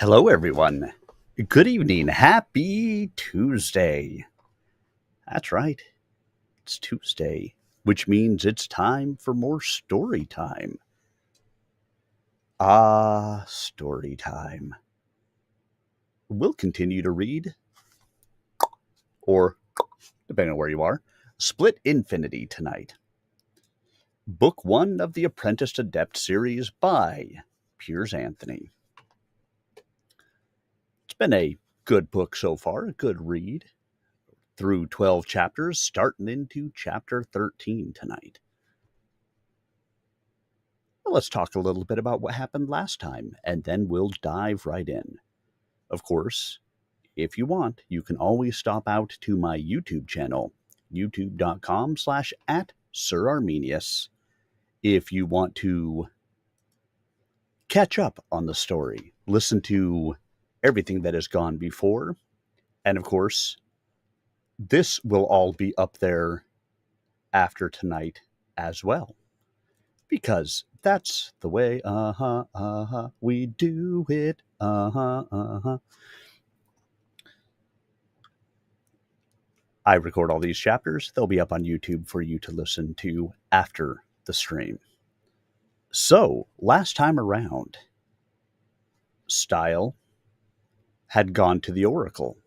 Hello, everyone. Good evening. Happy Tuesday. That's right. It's Tuesday, which means it's time for more story time. Story time. We'll continue to read, or depending on where you are, Split Infinity tonight. Book 1 of the Apprentice Adept series by Piers Anthony. It's been a good book so far, a good read. Through 12 chapters, starting into chapter 13 tonight. Well, let's talk a little bit about what happened last time, and then we'll dive right in. Of course, if you want, you can always stop out to my YouTube channel, youtube.com/@SirArminius, if you want to catch up on the story, listen to everything that has gone before, and of course, this will all be up there after tonight as well. Because that's the way, we do it, I record all these chapters. They'll be up on YouTube for you to listen to after the stream. So, last time around, Stile had gone to the Oracle.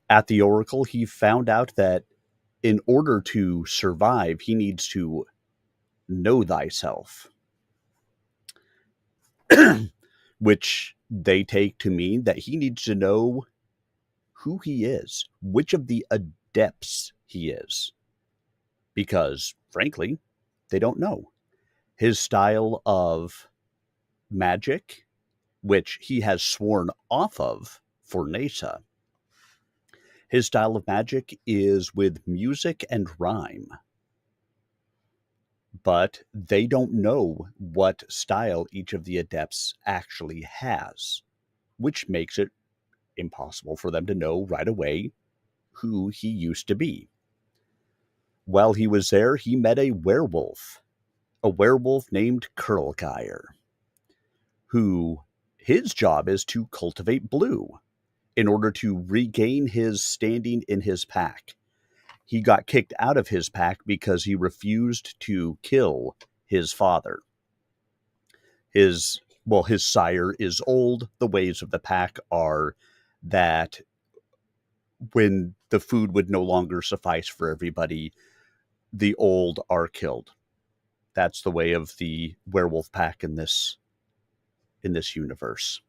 At the Oracle, he found out that in order to survive, he needs to know thyself, which they take to mean that he needs to know who he is, which of the adepts he is, because, frankly, they don't know. His style of magic, which he has sworn off of for Nasa, his style of magic is with music and rhyme. But they don't know what style each of the adepts actually has, which makes it impossible for them to know right away who he used to be. While he was there, he met a werewolf named Kurlgeir, who his job is to cultivate blue in order to regain his standing in his pack. He got kicked out of his pack because he refused to kill his father. His sire is old. The ways of the pack are that when the food would no longer suffice for everybody, the old are killed. That's the way of the werewolf pack in this universe.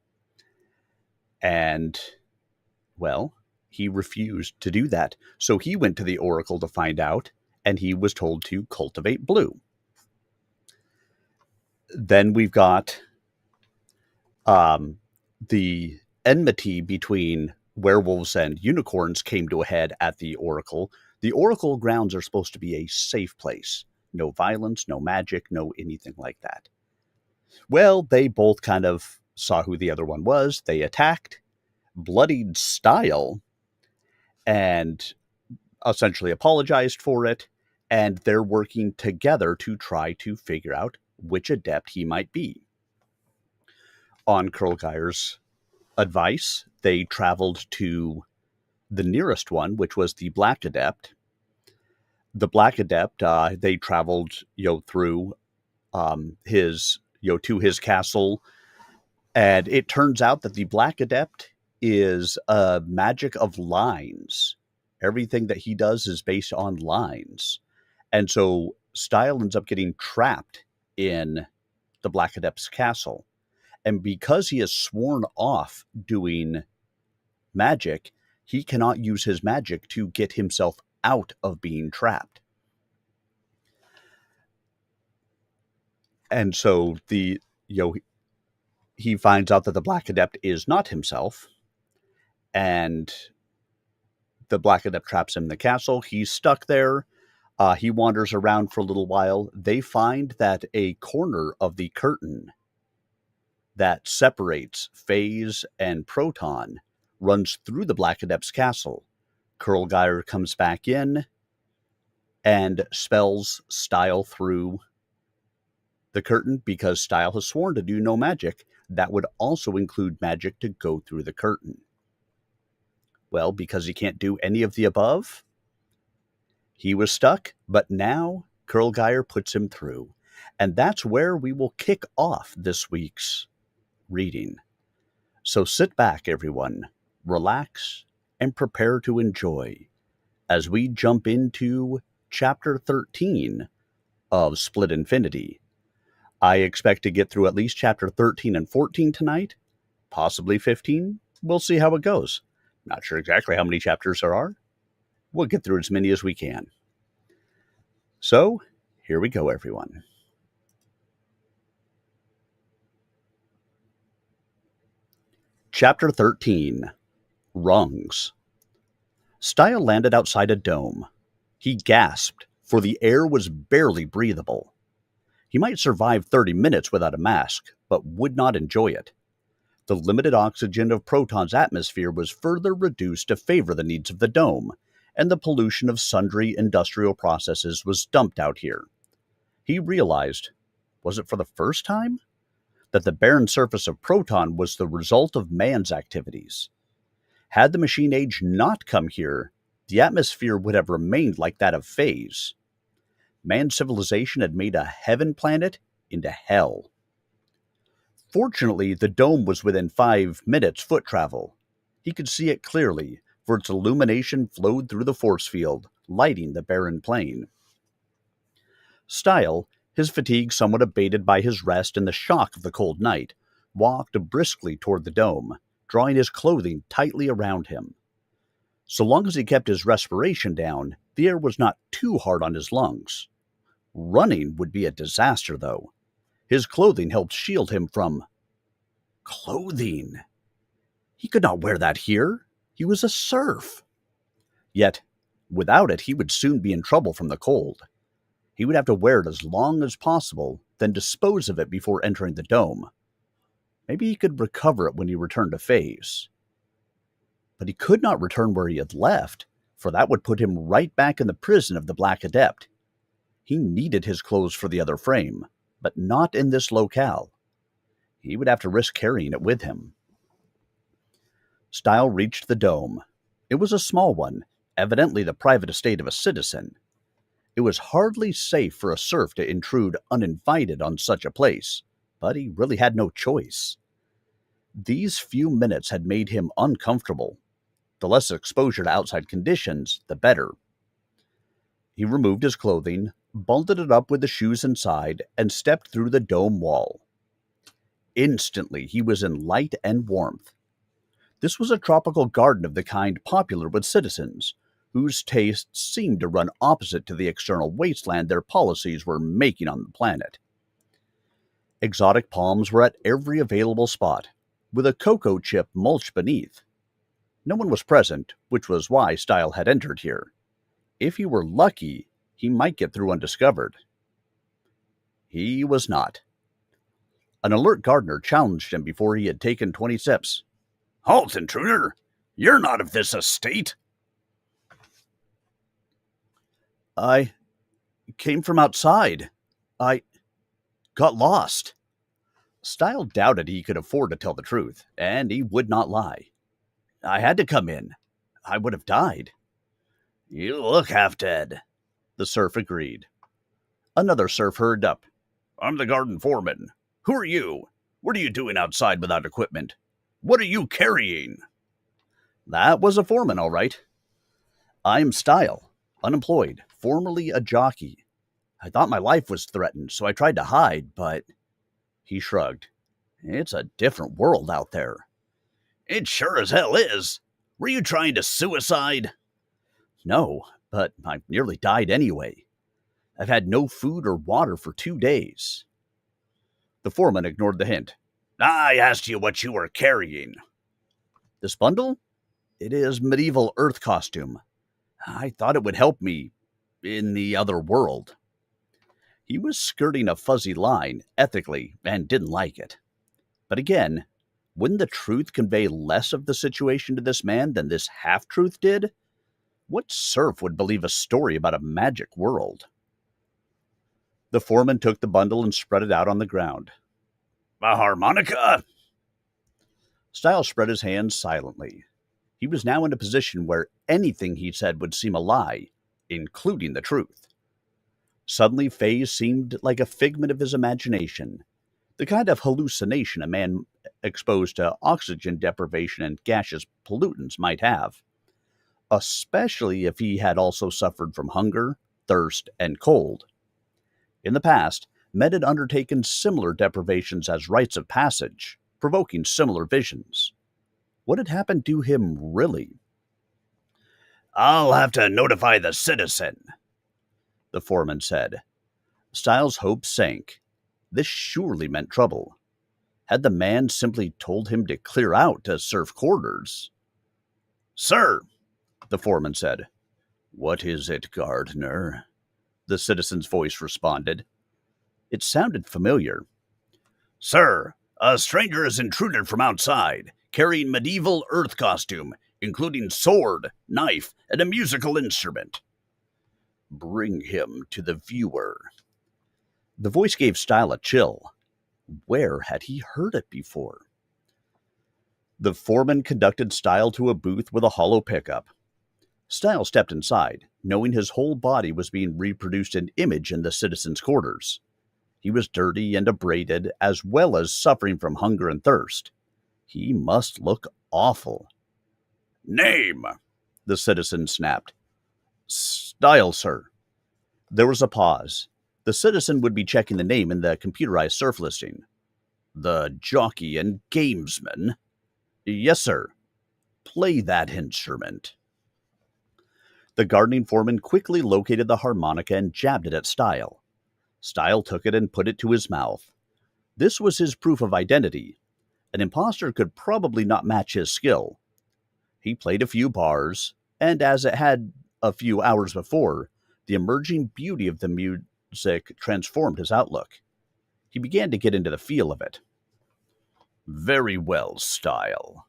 And, well, he refused to do that. So he went to the Oracle to find out, and he was told to cultivate blue. Then we've got the enmity between werewolves and unicorns came to a head at the Oracle. The Oracle grounds are supposed to be a safe place. No violence, no magic, no anything like that. Well, they both kind of saw who the other one was. They attacked, bloodied Stile, and essentially apologized for it. And they're working together to try to figure out which adept he might be. On Kurlgeir's advice, they traveled to the nearest one, which was the Black Adept. The Black Adept, they traveled, through his, to his castle, and it turns out that the Black Adept is a magic of lines. Everything that he does is based on lines, and so Stile ends up getting trapped in the Black Adept's castle. And because he has sworn off doing magic, he cannot use his magic to get himself out of being trapped. And so he finds out that the Black Adept is not himself, and the Black Adept traps him in the castle. He's stuck there. He wanders around for a little while. They find that a corner of the curtain that separates phase and proton runs through the Black Adept's castle. Kurlgeir comes back in and spells Stile through The curtain, because Stile has sworn to do no magic, that would also include magic to go through the curtain. Well, because he can't do any of the above, he was stuck, but now Kurlgeir puts him through. And that's where we will kick off this week's reading. So sit back, everyone, relax, and prepare to enjoy as we jump into Chapter 13 of Split Infinity. I expect to get through at least Chapter 13 and 14 tonight, possibly 15. We'll see how it goes. Not sure exactly how many chapters there are. We'll get through as many as we can. So, here we go, everyone. Chapter 13, Rungs. Stile landed outside a dome. He gasped, for the air was barely breathable. He might survive 30 minutes without a mask, but would not enjoy it. The limited oxygen of Proton's atmosphere was further reduced to favor the needs of the dome, and the pollution of sundry industrial processes was dumped out here. He realized, was it for the first time, that the barren surface of Proton was the result of man's activities. Had the machine age not come here, the atmosphere would have remained like that of Phase. Man's civilization had made a heaven planet into hell. Fortunately, the dome was within 5 minutes foot travel. He could see it clearly, for its illumination flowed through the force field, lighting the barren plain. Stile, his fatigue somewhat abated by his rest and the shock of the cold night, walked briskly toward the dome, drawing his clothing tightly around him. So long as he kept his respiration down, the air was not too hard on his lungs. Running would be a disaster, though. His clothing helped shield him from... Clothing! He could not wear that here. He was a serf. Yet, without it, he would soon be in trouble from the cold. He would have to wear it as long as possible, then dispose of it before entering the dome. Maybe he could recover it when he returned to Phase. But he could not return where he had left, for that would put him right back in the prison of the Black Adept. He needed his clothes for the other frame, but not in this locale. He would have to risk carrying it with him. Stile reached the dome. It was a small one, evidently the private estate of a citizen. It was hardly safe for a serf to intrude uninvited on such a place, but he really had no choice. These few minutes had made him uncomfortable. The less exposure to outside conditions, the better. He removed his clothing, bundled it up with the shoes inside, and stepped through the dome wall. Instantly, he was in light and warmth. This was a tropical garden of the kind popular with citizens, whose tastes seemed to run opposite to the external wasteland their policies were making on the planet. Exotic palms were at every available spot, with a cocoa chip mulched beneath. No one was present, which was why Stile had entered here. If he were lucky, he might get through undiscovered. He was not. An alert gardener challenged him before he had taken 20 steps. "Halt, intruder! You're not of this estate!" "I came from outside. I got lost." Stile doubted he could afford to tell the truth, and he would not lie. "I had to come in. I would have died." "You look half dead," the serf agreed. Another serf hurried up. "I'm the garden foreman. Who are you? What are you doing outside without equipment? What are you carrying?" That was a foreman, all right. "I'm Stile, unemployed, formerly a jockey. I thought my life was threatened, so I tried to hide, but..." He shrugged. "It's a different world out there." "It sure as hell is. Were you trying to suicide?" "No, but I nearly died anyway. I've had no food or water for 2 days." The foreman ignored the hint. "I asked you what you were carrying." "This bundle? It is medieval Earth costume. I thought it would help me in the other world." He was skirting a fuzzy line, ethically, and didn't like it. But again, wouldn't the truth convey less of the situation to this man than this half-truth did? What serf would believe a story about a magic world? The foreman took the bundle and spread it out on the ground. A harmonica? Stile spread his hands silently. He was now in a position where anything he said would seem a lie, including the truth. Suddenly, phase seemed like a figment of his imagination, the kind of hallucination a man exposed to oxygen deprivation and gaseous pollutants might have, especially if he had also suffered from hunger, thirst, and cold. In the past, men had undertaken similar deprivations as rites of passage, provoking similar visions. What had happened to him, really? I'll have to notify the citizen, the foreman said. Stile's hopes sank. This surely meant trouble. Had the man simply told him to clear out to serve quarters? Sir, the foreman said. What is it, Gardner? The citizen's voice responded. It sounded familiar. Sir, a stranger has intruded from outside, carrying medieval earth costume, including sword, knife, and a musical instrument. Bring him to the viewer. The voice gave Stile a chill. Where had he heard it before? The foreman conducted Stile to a booth with a hollow pickup. Stile stepped inside, knowing his whole body was being reproduced in image in the citizen's quarters. He was dirty and abraded, as well as suffering from hunger and thirst. He must look awful. Name, the citizen snapped. Stile, sir. There was a pause. The citizen would be checking the name in the computerized surf listing. The jockey and gamesman? Yes, sir. Play that instrument. The gardening foreman quickly located the harmonica and jabbed it at Stile. Stile took it and put it to his mouth. This was his proof of identity. An imposter could probably not match his skill. He played a few bars, and as it had a few hours before, the emerging beauty of the music transformed his outlook. He began to get into the feel of it. Very well, Stile,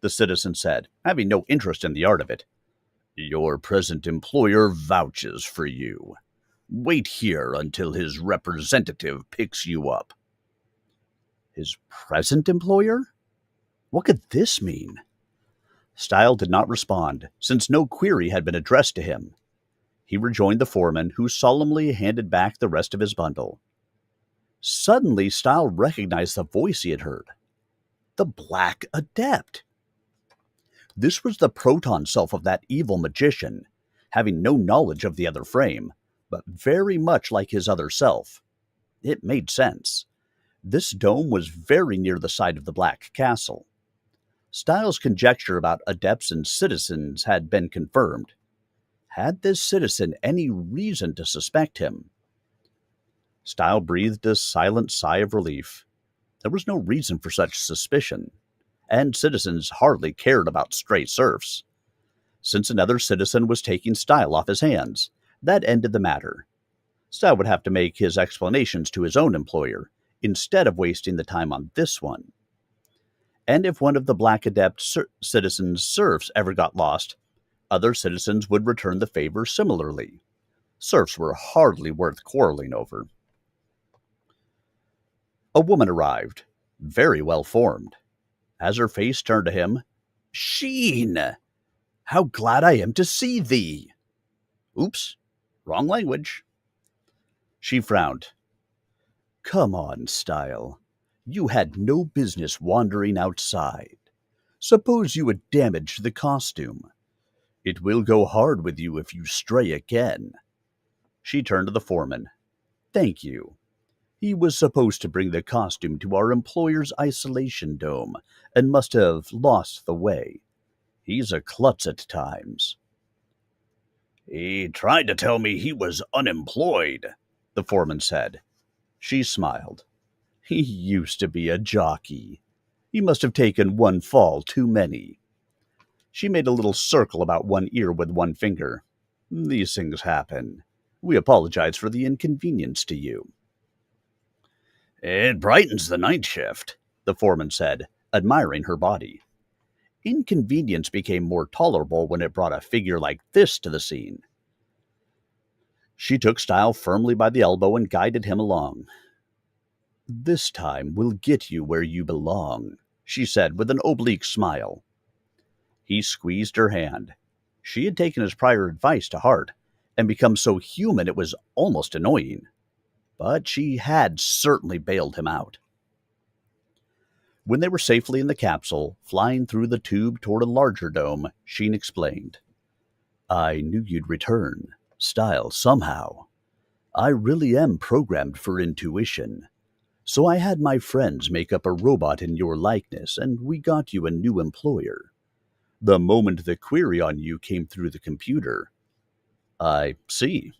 the citizen said, having no interest in the art of it. Your present employer vouches for you. Wait here until his representative picks you up. His present employer? What could this mean? Stile did not respond, since no query had been addressed to him. He rejoined the foreman, who solemnly handed back the rest of his bundle. Suddenly, Stile recognized the voice he had heard. The Black Adept. This was the proton self of that evil magician, having no knowledge of the other frame, but very much like his other self. It made sense. This dome was very near the site of the Black Castle. Stile's conjecture about adepts and citizens had been confirmed. Had this citizen any reason to suspect him? Stile breathed a silent sigh of relief. There was no reason for such suspicion, and citizens hardly cared about stray serfs. Since another citizen was taking Stile off his hands, that ended the matter. Stile would have to make his explanations to his own employer, instead of wasting the time on this one. And if one of the Black Adept citizens' serfs ever got lost, other citizens would return the favor similarly. Serfs were hardly worth quarreling over. A woman arrived, very well formed. As her face turned to him, Sheen! How glad I am to see thee! Oops, wrong language. She frowned. Come on, Stile. You had no business wandering outside. Suppose you had damaged the costume. It will go hard with you if you stray again. She turned to the foreman. Thank you. He was supposed to bring the costume to our employer's isolation dome and must have lost the way. He's a klutz at times. He tried to tell me he was unemployed, the foreman said. She smiled. He used to be a jockey. He must have taken one fall too many. She made a little circle about one ear with one finger. These things happen. We apologize for the inconvenience to you. It brightens the night shift, the foreman said, admiring her body. Inconvenience became more tolerable when it brought a figure like this to the scene. She took Stile firmly by the elbow and guided him along. "This time we'll get you where you belong," she said with an oblique smile. He squeezed her hand. She had taken his prior advice to heart and become so human it was almost annoying. But she had certainly bailed him out. When they were safely in the capsule, flying through the tube toward a larger dome, Sheen explained, "I knew you'd return, Stile, somehow. I really am programmed for intuition. So I had my friends make up a robot in your likeness, and we got you a new employer. The moment the query on you came through the computer." "I see."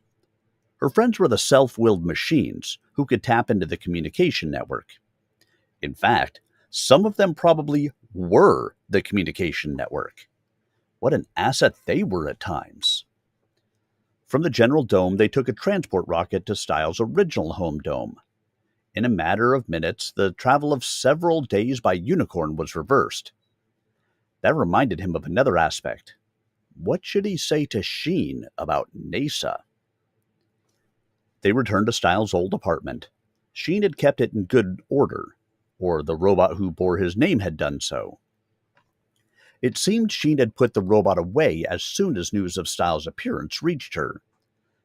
Her friends were the self-willed machines who could tap into the communication network. In fact, some of them probably were the communication network. What an asset they were at times. From the general dome, they took a transport rocket to Stile's original home dome. In a matter of minutes, the travel of several days by unicorn was reversed. That reminded him of another aspect. What should he say to Sheen about NASA? They returned to Stile's old apartment. Sheen had kept it in good order, or the robot who bore his name had done so. It seemed Sheen had put the robot away as soon as news of Stile's appearance reached her.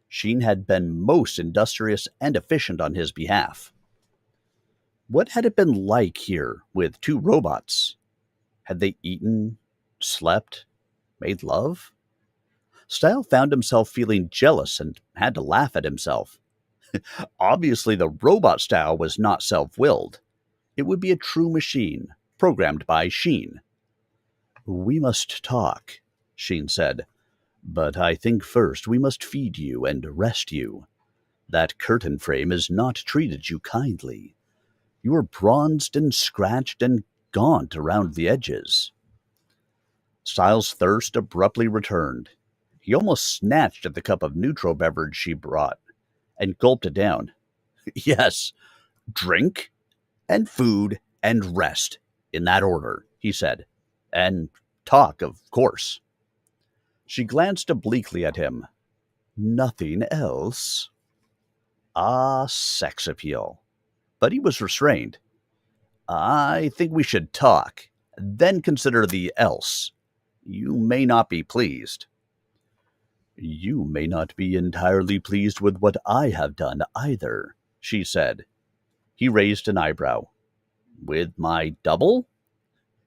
Sheen had been most industrious and efficient on his behalf. What had it been like here with two robots? Had they eaten, slept, made love? Stile found himself feeling jealous and had to laugh at himself. Obviously, the robot Stile was not self-willed. It would be a true machine, programmed by Sheen. "We must talk," Sheen said. "But I think first we must feed you and rest you. That curtain frame has not treated you kindly. You are bronzed and scratched and gaunt around the edges." Stile's thirst abruptly returned. He almost snatched at the cup of neutral beverage she brought and gulped it down. "Yes, drink and food and rest, in that order," he said. "And talk, of course." She glanced obliquely at him. "Nothing else?" Ah, sex appeal. But he was restrained. "I think we should talk, then consider the else. You may not be pleased." "You may not be entirely pleased with what I have done either," she said. He raised an eyebrow. "With my double?"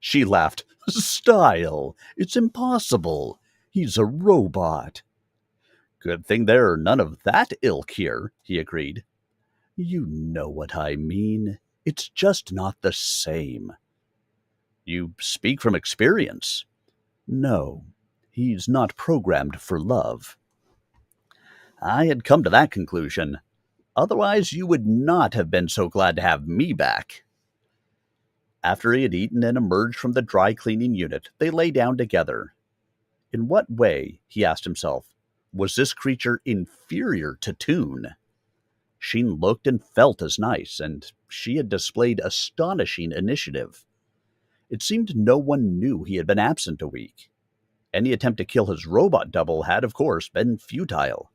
She laughed. "Stile! It's impossible. He's a robot." "Good thing there are none of that ilk here," he agreed. "You know what I mean. It's just not the same." "You speak from experience." "No, he's not programmed for love." "I had come to that conclusion. Otherwise, you would not have been so glad to have me back." After he had eaten and emerged from the dry cleaning unit, they lay down together. In what way, he asked himself, was this creature inferior to Toon? Sheen looked and felt as nice, and she had displayed astonishing initiative. It seemed no one knew he had been absent a week. Any attempt to kill his robot double had, of course, been futile.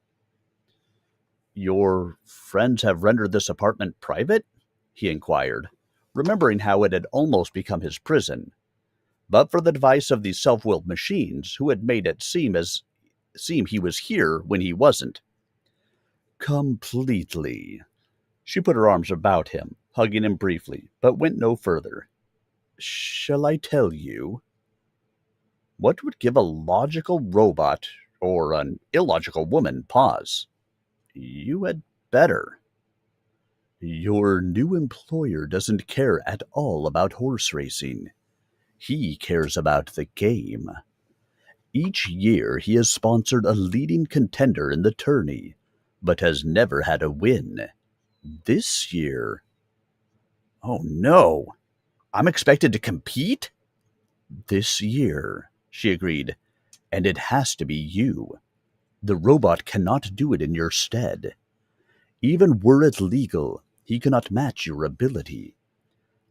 "Your friends have rendered this apartment private?" he inquired, remembering how it had almost become his prison, but for the device of these self-willed machines who had made it seem he was here when he wasn't. "Completely." She put her arms about him, hugging him briefly, but went no further. "Shall I tell you?" What would give a logical robot, or an illogical woman, pause? "You had better." "Your new employer doesn't care at all about horse racing. He cares about the game. Each year he has sponsored a leading contender in the tourney, but has never had a win. This year..." "Oh no! I'm expected to compete?" "This year," she agreed, "and it has to be you. The robot cannot do it in your stead. Even were it legal, he cannot match your ability.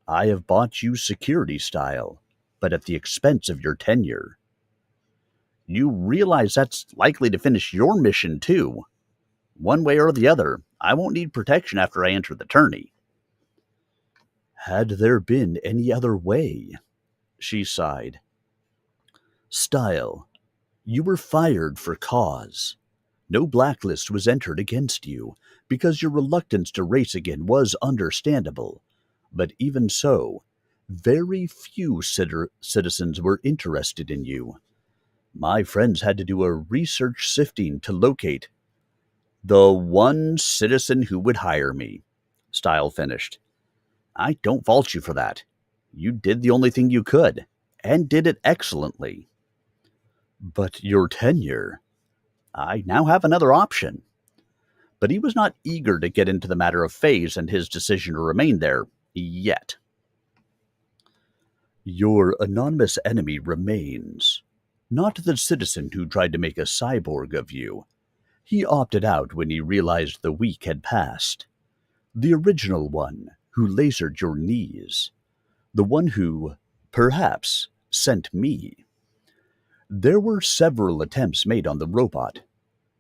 I have bought you security Stile, but at the expense of your tenure." "You realize that's likely to finish your mission, too." One way or the other, I won't need protection after I enter the tourney. Had there been any other way? She sighed. Stile, you were fired for cause. No blacklist was entered against you, because your reluctance to race again was understandable. But even so, very few citizens were interested in you. My friends had to do a research sifting to locate the one citizen who would hire me. Stile finished. I don't fault you for that. You did the only thing you could, and did it excellently. But your tenure. I now have another option. But he was not eager to get into the matter of Faze and his decision to remain there yet. Your anonymous enemy remains. Not the citizen who tried to make a cyborg of you. He opted out when he realized the week had passed. The original one who lasered your knees. The one who, perhaps, sent me. There were several attempts made on the robot.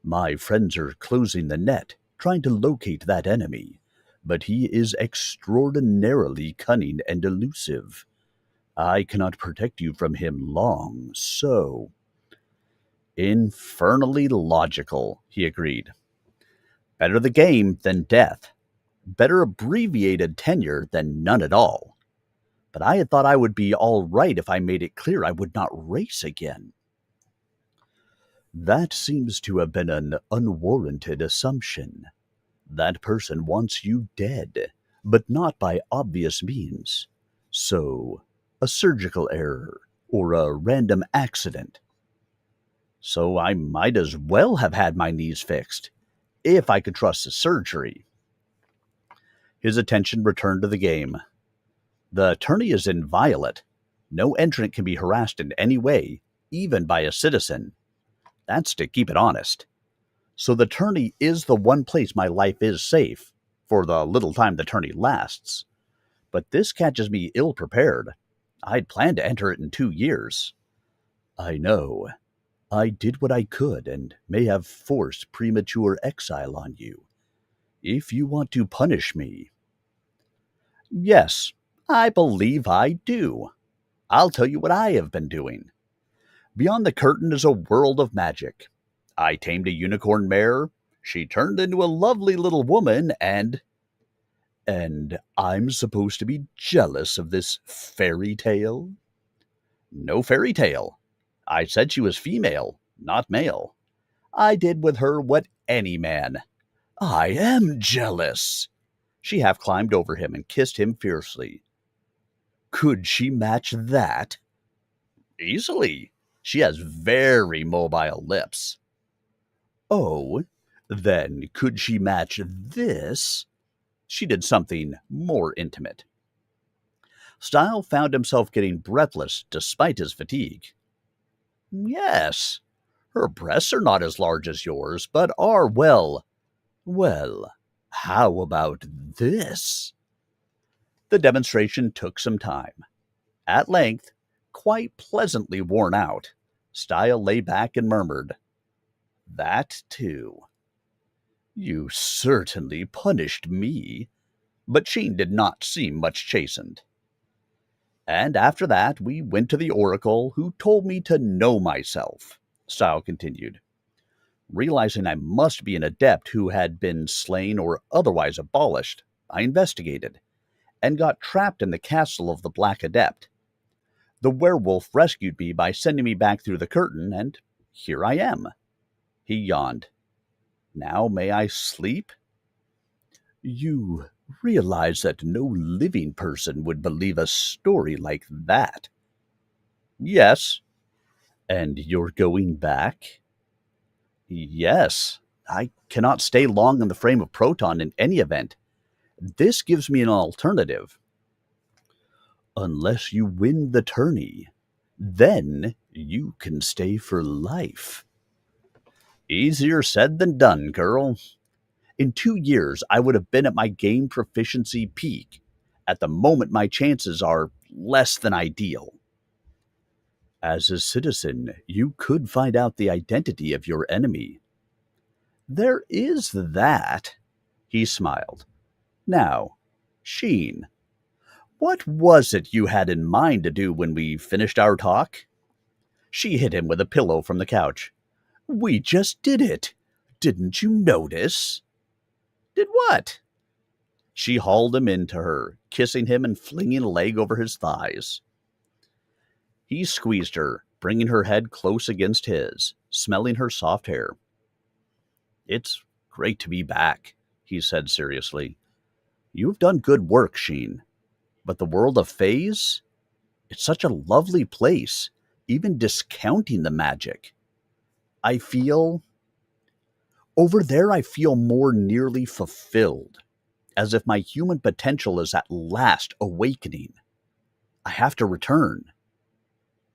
My friends are closing the net, trying to locate that enemy, but he is extraordinarily cunning and elusive. I cannot protect you from him long, so... Infernally logical, he agreed. Better the game than death. Better abbreviated tenure than none at all. But I had thought I would be all right if I made it clear I would not race again. That seems to have been an unwarranted assumption. That person wants you dead, but not by obvious means. So, a surgical error, or a random accident. So I might as well have had my knees fixed, if I could trust the surgery. His attention returned to the game. The tourney is inviolate. No entrant can be harassed in any way, even by a citizen. That's to keep it honest. So the tourney is the one place my life is safe, for the little time the tourney lasts. But this catches me ill-prepared. I'd planned to enter it in 2 years. I know. I did what I could and may have forced premature exile on you. If you want to punish me... Yes, I believe I do. I'll tell you what I have been doing. Beyond the curtain is a world of magic. I tamed a unicorn mare. She turned into a lovely little woman, and I'm supposed to be jealous of this fairy tale? No fairy tale. I said she was female, not male. I did with her what any man. I am jealous. She half climbed over him and kissed him fiercely. Could she match that? Easily. She has very mobile lips. Oh, then could she match this? She did something more intimate. Stile found himself getting breathless despite his fatigue. Yes, her breasts are not as large as yours, but are, well, how about this? The demonstration took some time. At length, quite pleasantly worn out, Stile lay back and murmured, That too. You certainly punished me. But Sheen did not seem much chastened. And after that, we went to the Oracle, who told me to know myself, Stile continued. Realizing I must be an adept who had been slain or otherwise abolished, I investigated, and got trapped in the castle of the Black Adept. The werewolf rescued me by sending me back through the curtain, and here I am. He yawned. Now may I sleep? You realize that no living person would believe a story like that. Yes. And you're going back? Yes. I cannot stay long in the frame of Proton in any event. This gives me an alternative. Unless you win the tourney, then you can stay for life. Easier said than done, girl. In 2 years, I would have been at my game proficiency peak. At the moment, my chances are less than ideal. As a citizen, you could find out the identity of your enemy. There is that. He smiled. Now, Sheen, what was it you had in mind to do when we finished our talk? She hit him with a pillow from the couch. We just did it. Didn't you notice? Did what? She hauled him into her, kissing him and flinging a leg over his thighs. He squeezed her, bringing her head close against his, smelling her soft hair. It's great to be back, he said seriously. You've done good work, Sheen. But the world of Fays? It's such a lovely place, even discounting the magic. I feel more nearly fulfilled, as if my human potential is at last awakening. I have to return.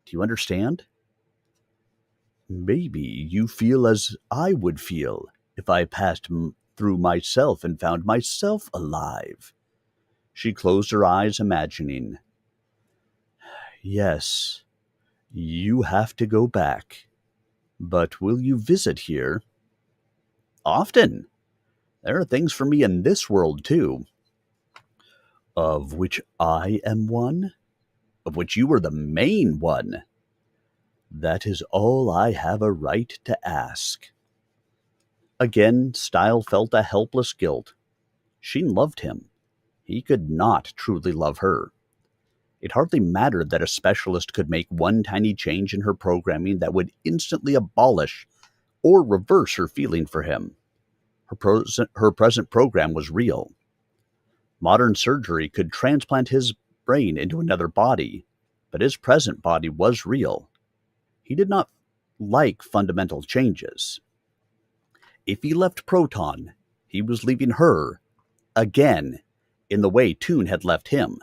Do you understand? Maybe you feel as I would feel if I passed through myself and found myself alive. She closed her eyes, imagining. Yes, you have to go back. But will you visit here? Often. There are things for me in this world, too. Of which I am one? Of which you are the main one? That is all I have a right to ask. Again, Stile felt a helpless guilt. She loved him. He could not truly love her. It hardly mattered that a specialist could make one tiny change in her programming that would instantly abolish or reverse her feeling for him. Her present program was real. Modern surgery could transplant his brain into another body, but his present body was real. He did not like fundamental changes. If he left Proton, he was leaving her, again, in the way Toon had left him.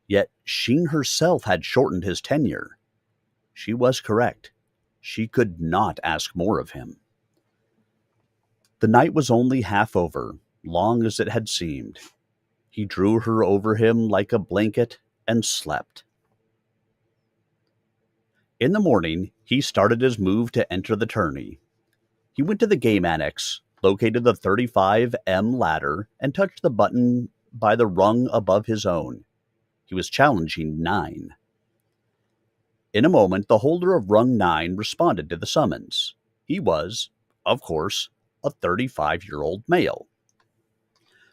Yet Sheen herself had shortened his tenure. She was correct. She could not ask more of him. The night was only half over, long as it had seemed. He drew her over him like a blanket and slept. In the morning, he started his move to enter the tourney. He went to the game annex, located the 35M ladder, and touched the button by the rung above his own. He was challenging 9. In a moment, the holder of rung 9 responded to the summons. He was, of course, a 35-year-old male.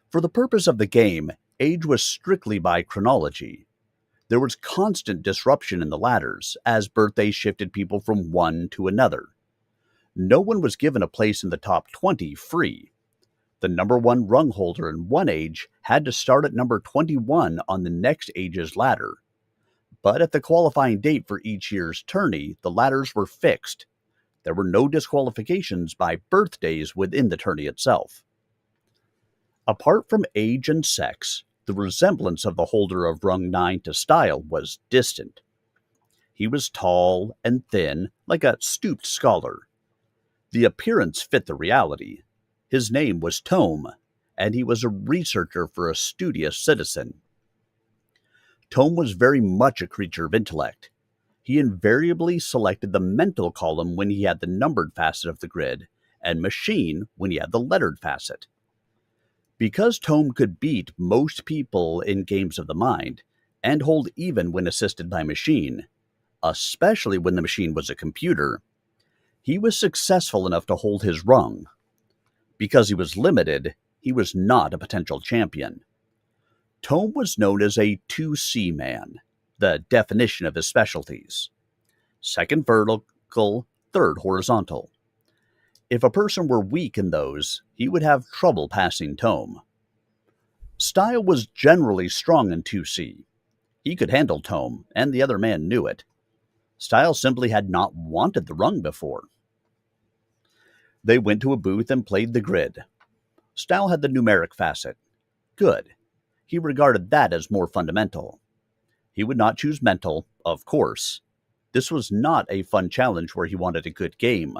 For the purpose of the game, age was strictly by chronology. There was constant disruption in the ladders, as birthdays shifted people from one to another. No one was given a place in the top 20 free. The number 1 rung holder in one age had to start at number 21 on the next age's ladder. But at the qualifying date for each year's tourney, the ladders were fixed. There were no disqualifications by birthdays within the tourney itself. Apart from age and sex, the resemblance of the holder of rung 9 to Stile was distant. He was tall and thin, like a stooped scholar. The appearance fit the reality. His name was Tome, and he was a researcher for a studious citizen. Tome was very much a creature of intellect. He invariably selected the mental column when he had the numbered facet of the grid, and machine when he had the lettered facet. Because Tome could beat most people in games of the mind, and hold even when assisted by machine, especially when the machine was a computer, he was successful enough to hold his rung. Because he was limited, he was not a potential champion. Tome was known as a 2C man, the definition of his specialties. Second vertical, third horizontal. If a person were weak in those, he would have trouble passing Tome. Stile was generally strong in 2C. He could handle Tome, and the other man knew it. Stile simply had not wanted the rung before. They went to a booth and played the grid. Stile had the numeric facet. Good. He regarded that as more fundamental. He would not choose mental, of course. This was not a fun challenge where he wanted a good game,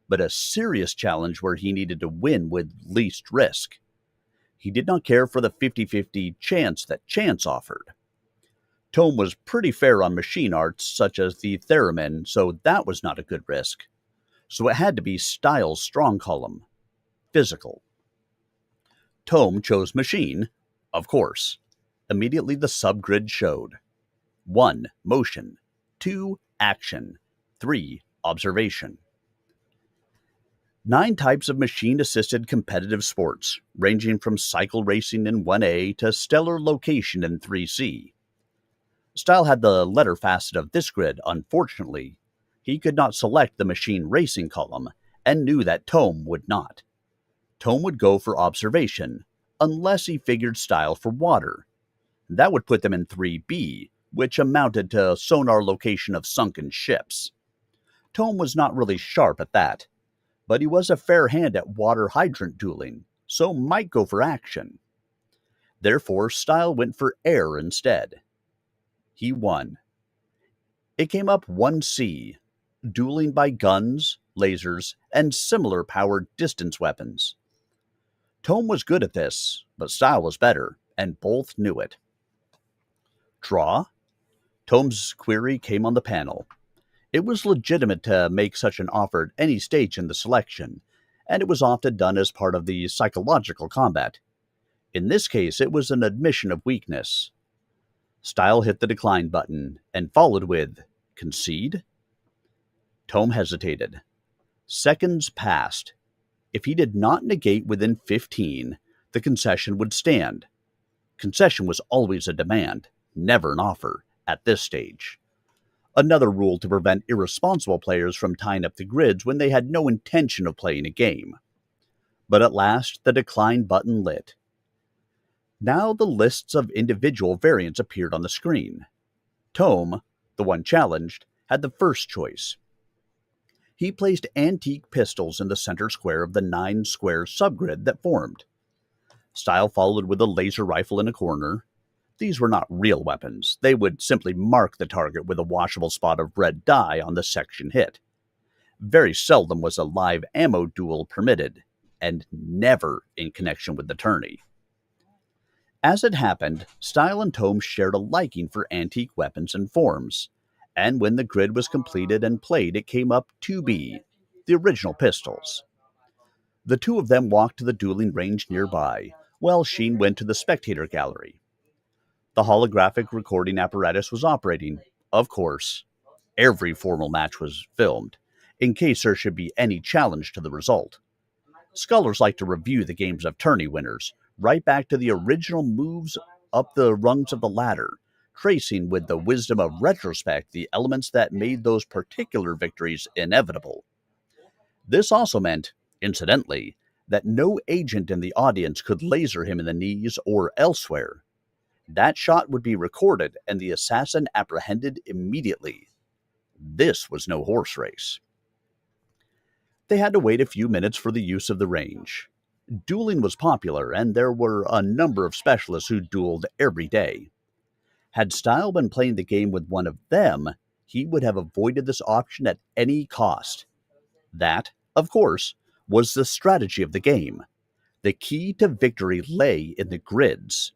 but a serious challenge where he needed to win with least risk. He did not care for the 50-50 chance that chance offered. Tome was pretty fair on machine arts such as the theremin, so that was not a good risk. So it had to be Stile's strong column. physical. Tome chose machine, of course. Immediately the subgrid showed 1. Motion, 2. Action, 3. Observation. 9 types of machine-assisted competitive sports, ranging from cycle racing in 1A to stellar location in 3C. Stile had the letter facet of this grid. Unfortunately, he could not select the machine racing column, and knew that Tome would not. Tome would go for observation, unless he figured Stile for water. That would put them in 3B, which amounted to sonar location of sunken ships. Tome was not really sharp at that, but he was a fair hand at water hydrant dueling, so might go for action. Therefore, Stile went for air instead. He won. It came up 1C, dueling by guns, lasers, and similar powered distance weapons. Tome was good at this, but Stile was better, and both knew it. Draw? Tome's query came on the panel. It was legitimate to make such an offer at any stage in the selection, and it was often done as part of the psychological combat. In this case, it was an admission of weakness. Stile hit the decline button, and followed with, concede? Tome hesitated. Seconds passed. If he did not negate within 15, the concession would stand. Concession was always a demand, never an offer, at this stage. Another rule to prevent irresponsible players from tying up the grids when they had no intention of playing a game. But at last, the decline button lit. Now the lists of individual variants appeared on the screen. Tome, the one challenged, had the first choice. He placed antique pistols in the center square of the 9-square subgrid that formed. Stile followed with a laser rifle in a corner. These were not real weapons. They would simply mark the target with a washable spot of red dye on the section hit. Very seldom was a live ammo duel permitted, and never in connection with the tourney. As it happened, Stile and Tome shared a liking for antique weapons and forms, and when the grid was completed and played, it came up 2B, the original pistols. The two of them walked to the dueling range nearby, while Sheen went to the spectator gallery. The holographic recording apparatus was operating, of course. Every formal match was filmed, in case there should be any challenge to the result. Scholars like to review the games of tourney winners, right back to the original moves up the rungs of the ladder, tracing with the wisdom of retrospect the elements that made those particular victories inevitable. This also meant, incidentally, that no agent in the audience could laser him in the knees or elsewhere. That shot would be recorded and the assassin apprehended immediately. This was no horse race. They had to wait a few minutes for the use of the range. Dueling was popular, and there were a number of specialists who dueled every day. Had Stile been playing the game with one of them, he would have avoided this option at any cost. That, of course, was the strategy of the game. The key to victory lay in the grids.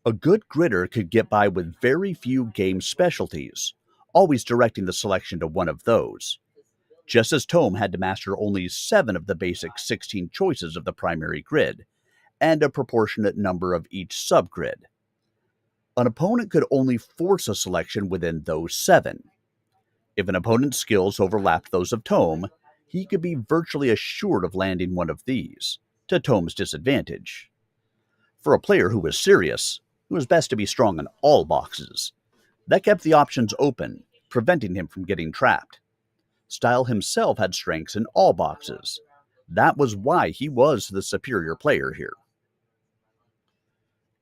A good gridder could get by with very few game specialties, always directing the selection to one of those. Just as Tome had to master only 7 of the basic 16 choices of the primary grid, and a proportionate number of each subgrid. An opponent could only force a selection within those 7. If an opponent's skills overlapped those of Tome, he could be virtually assured of landing one of these, to Tome's disadvantage. For a player who was serious, it was best to be strong in all boxes. That kept the options open, preventing him from getting trapped. Stile himself had strengths in all boxes. That was why he was the superior player here.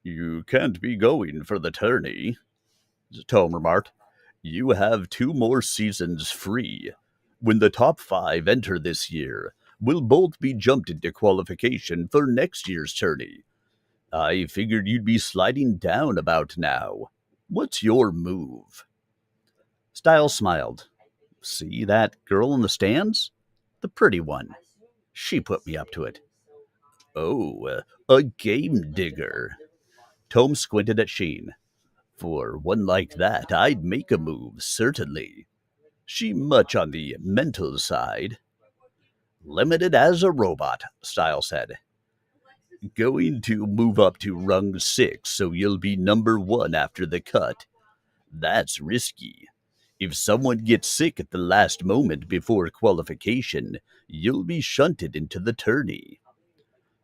"You can't be going for the tourney," Tome remarked. "You have 2 more seasons free. When the top 5 enter this year, we'll both be jumped into qualification for next year's tourney. I figured you'd be sliding down about now. What's your move?" Stile smiled. "See that girl in the stands? The pretty one. She put me up to it." "Oh, a game digger." Tome squinted at Sheen. "For one like that, I'd make a move, certainly. She much on the mental side?" Limited as a robot, Stile said. Going to move up to rung 6 so you'll be number 1 after the cut. That's risky. If someone gets sick at the last moment before qualification, you'll be shunted into the tourney.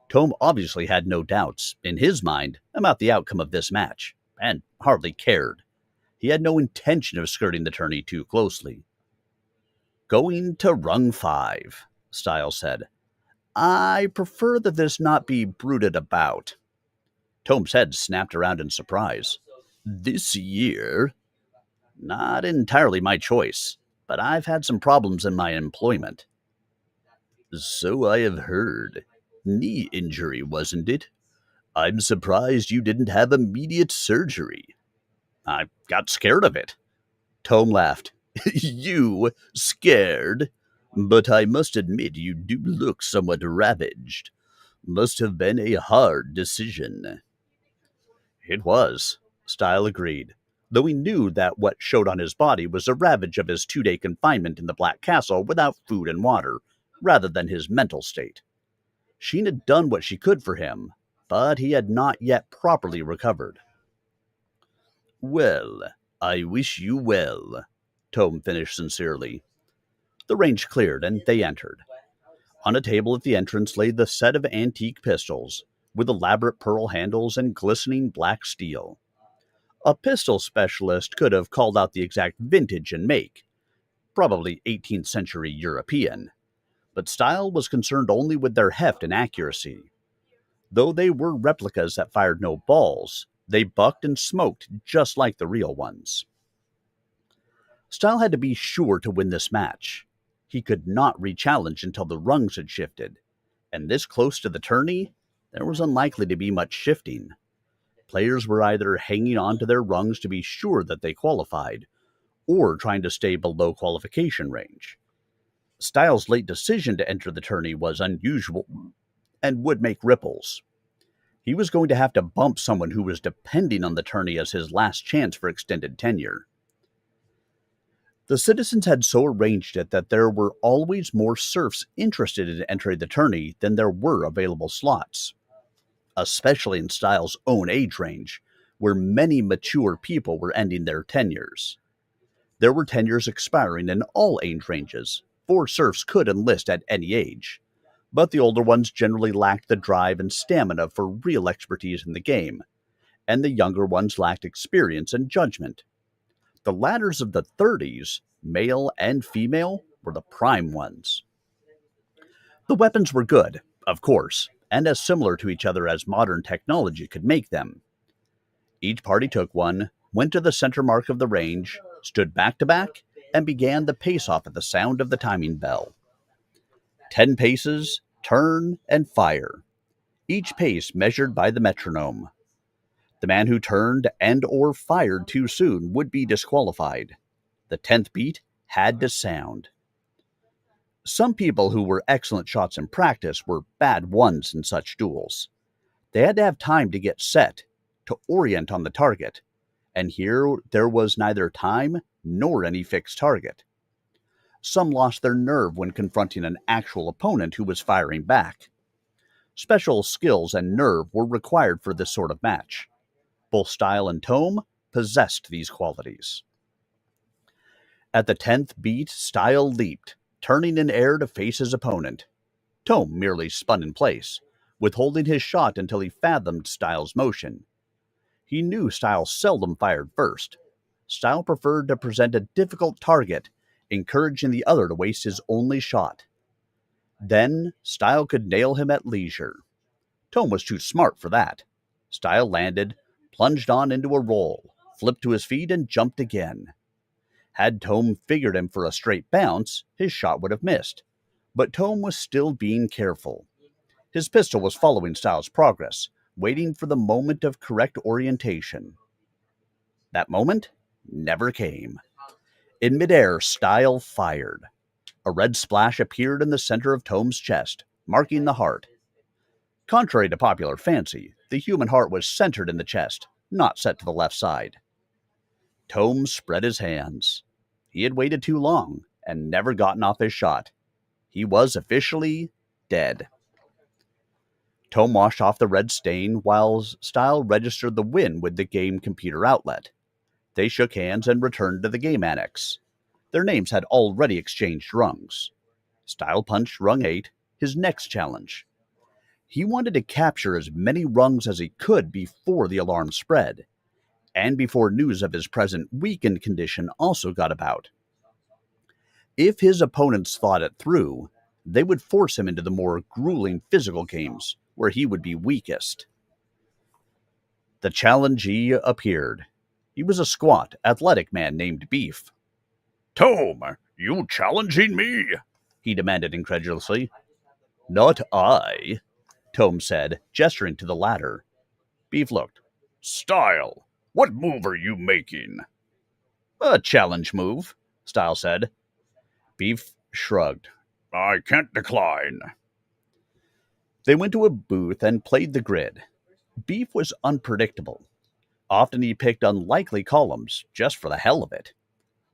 Tome obviously had no doubts, in his mind, about the outcome of this match, and hardly cared. He had no intention of skirting the tourney too closely. Going to rung 5, Stile said. I prefer that this not be brooded about. Tome's head snapped around in surprise. This year? Not entirely my choice, but I've had some problems in my employment. So I have heard. Knee injury, wasn't it? I'm surprised you didn't have immediate surgery. I got scared of it. Tome laughed. You scared? But I must admit you do look somewhat ravaged. Must have been a hard decision. It was, Stile agreed, though he knew that what showed on his body was a ravage of his 2-day confinement in the Black Castle without food and water, rather than his mental state. Sheen had done what she could for him, but he had not yet properly recovered. Well, I wish you well, Tome finished sincerely. The range cleared, and they entered. On a table at the entrance lay the set of antique pistols, with elaborate pearl handles and glistening black steel. A pistol specialist could have called out the exact vintage and make, probably 18th century European, but Stile was concerned only with their heft and accuracy. Though they were replicas that fired no balls, they bucked and smoked just like the real ones. Stile had to be sure to win this match. He could not re-challenge until the rungs had shifted, and this close to the tourney, there was unlikely to be much shifting. Players were either hanging on to their rungs to be sure that they qualified, or trying to stay below qualification range. Stile's late decision to enter the tourney was unusual and would make ripples. He was going to have to bump someone who was depending on the tourney as his last chance for extended tenure. The citizens had so arranged it that there were always more serfs interested in entering the tourney than there were available slots, especially in Stile's own age range, where many mature people were ending their tenures. There were tenures expiring in all age ranges, for serfs could enlist at any age, but the older ones generally lacked the drive and stamina for real expertise in the game, and the younger ones lacked experience and judgment. The ladders of the 30s, male and female, were the prime ones. The weapons were good, of course, and as similar to each other as modern technology could make them. Each party took one, went to the center mark of the range, stood back to back, and began the pace-off at the sound of the timing bell. 10 paces, turn, and fire, each pace measured by the metronome. The man who turned and or fired too soon would be disqualified. The 10th beat had to sound. Some people who were excellent shots in practice were bad ones in such duels. They had to have time to get set, to orient on the target, and here there was neither time nor any fixed target. Some lost their nerve when confronting an actual opponent who was firing back. Special skills and nerve were required for this sort of match. Both Stile and Tome possessed these qualities. At the 10th beat, Stile leaped, turning in air to face his opponent. Tome merely spun in place, withholding his shot until he fathomed Stile's motion. He knew Stile seldom fired first. Stile preferred to present a difficult target, encouraging the other to waste his only shot. Then, Stile could nail him at leisure. Tome was too smart for that. Stile landed, plunged on into a roll, flipped to his feet, and jumped again. Had Tome figured him for a straight bounce, his shot would have missed. But Tome was still being careful. His pistol was following Stile's progress, waiting for the moment of correct orientation. That moment never came. In midair, Stile fired. A red splash appeared in the center of Tome's chest, marking the heart. Contrary to popular fancy, the human heart was centered in the chest, not set to the left side. Tome spread his hands. He had waited too long and never gotten off his shot. He was officially dead. Tome washed off the red stain while Stile registered the win with the game computer outlet. They shook hands and returned to the game annex. Their names had already exchanged rungs. Stile punched rung 8, his next challenge. He wanted to capture as many rungs as he could before the alarm spread, and before news of his present weakened condition also got about. If his opponents thought it through, they would force him into the more grueling physical games, where he would be weakest. The challengee appeared. He was a squat, athletic man named Beef. "Tome, you challenging me?" he demanded incredulously. Not I, Tome said, gesturing to the ladder. Beef looked. "Stile, what move are you making?" A challenge move, Stile said. Beef shrugged. "I can't decline." They went to a booth and played the grid. Beef was unpredictable. Often he picked unlikely columns, just for the hell of it.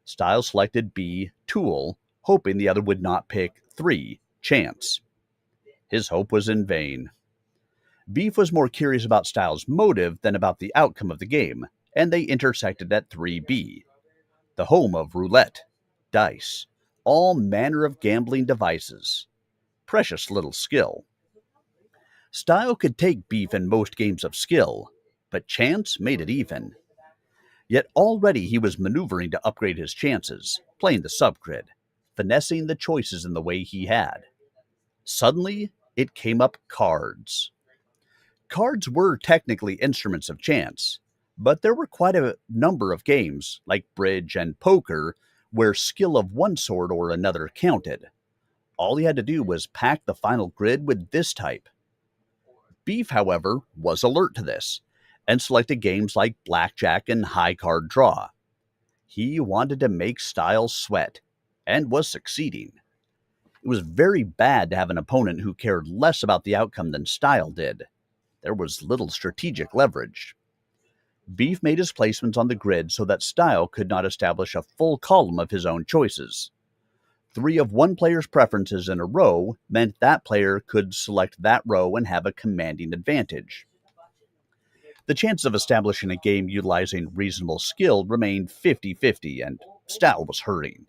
Stile selected B, Tool, hoping the other would not pick 3, Chance. His hope was in vain. Beef was more curious about Stile's motive than about the outcome of the game, and they intersected at 3B, the home of roulette, dice, all manner of gambling devices. Precious little skill. Stile could take Beef in most games of skill, but Chance made it even. Yet already he was maneuvering to upgrade his chances, playing the subgrid, finessing the choices in the way he had. Suddenly, it came up cards. Cards were technically instruments of chance, but there were quite a number of games, like bridge and poker, where skill of one sort or another counted. All he had to do was pack the final grid with this type. Beef, however, was alert to this, and selected games like blackjack and high card draw. He wanted to make Stile sweat, and was succeeding. It was very bad to have an opponent who cared less about the outcome than Stile did. There was little strategic leverage. Beef made his placements on the grid so that Stile could not establish a full column of his own choices. 3 of one player's preferences in a row meant that player could select that row and have a commanding advantage. The chance of establishing a game utilizing reasonable skill remained 50-50, and Stile was hurting.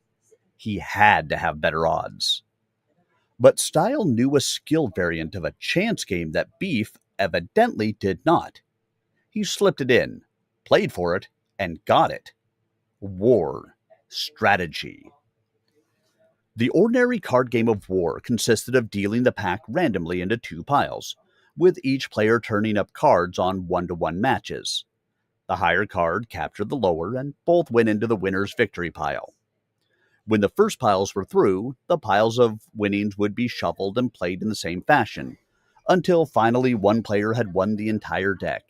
He had to have better odds. But Stile knew a skill variant of a chance game that Beef evidently did not. He slipped it in, played for it, and got it. War. Strategy. The ordinary card game of war consisted of dealing the pack randomly into 2 piles, with each player turning up cards on 1-to-1 matches. The higher card captured the lower, and both went into the winner's victory pile. When the first piles were through, the piles of winnings would be shuffled and played in the same fashion, until finally one player had won the entire deck.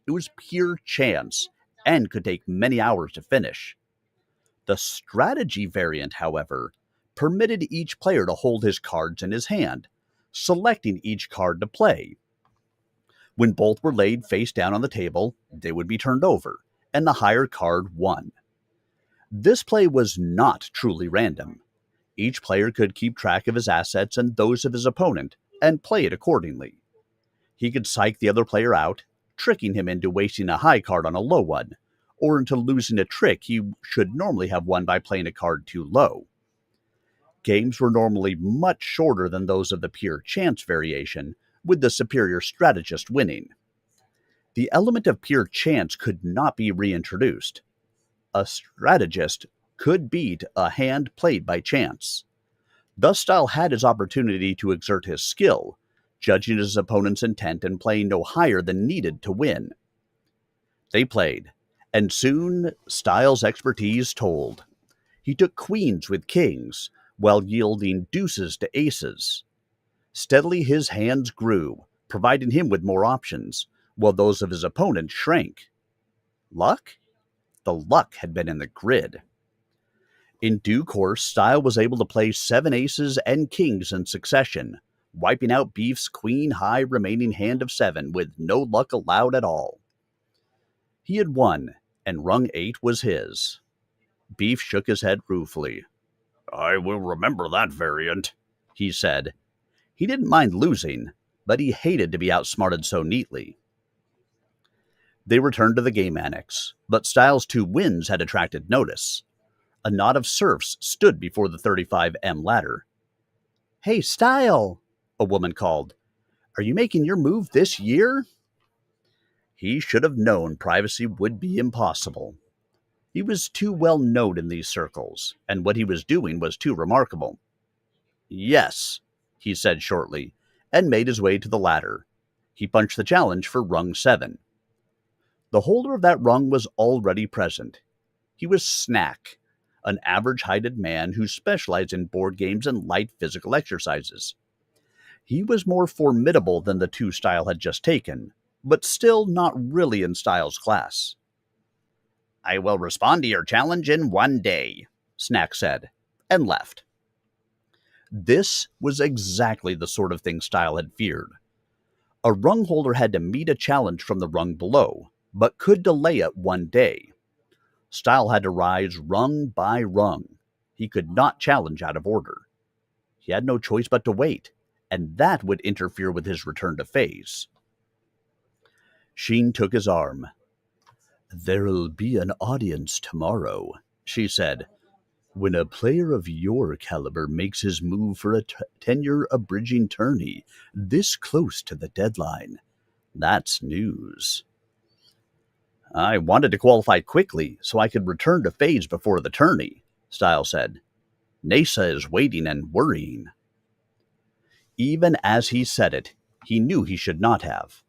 It was pure chance, and could take many hours to finish. The strategy variant, however, permitted each player to hold his cards in his hand, selecting each card to play. When both were laid face down on the table, they would be turned over, and the higher card won. This play was not truly random. Each player could keep track of his assets and those of his opponent, and play it accordingly. He could psych the other player out, tricking him into wasting a high card on a low one, or into losing a trick he should normally have won by playing a card too low. Games were normally much shorter than those of the pure chance variation, with the superior strategist winning. The element of pure chance could not be reintroduced. A strategist could beat a hand played by chance. Thus Stile had his opportunity to exert his skill, judging his opponent's intent and playing no higher than needed to win. They played, and soon Stile's expertise told. He took queens with kings, while yielding deuces to aces. Steadily his hands grew, providing him with more options, while those of his opponent shrank. Luck? The luck had been in the grid. In due course, Stile was able to play 7 aces and kings in succession, wiping out Beef's queen-high remaining hand of 7 with no luck allowed at all. He had won, and rung 8 was his. Beef shook his head ruefully. "I will remember that variant." he said. He didn't mind losing, but he hated to be outsmarted so neatly. They returned to the game annex, but Stile's 2 wins had attracted notice. A knot of serfs stood before the 35M ladder. "Hey, Stile," a woman called. "Are you making your move this year?" He should have known privacy would be impossible. He was too well known in these circles, and what he was doing was too remarkable. "Yes," he said shortly, and made his way to the ladder. He punched the challenge for rung 7. The holder of that rung was already present. He was Snack, an average-heighted man who specialized in board games and light physical exercises. He was more formidable than the 2 Stile had just taken, but still not really in Stile's class. "I will respond to your challenge in 1 day," Snack said, and left. This was exactly the sort of thing Stile had feared. A rung holder had to meet a challenge from the rung below, but could delay it 1 day. Stile had to rise rung by rung. He could not challenge out of order. He had no choice but to wait, and that would interfere with his return to phase. Sheen took his arm. "There'll be an audience tomorrow," she said. "When a player of your caliber makes his move for a tenure-abridging tourney this close to the deadline, that's news." "I wanted to qualify quickly so I could return to phase before the tourney," Stile said. "Nasa is waiting and worrying." Even as he said it, he knew he should not have.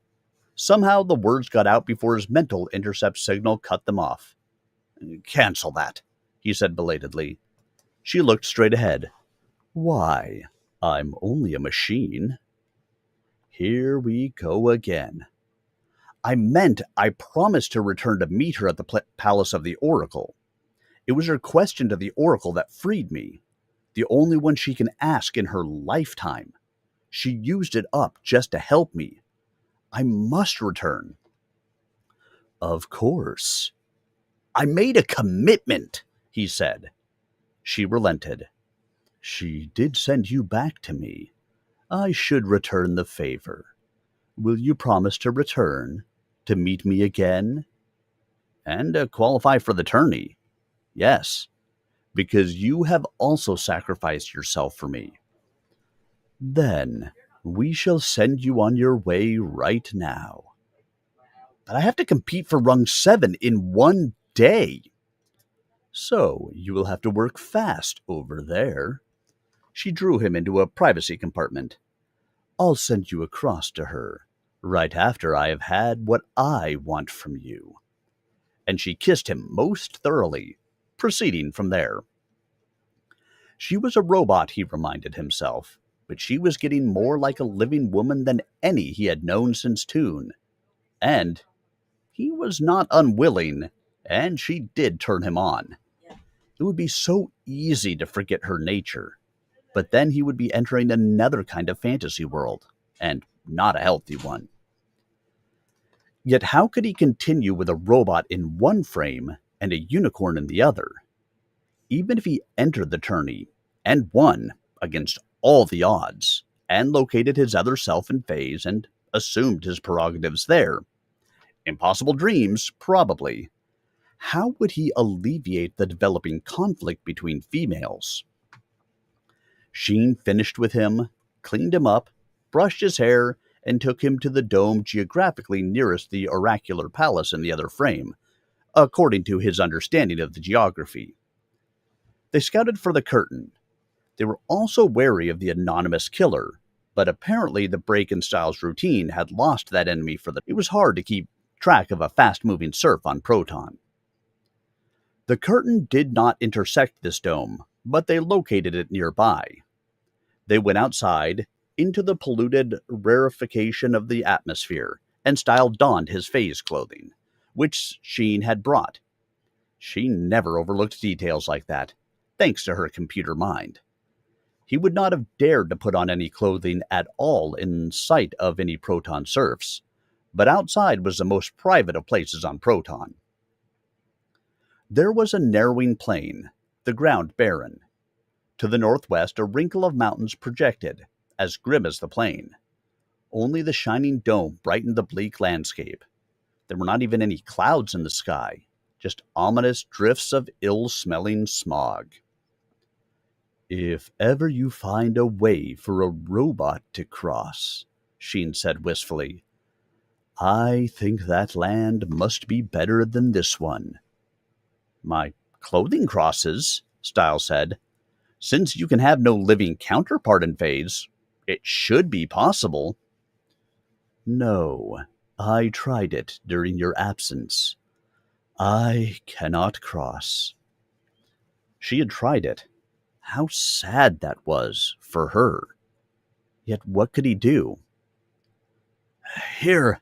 Somehow the words got out before his mental intercept signal cut them off. "Cancel that," he said belatedly. She looked straight ahead. "Why? I'm only a machine." Here we go again. I promised to return to meet her at the Palace of the Oracle. It was her question to the Oracle that freed me, the only one she can ask in her lifetime. She used it up just to help me. I must return. "Of course." "I made a commitment," he said. She relented. "She did send you back to me. I should return the favor. Will you promise to return, to meet me again?" "And qualify for the tourney." "Yes, because you have also sacrificed yourself for me." "Then we shall send you on your way right now." "But I have to compete for rung 7 in 1 day." "So you will have to work fast over there." She drew him into a privacy compartment. "I'll send you across to her, right after I have had what I want from you." And she kissed him most thoroughly, proceeding from there. She was a robot, he reminded himself, but she was getting more like a living woman than any he had known since Toon. And he was not unwilling, and she did turn him on. It would be so easy to forget her nature, but then he would be entering another kind of fantasy world, and not a healthy one. Yet how could he continue with a robot in one frame and a unicorn in the other? Even if he entered the tourney and won against all the odds, and located his other self in phase and assumed his prerogatives there, impossible dreams, probably. How would he alleviate the developing conflict between females? Sheen finished with him, cleaned him up, brushed his hair, and took him to the dome geographically nearest the oracular palace in the other frame, according to his understanding of the geography. They scouted for the curtain. They were also wary of the anonymous killer, but apparently the break in Stile's routine had lost that enemy it was hard to keep track of a fast-moving surf on Proton. The curtain did not intersect this dome, but they located it nearby. They went outside, into the polluted rarefication of the atmosphere, and Stile donned his phase clothing, which Sheen had brought. She never overlooked details like that, thanks to her computer mind. He would not have dared to put on any clothing at all in sight of any Proton serfs, but outside was the most private of places on Proton. There was a narrowing plain, the ground barren. To the northwest, a wrinkle of mountains projected, as grim as the plain. Only the shining dome brightened the bleak landscape. There were not even any clouds in the sky, just ominous drifts of ill-smelling smog. "If ever you find a way for a robot to cross," Sheen said wistfully, "I think that land must be better than this one." "My clothing crosses," Stile said. "Since you can have no living counterpart in phase, it should be possible." "No, I tried it during your absence. I cannot cross." She had tried it. How sad that was for her. Yet what could he do? "Here,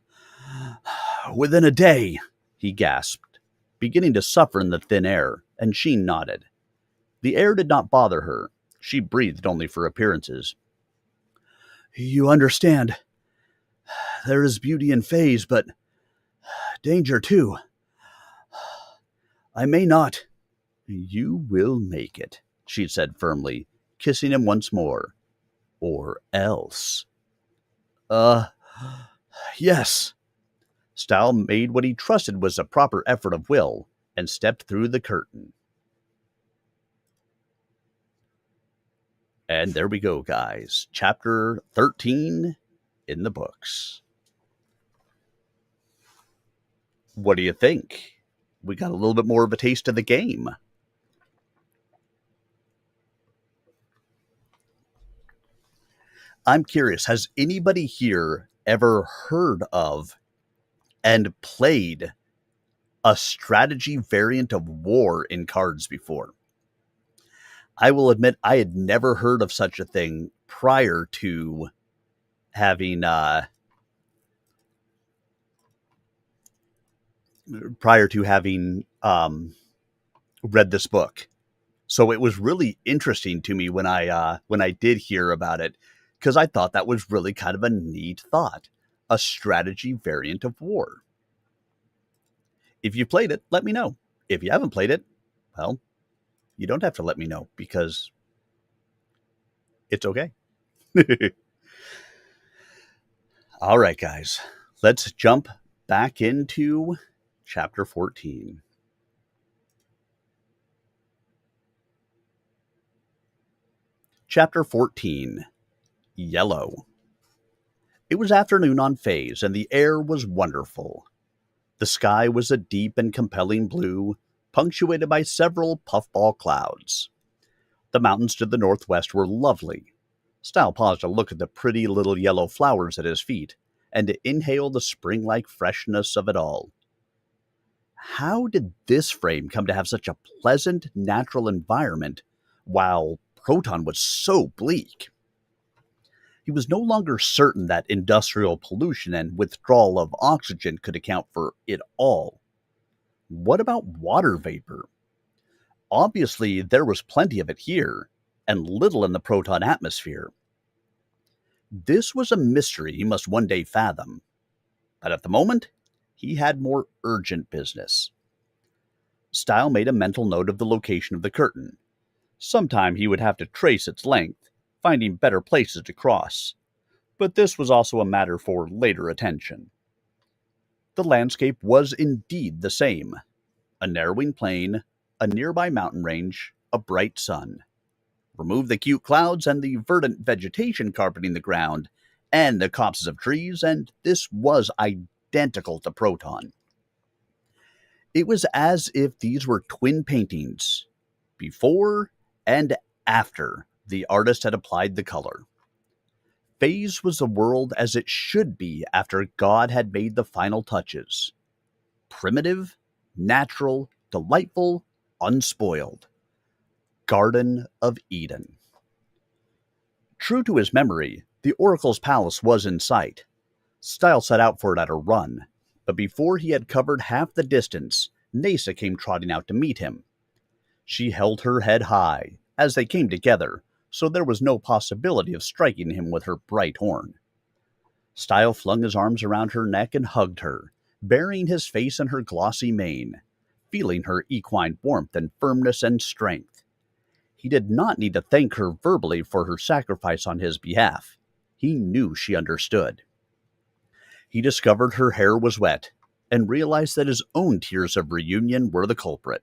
within a day," he gasped, beginning to suffer in the thin air, and Sheen nodded. The air did not bother her. She breathed only for appearances. "You understand. There is beauty in phase, but danger too. I may not." "You will make it," she said firmly, kissing him once more. "Or else." Uh, yes." Stile made what he trusted was a proper effort of will and stepped through the curtain. And there we go, guys. Chapter 13 in the books. What do you think? We got a little bit more of a taste of the game. I'm curious, has anybody here ever heard of and played a strategy variant of war in cards before? I will admit I had never heard of such a thing prior to having read this book. So it was really interesting to me when I did hear about it, because I thought that was really kind of a neat thought, a strategy variant of war. If you played it, let me know. If you haven't played it, well, you don't have to let me know, because it's okay. All right, guys, let's jump back into chapter 14. Chapter 14, Yellow. It was afternoon on Phase, and the air was wonderful. The sky was a deep and compelling blue, punctuated by several puffball clouds. The mountains to the northwest were lovely. Stile paused to look at the pretty little yellow flowers at his feet, and to inhale the spring-like freshness of it all. How did this frame come to have such a pleasant, natural environment, while Proton was so bleak? He was no longer certain that industrial pollution and withdrawal of oxygen could account for it all. What about water vapor? Obviously, there was plenty of it here, and little in the Proton atmosphere. This was a mystery he must one day fathom. But at the moment, he had more urgent business. Stile made a mental note of the location of the curtain. Sometime he would have to trace its length, finding better places to cross. But this was also a matter for later attention. The landscape was indeed the same. A narrowing plain, a nearby mountain range, a bright sun. Remove the cute clouds and the verdant vegetation carpeting the ground, and the copses of trees, and this was identical to Proton. It was as if these were twin paintings, before and after the artist had applied the color. Phase was the world as it should be after God had made the final touches. Primitive, natural, delightful, unspoiled. Garden of Eden. True to his memory, the Oracle's palace was in sight. Stile set out for it at a run, but before he had covered half the distance, Nasa came trotting out to meet him. She held her head high as they came together, so there was no possibility of striking him with her bright horn. Stile flung his arms around her neck and hugged her, burying his face in her glossy mane, feeling her equine warmth and firmness and strength. He did not need to thank her verbally for her sacrifice on his behalf. He knew she understood. He discovered her hair was wet and realized that his own tears of reunion were the culprit.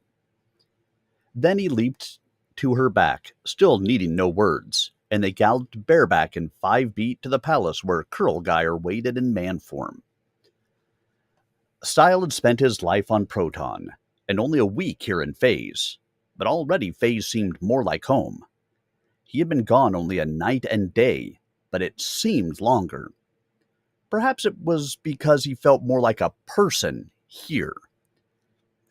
Then he leaped to her back, still needing no words, and they galloped bareback in 5 beat to the palace where Kurlgeir waited in man form. Stile had spent his life on Proton, and only a week here in Phase, but already Phase seemed more like home. He had been gone only a night and day, but it seemed longer. Perhaps it was because he felt more like a person here.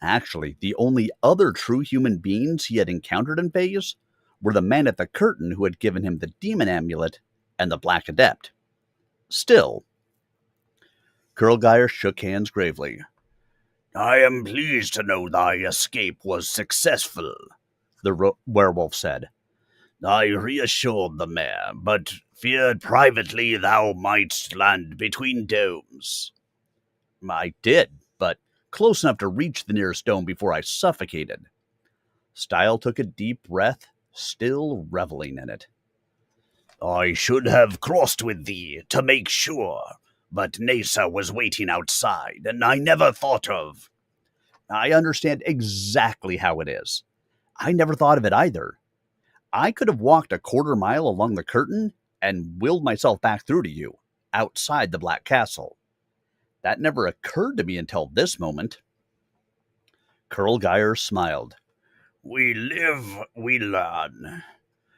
Actually, the only other true human beings he had encountered in Phase were the man at the curtain who had given him the demon amulet and the Black Adept. Still, Kurlgeir shook hands gravely. I am pleased to know thy escape was successful, the werewolf said. I reassured the mayor, but feared privately thou mightst land between domes. I did, but close enough to reach the nearest dome before I suffocated. Stile took a deep breath, still reveling in it. I should have crossed with thee to make sure, but Nasa was waiting outside, and I never thought of... I understand exactly how it is. I never thought of it either. I could have walked a quarter mile along the curtain and willed myself back through to you, outside the Black Castle. That never occurred to me until this moment. Kurlgeir smiled. We live, we learn.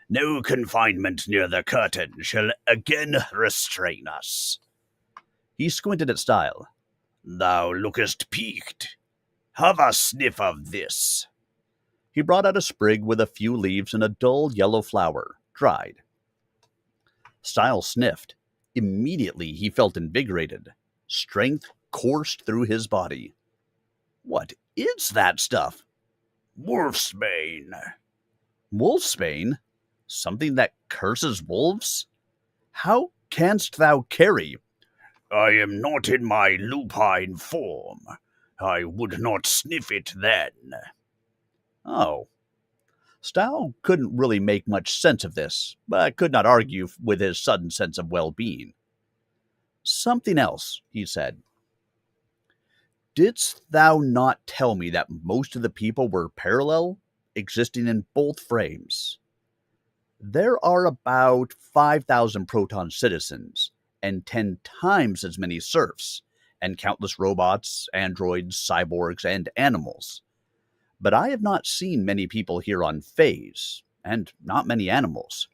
No confinement near the curtain shall again restrain us. He squinted at Stile. Thou lookest peaked. Have a sniff of this. He brought out a sprig with a few leaves and a dull yellow flower, dried. Stile sniffed. Immediately he felt invigorated. Strength coursed through his body. What is that stuff? Wolfsbane. Wolfsbane? Something that curses wolves? How canst thou carry? I am not in my lupine form. I would not sniff it then. Oh. Stile couldn't really make much sense of this, but could not argue with his sudden sense of well-being. Something else, he said. Didst thou not tell me that most of the people were parallel, existing in both frames? There are about 5,000 Proton citizens, and 10 times as many serfs, and countless robots, androids, cyborgs, and animals. But I have not seen many people here on Phase, and not many animals.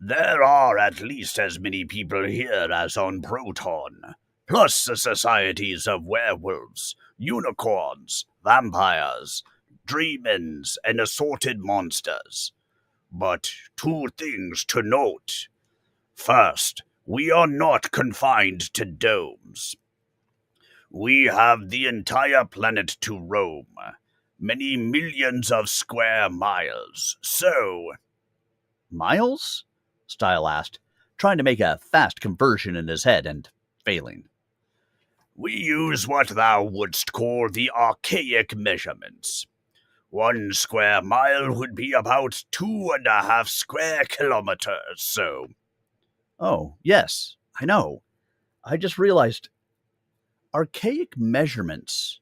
There are at least as many people here as on Proton, plus the societies of werewolves, unicorns, vampires, demons, and assorted monsters. But 2 things to note. First, we are not confined to domes. We have the entire planet to roam, many millions of square miles, so... Miles? Stile asked, trying to make a fast conversion in his head and failing. We use what thou wouldst call the archaic measurements. 1 square mile would be about 2.5 square kilometers, so... Oh, yes, I know. I just realized... Archaic measurements.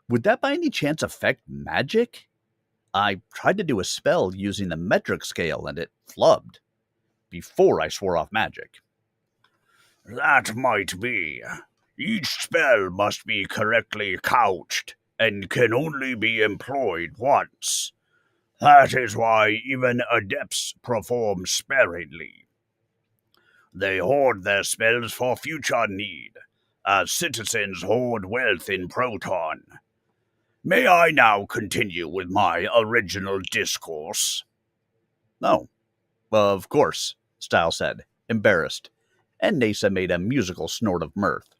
Would that by any chance affect magic? I tried to do a spell using the metric scale and it flubbed. Before I swore off magic. That might be. Each spell must be correctly couched, and can only be employed once. That is why even adepts perform sparingly. They hoard their spells for future need, as citizens hoard wealth in Proton. May I now continue with my original discourse? No, of course, Stile said, embarrassed, and Nasa made a musical snort of mirth.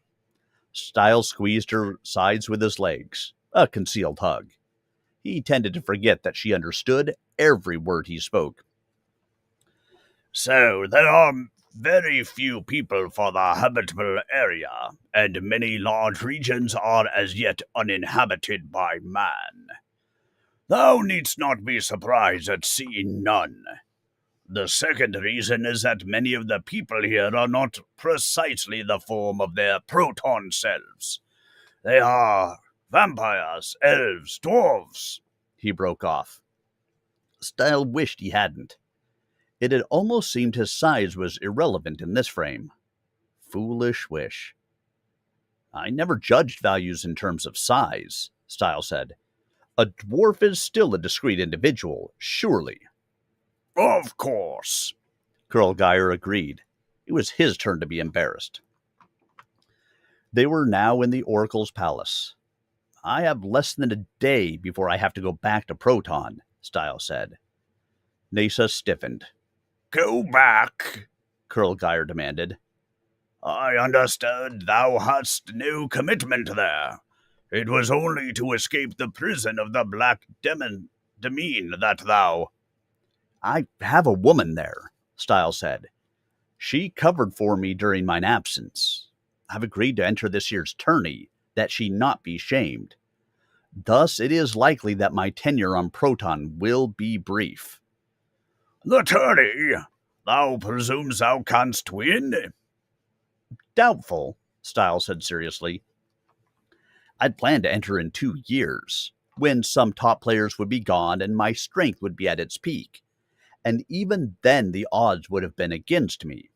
Stile squeezed her sides with his legs, a concealed hug. He tended to forget that she understood every word he spoke. So, there are very few people for the habitable area, and many large regions are as yet uninhabited by man. Thou needst not be surprised at seeing none. The second reason is that many of the people here are not precisely the form of their proton selves. They are vampires, elves, dwarves. He broke off. Stile wished he hadn't. It had almost seemed his size was irrelevant in this frame. Foolish wish. I never judged values in terms of size, Stile said. A dwarf is still a discrete individual, surely. Of course, Kurlgeir agreed. It was his turn to be embarrassed. They were now in the Oracle's palace. I have less than a day before I have to go back to Proton, Stile said. Nasa stiffened. Go back, Kurlgeir demanded. I understood thou hadst no commitment there. It was only to escape the prison of the Black Demon that thou... I have a woman there, Stile said. She covered for me during mine absence. I've agreed to enter this year's tourney, that she not be shamed. Thus it is likely that my tenure on Proton will be brief. The tourney? Thou presumes thou canst win? Doubtful, Stile said seriously. I'd planned to enter in 2 years, when some top players would be gone and my strength would be at its peak. And even then the odds would have been against me.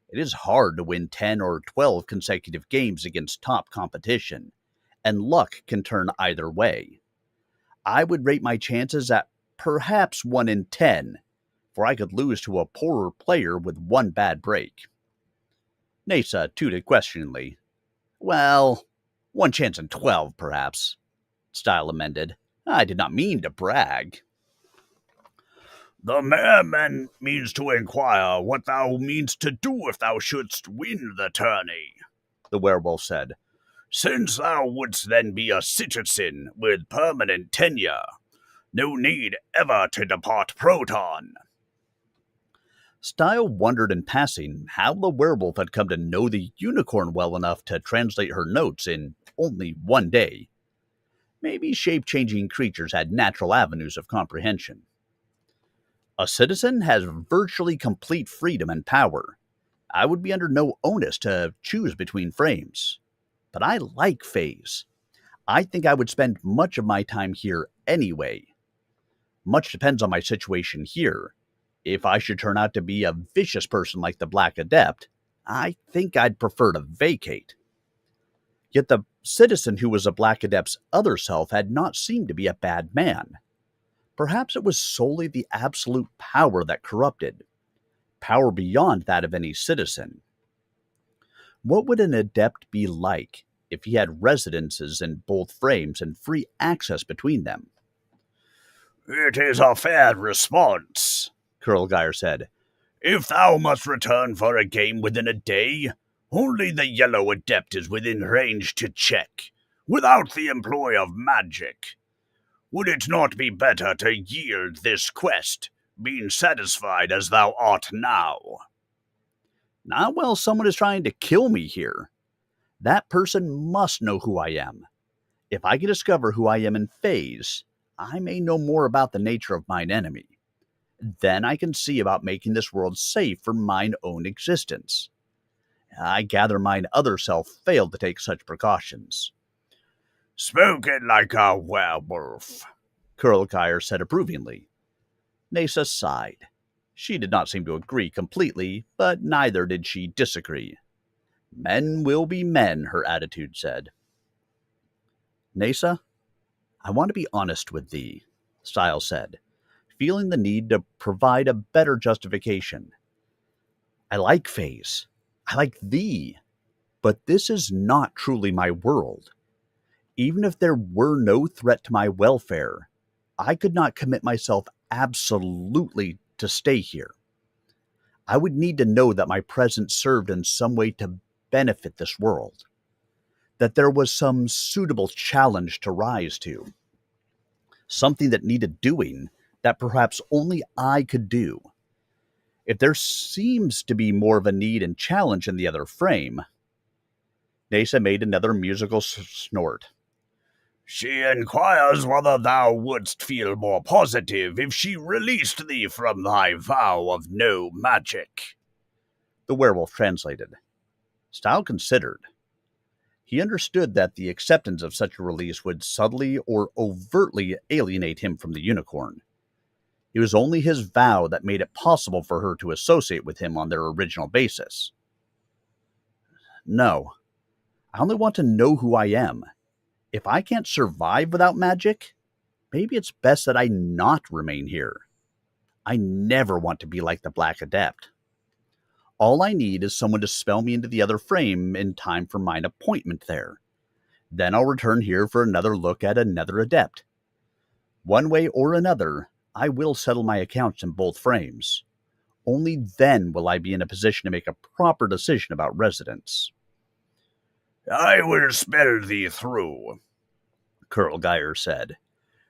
It is hard to win 10 or 12 consecutive games against top competition, and luck can turn either way. I would rate my chances at perhaps 1 in 10, for I could lose to a poorer player with one bad break. Nasa tooted questioningly. Well, 1 chance in 12, perhaps, Stile amended. I did not mean to brag. The mayorman means to inquire what thou meanst to do if thou shouldst win the tourney, the werewolf said. Since thou wouldst then be a citizen with permanent tenure, no need ever to depart Proton. Stile wondered in passing how the werewolf had come to know the unicorn well enough to translate her notes in only 1 day. Maybe shape-changing creatures had natural avenues of comprehension. A citizen has virtually complete freedom and power. I would be under no onus to choose between frames. But I like Phase. I think I would spend much of my time here anyway. Much depends on my situation here. If I should turn out to be a vicious person like the Black Adept, I think I'd prefer to vacate. Yet the citizen who was a Black Adept's other self had not seemed to be a bad man. Perhaps it was solely the absolute power that corrupted. Power beyond that of any citizen. What would an adept be like if he had residences in both frames and free access between them? It is a fair response, Kurlgeir said. If thou must return for a game within a day, only the yellow adept is within range to check, without the employ of magic. Would it not be better to yield this quest, being satisfied as thou art now? Not while someone is trying to kill me here. That person must know who I am. If I can discover who I am in Phase, I may know more about the nature of mine enemy. Then I can see about making this world safe for mine own existence. I gather mine other self failed to take such precautions. Spoken like a werewolf, Kurlgeir said approvingly. Nasa sighed. She did not seem to agree completely, but neither did she disagree. Men will be men, her attitude said. Nasa, I want to be honest with thee, Stile said, feeling the need to provide a better justification. I like Phase. I like thee. But this is not truly my world. Even if there were no threat to my welfare, I could not commit myself absolutely to stay here. I would need to know that my presence served in some way to benefit this world, that there was some suitable challenge to rise to, something that needed doing that perhaps only I could do. If there seems to be more of a need and challenge in the other frame... Nasa made another musical snort. She inquires whether thou wouldst feel more positive if she released thee from thy vow of no magic. The werewolf translated. Stile considered. He understood that the acceptance of such a release would subtly or overtly alienate him from the unicorn. It was only his vow that made it possible for her to associate with him on their original basis. No, I only want to know who I am. If I can't survive without magic, maybe it's best that I not remain here. I never want to be like the Black Adept. All I need is someone to spell me into the other frame in time for mine appointment there. Then I'll return here for another look at another Adept. One way or another, I will settle my accounts in both frames. Only then will I be in a position to make a proper decision about residence. I will spell thee through, Kurlgeir said.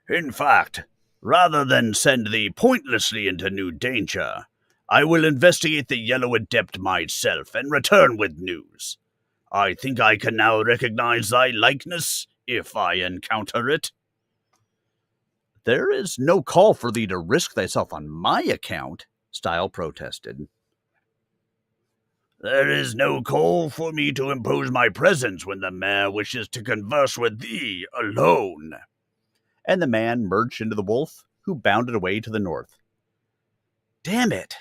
In fact, rather than send thee pointlessly into new danger, I will investigate the Yellow Adept myself and return with news. I think I can now recognize thy likeness, if I encounter it. There is no call for thee to risk thyself on my account, Stile protested. There is no call for me to impose my presence when the mayor wishes to converse with thee alone. And the man merged into the wolf, who bounded away to the north. Damn it!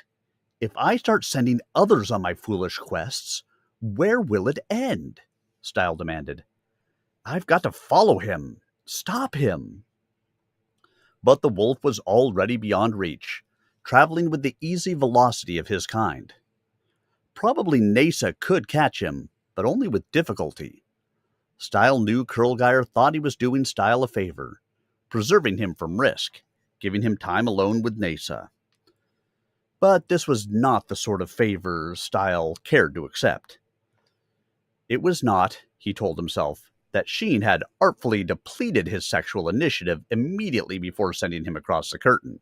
If I start sending others on my foolish quests, where will it end? Stile demanded. I've got to follow him. Stop him. But the wolf was already beyond reach, traveling with the easy velocity of his kind. Probably Nasa could catch him, but only with difficulty. Stile knew Kurlgeir thought he was doing Stile a favor, preserving him from risk, giving him time alone with Nasa. But this was not the sort of favor Stile cared to accept. It was not, he told himself, that Sheen had artfully depleted his sexual initiative immediately before sending him across the curtain.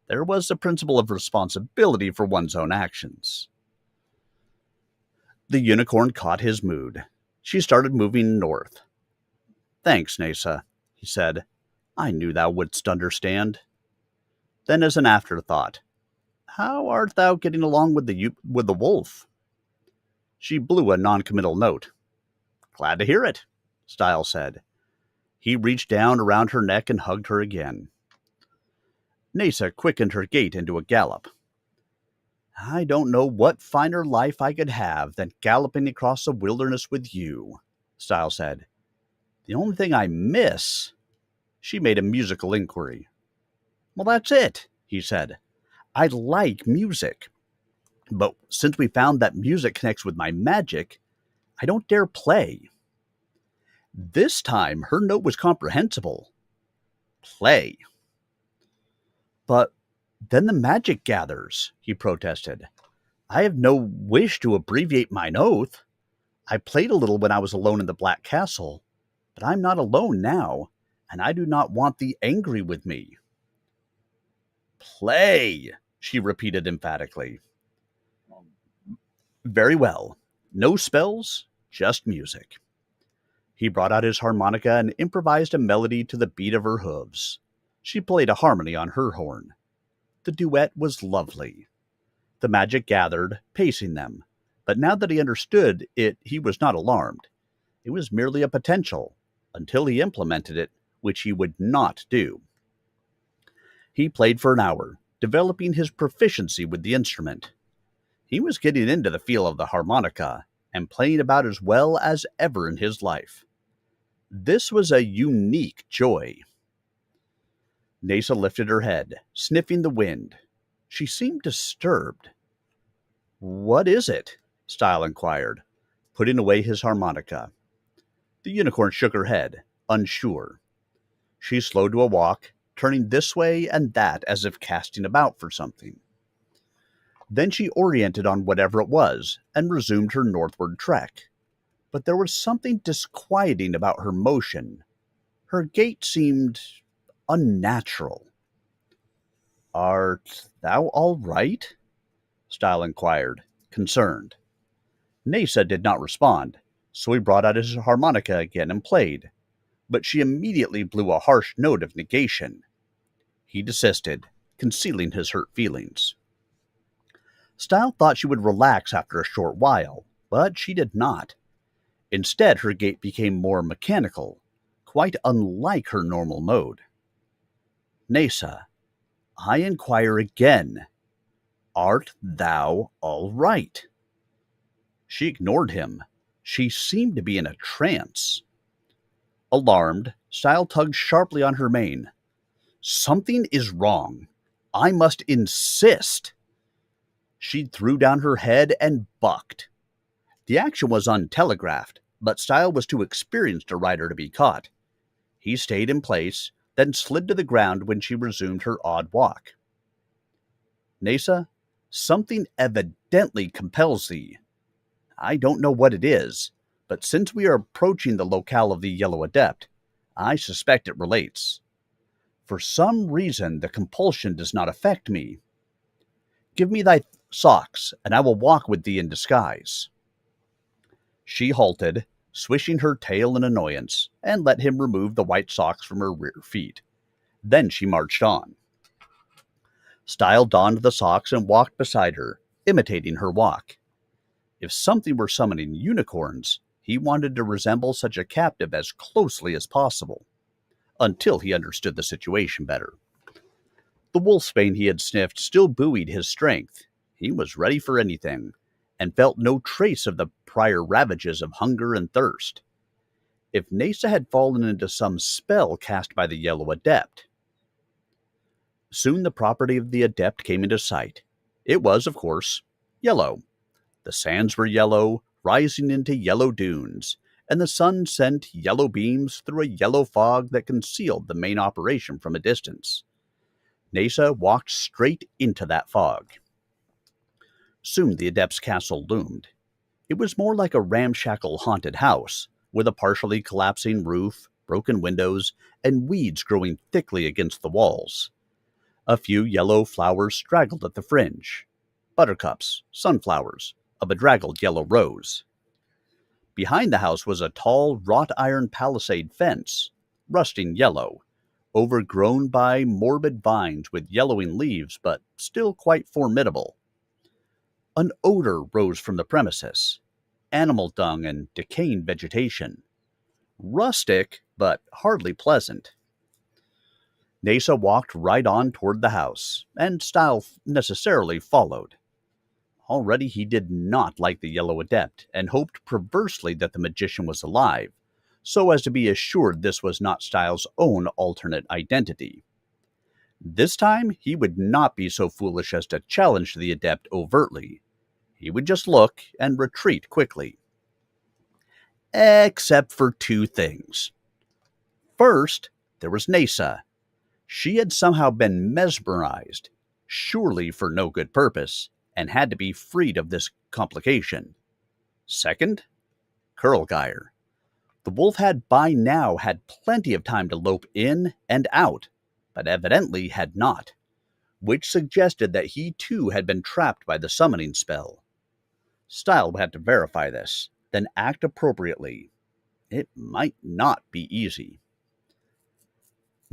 There was the principle of responsibility for one's own actions. The unicorn caught his mood. She started moving north. Thanks, Nasa, he said. I knew thou wouldst understand. Then as an afterthought, how art thou getting along with the wolf? She blew a noncommittal note. Glad to hear it, Stile said. He reached down around her neck and hugged her again. Nasa quickened her gait into a gallop. I don't know what finer life I could have than galloping across the wilderness with you, Stile said. The only thing I miss... She made a musical inquiry. Well, that's it, he said. I like music. But since we found that music connects with my magic, I don't dare play. This time, her note was comprehensible. Play. But then the magic gathers, he protested. I have no wish to abbreviate mine oath. I played a little when I was alone in the Black Castle, but I'm not alone now, and I do not want thee angry with me. Play, she repeated emphatically. Very well. No spells, just music. He brought out his harmonica and improvised a melody to the beat of her hooves. She played a harmony on her horn. The duet was lovely. The magic gathered, pacing them, but now that he understood it, he was not alarmed. It was merely a potential, until he implemented it, which he would not do. He played for an hour, developing his proficiency with the instrument. He was getting into the feel of the harmonica, and playing about as well as ever in his life. This was a unique joy. Nasa lifted her head, sniffing the wind. She seemed disturbed. What is it? Stile inquired, putting away his harmonica. The unicorn shook her head, unsure. She slowed to a walk, turning this way and that as if casting about for something. Then she oriented on whatever it was and resumed her northward trek. But there was something disquieting about her motion. Her gait seemed unnatural. Art thou all right? Stile inquired, concerned. Nasa did not respond, so he brought out his harmonica again and played, but she immediately blew a harsh note of negation. He desisted, concealing his hurt feelings. Stile thought she would relax after a short while, but she did not. Instead, her gait became more mechanical, quite unlike her normal mode. Nasa, I inquire again, art thou all right? She ignored him. She seemed to be in a trance. Alarmed, Stile tugged sharply on her mane. Something is wrong. I must insist. She threw down her head and bucked. The action was untelegraphed, but Stile was too experienced a rider to be caught. He stayed in place, then slid to the ground when she resumed her odd walk. Nasa, something evidently compels thee. I don't know what it is, but since we are approaching the locale of the Yellow Adept, I suspect it relates. For some reason, the compulsion does not affect me. Give me thy socks, and I will walk with thee in disguise. She halted, swishing her tail in annoyance, and let him remove the white socks from her rear feet. Then she marched on. Stile donned the socks and walked beside her, imitating her walk. If something were summoning unicorns, he wanted to resemble such a captive as closely as possible, until he understood the situation better. The wolfsbane he had sniffed still buoyed his strength. He was ready for anything, and felt no trace of the prior ravages of hunger and thirst. If Nasa had fallen into some spell cast by the Yellow Adept. Soon the property of the Adept came into sight. It was, of course, yellow. The sands were yellow, rising into yellow dunes, and the sun sent yellow beams through a yellow fog that concealed the main operation from a distance. Nasa walked straight into that fog. Soon the Adept's castle loomed. It was more like a ramshackle haunted house, with a partially collapsing roof, broken windows, and weeds growing thickly against the walls. A few yellow flowers straggled at the fringe. Buttercups, sunflowers, a bedraggled yellow rose. Behind the house was a tall, wrought-iron palisade fence, rusting yellow, overgrown by morbid vines with yellowing leaves, but still quite formidable. An odor rose from the premises, animal dung and decaying vegetation. Rustic, but hardly pleasant. Nasa walked right on toward the house, and Stile necessarily followed. Already he did not like the Yellow Adept, and hoped perversely that the magician was alive, so as to be assured this was not Stile's own alternate identity. This time he would not be so foolish as to challenge the Adept overtly. He would just look and retreat quickly. Except for two things. First, there was Nasa. She had somehow been mesmerized, surely for no good purpose, and had to be freed of this complication. Second, Kurlgeir. The wolf had by now had plenty of time to lope in and out, but evidently had not, which suggested that he too had been trapped by the summoning spell. Stile had to verify this, then act appropriately. It might not be easy.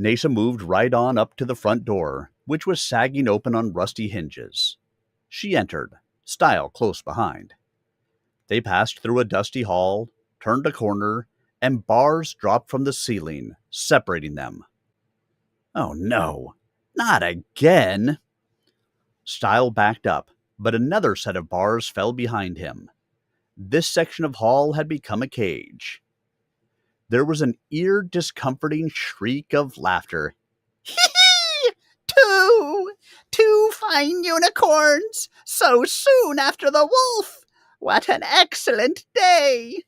Nasa moved right on up to the front door, which was sagging open on rusty hinges. She entered, Stile close behind. They passed through a dusty hall, turned a corner, and bars dropped from the ceiling, separating them. Oh no, not again! Stile backed up, but another set of bars fell behind him. This section of hall had become a cage. There was an ear-discomforting shriek of laughter. Hee! Two fine unicorns, so soon after the wolf! What an excellent day!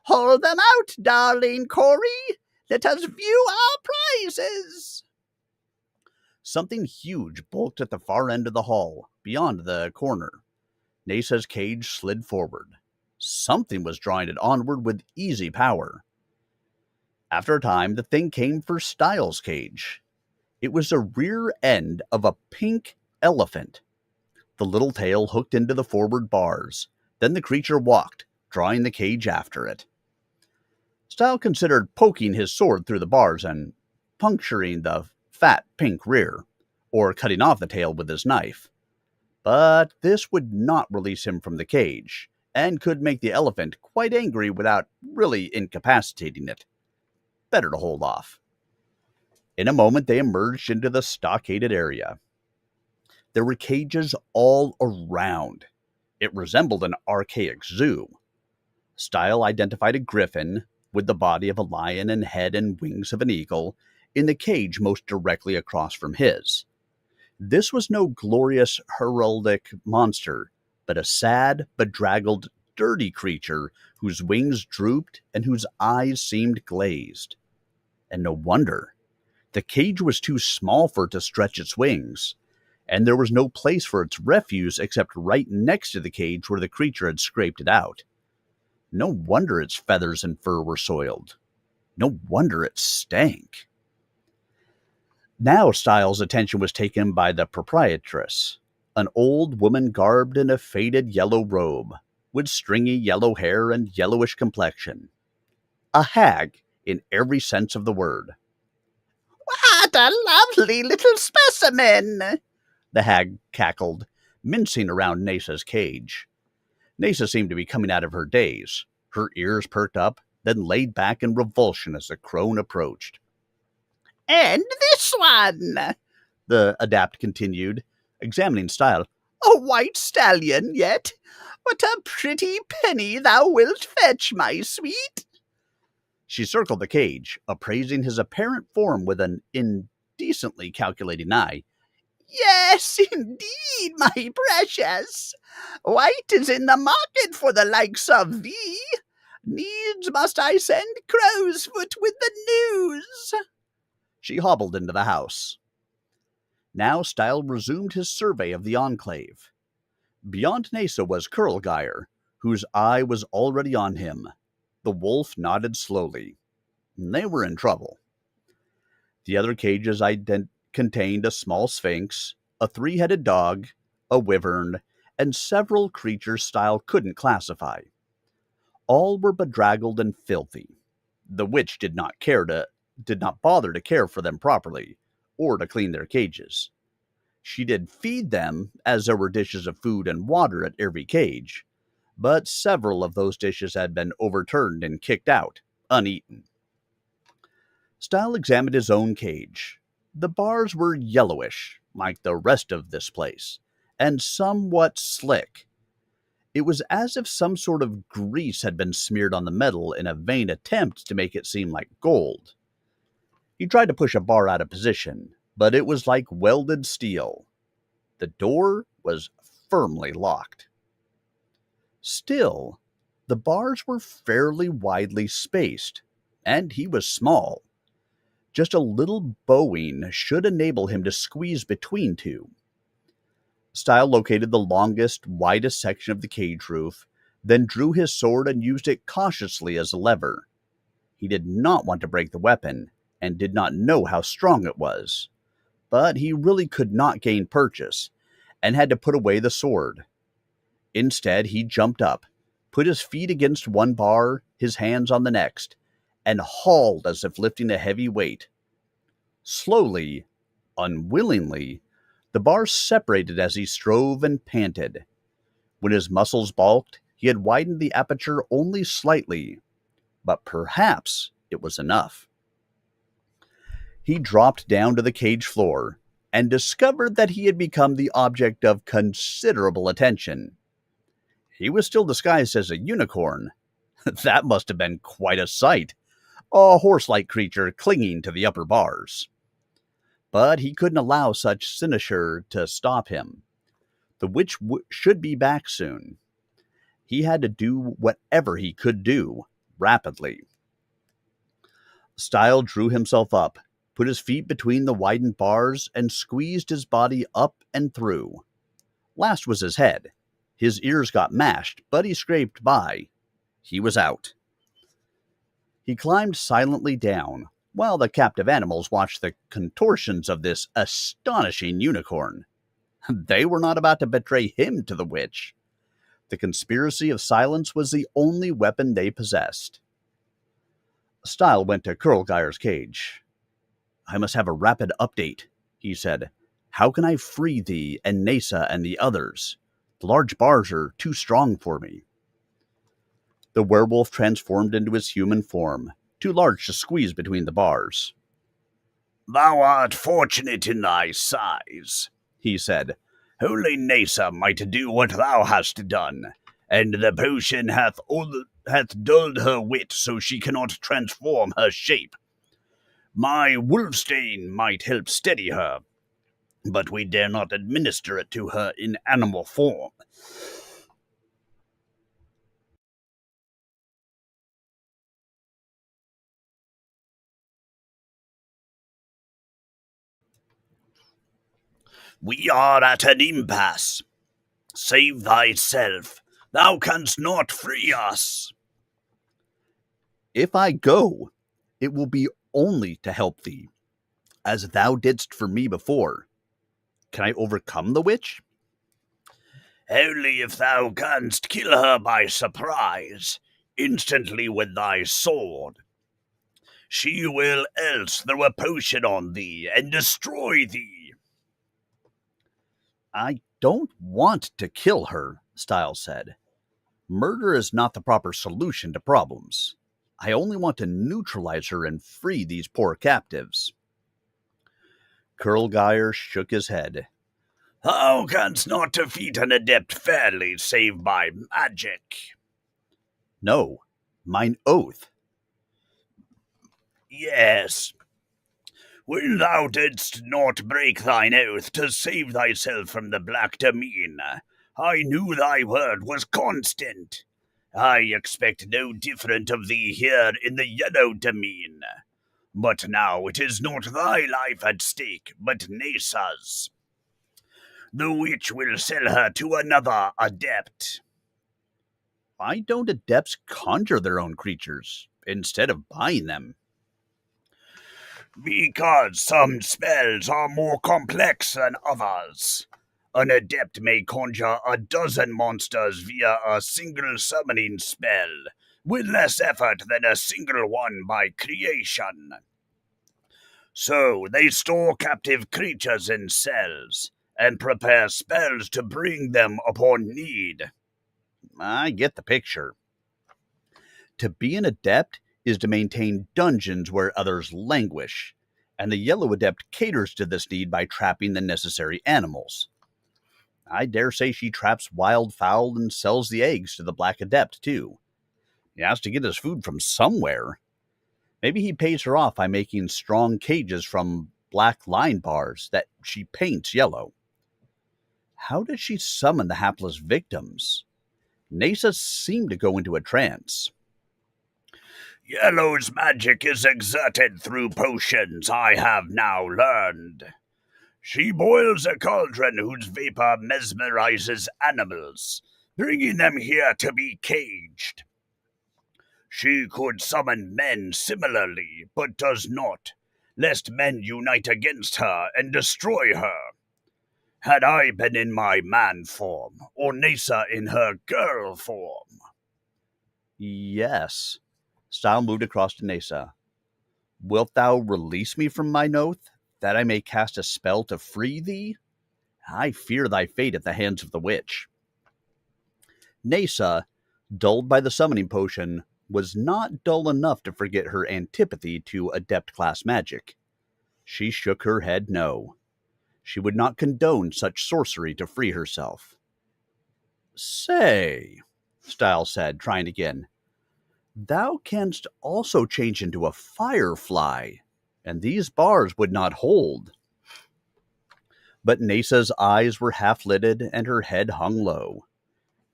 Hold them out, darling Cory. Let us view our prizes. Something huge bulked at the far end of the hall, beyond the corner. Nasa's cage slid forward. Something was drawing it onward with easy power. After a time, the thing came for Stile's cage. It was the rear end of a pink elephant. The little tail hooked into the forward bars. Then the creature walked, drawing the cage after it. Stile considered poking his sword through the bars and puncturing the fat pink rear, or cutting off the tail with his knife. But this would not release him from the cage, and could make the elephant quite angry without really incapacitating it. Better to hold off. In a moment, they emerged into the stockaded area. There were cages all around. It resembled an archaic zoo. Stile identified a griffin, with the body of a lion and head and wings of an eagle, in the cage most directly across from his. This was no glorious heraldic monster, but a sad, bedraggled, dirty creature whose wings drooped and whose eyes seemed glazed. And no wonder. The cage was too small for it to stretch its wings, and there was no place for its refuse except right next to the cage where the creature had scraped it out. No wonder its feathers and fur were soiled. No wonder it stank. Now Stile's attention was taken by the proprietress, an old woman garbed in a faded yellow robe, with stringy yellow hair and yellowish complexion. A hag in every sense of the word. What a lovely little specimen! The hag cackled, mincing around Nesa's cage. Nesa seemed to be coming out of her daze. Her ears perked up, then laid back in revulsion as the crone approached. And this one, the Adept continued, examining Stile. A white stallion yet? What a pretty penny thou wilt fetch, my sweet! She circled the cage, appraising his apparent form with an indecently calculating eye. Yes, indeed, my precious. White is in the market for the likes of thee. Needs must I send Crowsfoot with the news. She hobbled into the house. Now Stile resumed his survey of the enclave. Beyond Nesa was Curlgeir, whose eye was already on him. The wolf nodded slowly. They were in trouble. The other cages contained a small sphinx, a three-headed dog, a wyvern, and several creatures Stile couldn't classify. All were bedraggled and filthy. The witch did not bother to care for them properly, or to clean their cages. She did feed them, as there were dishes of food and water at every cage, but several of those dishes had been overturned and kicked out, uneaten. Stile examined his own cage. The bars were yellowish, like the rest of this place, and somewhat slick. It was as if some sort of grease had been smeared on the metal in a vain attempt to make it seem like gold. He tried to push a bar out of position, but it was like welded steel. The door was firmly locked. Still, the bars were fairly widely spaced, and he was small. Just a little bowing should enable him to squeeze between two. Stile located the longest, widest section of the cage roof, then drew his sword and used it cautiously as a lever. He did not want to break the weapon, and did not know how strong it was. But he really could not gain purchase, and had to put away the sword. Instead, he jumped up, put his feet against one bar, his hands on the next, and hauled as if lifting a heavy weight. Slowly, unwillingly, the bars separated as he strove and panted. When his muscles balked, he had widened the aperture only slightly, but perhaps it was enough. He dropped down to the cage floor and discovered that he had become the object of considerable attention. He was still disguised as a unicorn. That must have been quite a sight, a horse-like creature clinging to the upper bars. But he couldn't allow such cynosure to stop him. The witch should be back soon. He had to do whatever he could do, rapidly. Stile drew himself up, put his feet between the widened bars, and squeezed his body up and through. Last was his head. His ears got mashed, but he scraped by. He was out. He climbed silently down, while the captive animals watched the contortions of this astonishing unicorn. They were not about to betray him to the witch. The conspiracy of silence was the only weapon they possessed. Stile went to Kurlgeyer's cage. I must have a rapid update, he said. How can I free thee and Nasa and the others? The large bars are too strong for me. The werewolf transformed into his human form, too large to squeeze between the bars. Thou art fortunate in thy size, he said. Only Nasa might do what thou hast done, and the potion hath dulled her wit so she cannot transform her shape. My wolfstain might help steady her, but we dare not administer it to her in animal form. We are at an impasse. Save thyself. Thou canst not free us. If I go, it will be only to help thee, as thou didst for me before. Can I overcome the witch? Only if thou canst kill her by surprise, instantly with thy sword. She will else throw a potion on thee and destroy thee. I don't want to kill her, Stile said. Murder is not the proper solution to problems. I only want to neutralize her and free these poor captives. Kurlgeyer shook his head. Thou canst not defeat an adept fairly save by magic. No, mine oath. Yes. When thou didst not break thine oath to save thyself from the black demesne, I knew thy word was constant. I expect no different of thee here in the yellow demesne. But now it is not thy life at stake, but Nesa's. The witch will sell her to another adept. Why don't adepts conjure their own creatures instead of buying them? Because some spells are more complex than others. An adept may conjure a dozen monsters via a single summoning spell, with less effort than a single one by creation. So they store captive creatures in cells, and prepare spells to bring them upon need. I get the picture. To be an adept is to maintain dungeons where others languish, and the yellow adept caters to this need by trapping the necessary animals. I dare say she traps wild fowl and sells the eggs to the black adept, too. He has to get his food from somewhere. Maybe he pays her off by making strong cages from black line bars that she paints yellow. How does she summon the hapless victims? Nasa seemed to go into a trance. Yellow's magic is exerted through potions, I have now learned. She boils a cauldron whose vapor mesmerizes animals, bringing them here to be caged. She could summon men similarly, but does not, lest men unite against her and destroy her. Had I been in my man form, or Nasa in her girl form? Yes. Stile moved across to Nasa. Wilt thou release me from mine oath, that I may cast a spell to free thee? I fear thy fate at the hands of the witch. Nasa, dulled by the summoning potion, was not dull enough to forget her antipathy to adept class magic. She shook her head no. She would not condone such sorcery to free herself. Say, Stile said, trying again, thou canst also change into a firefly, and these bars would not hold. But Nasa's eyes were half-lidded and her head hung low.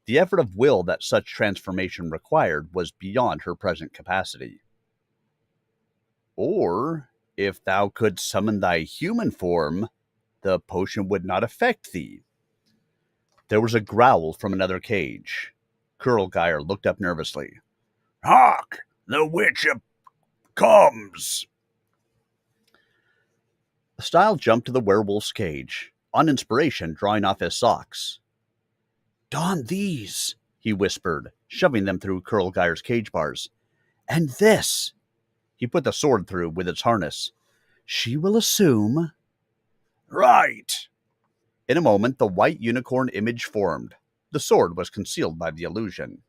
The effort of will that such transformation required was beyond her present capacity. Or, if thou couldst summon thy human form, the potion would not affect thee. There was a growl from another cage. Kurlgeyer looked up nervously. Hark! The witch comes! Stile jumped to the werewolf's cage, on inspiration drawing off his socks. Don these, he whispered, shoving them through Kurlgeyer's cage bars. And this. He put the sword through with its harness. She will assume. Right. In a moment, the white unicorn image formed. The sword was concealed by the illusion.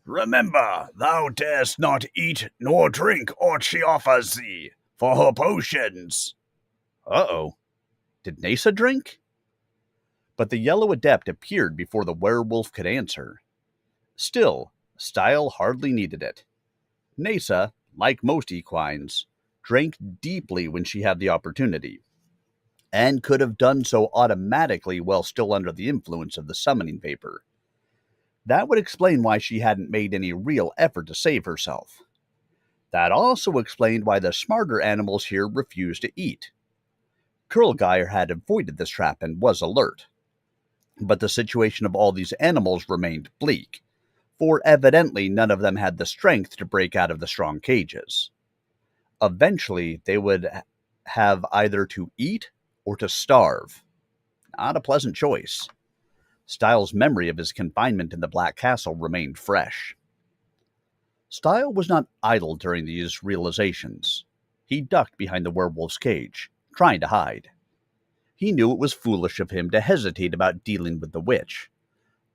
Remember, thou darest not eat nor drink aught she offers thee, for her potions. Uh-oh. Did Nasa drink? But the yellow adept appeared before the werewolf could answer. Still, Stile hardly needed it. Nasa, like most equines, drank deeply when she had the opportunity, and could have done so automatically while still under the influence of the summoning vapor. That would explain why she hadn't made any real effort to save herself. That also explained why the smarter animals here refused to eat. Kurlgeir had avoided this trap and was alert. But the situation of all these animals remained bleak, for evidently none of them had the strength to break out of the strong cages. Eventually, they would have either to eat or to starve. Not a pleasant choice. Stile's memory of his confinement in the Black Castle remained fresh. Stile was not idle during these realizations. He ducked behind the werewolf's cage, trying to hide. He knew it was foolish of him to hesitate about dealing with the witch.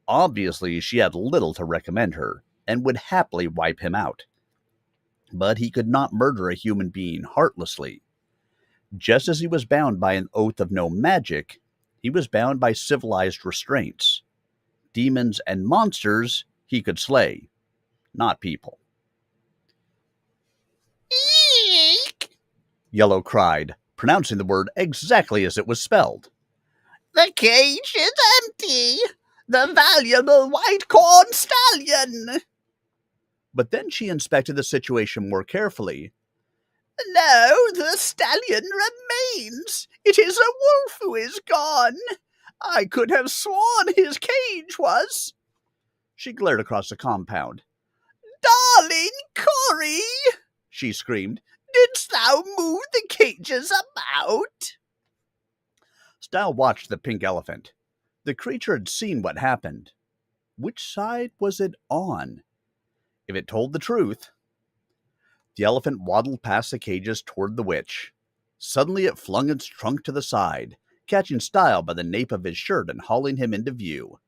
Obviously, she had little to recommend her, and would happily wipe him out. But he could not murder a human being heartlessly. Just as he was bound by an oath of no magic, he was bound by civilized restraints. Demons and monsters he could slay, not people. Eek! Yellow cried, pronouncing the word exactly as it was spelled. The cage is empty! The valuable white corn stallion! But then she inspected the situation more carefully. No, the stallion remains. It is a wolf who is gone. I could have sworn his cage was. She glared across the compound. Darling Corey, She screamed. didst thou move the cages about? Stile watched the pink elephant. The creature had seen what happened. Which side was it on? If it told the truth. The elephant waddled past the cages toward the witch. Suddenly it flung its trunk to the side, catching Stile by the nape of his shirt and hauling him into view.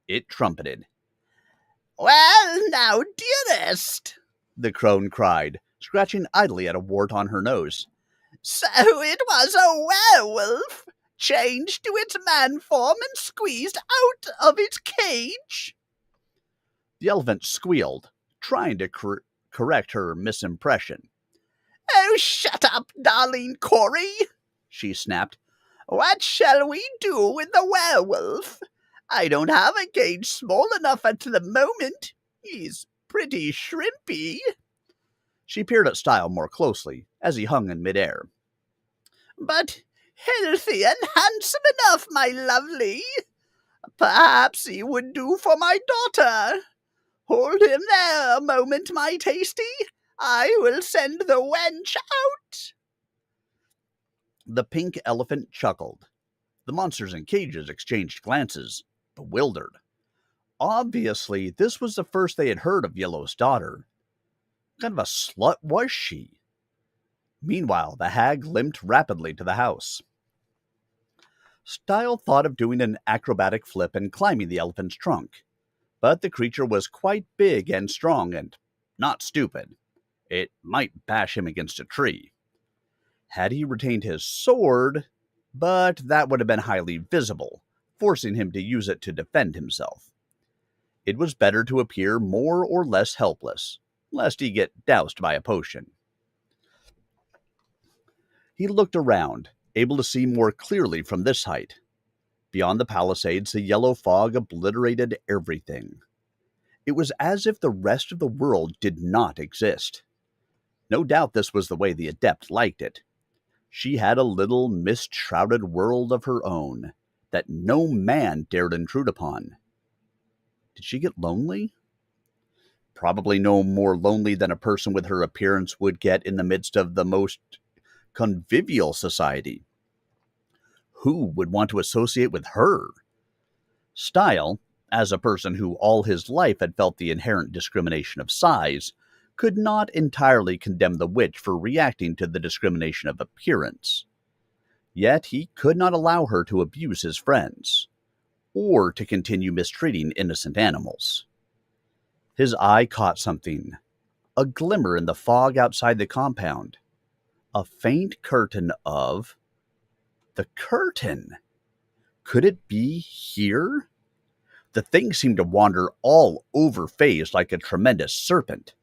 It trumpeted. Well, now, dearest, The crone cried, scratching idly at a wart on her nose. so it was a werewolf, changed to its man form and squeezed out of its cage. The elephant squealed, trying to correct her misimpression. Oh, shut up, darling Corey, she snapped. What shall we do with the werewolf? I don't have a cage small enough at the moment. He's pretty shrimpy. She peered at Stile more closely as he hung in midair. But healthy and handsome enough, my lovely. Perhaps he would do for my daughter. Hold him there a moment, my tasty. I will send the wench out. The pink elephant chuckled. The monsters in cages exchanged glances, bewildered. Obviously, this was the first they had heard of Yellow's daughter. What kind of a slut was she? Meanwhile, the hag limped rapidly to the house. Stile thought of doing an acrobatic flip and climbing the elephant's trunk, but the creature was quite big and strong and not stupid. It might bash him against a tree. Had he retained his sword, but that would have been highly visible, forcing him to use it to defend himself. It was better to appear more or less helpless, lest he get doused by a potion. He looked around, able to see more clearly from this height. Beyond the palisades, the yellow fog obliterated everything. It was as if the rest of the world did not exist. No doubt this was the way the Adept liked it. She had a little mist-shrouded world of her own that no man dared intrude upon. Did she get lonely? Probably no more lonely than a person with her appearance would get in the midst of the most convivial society. Who would want to associate with her? Stile, as a person who all his life had felt the inherent discrimination of size, could not entirely condemn the witch for reacting to the discrimination of appearance. Yet he could not allow her to abuse his friends, or to continue mistreating innocent animals. His eye caught something, a glimmer in the fog outside the compound, a faint curtain of... The curtain! Could it be here? The thing seemed to wander all over Faze like a tremendous serpent.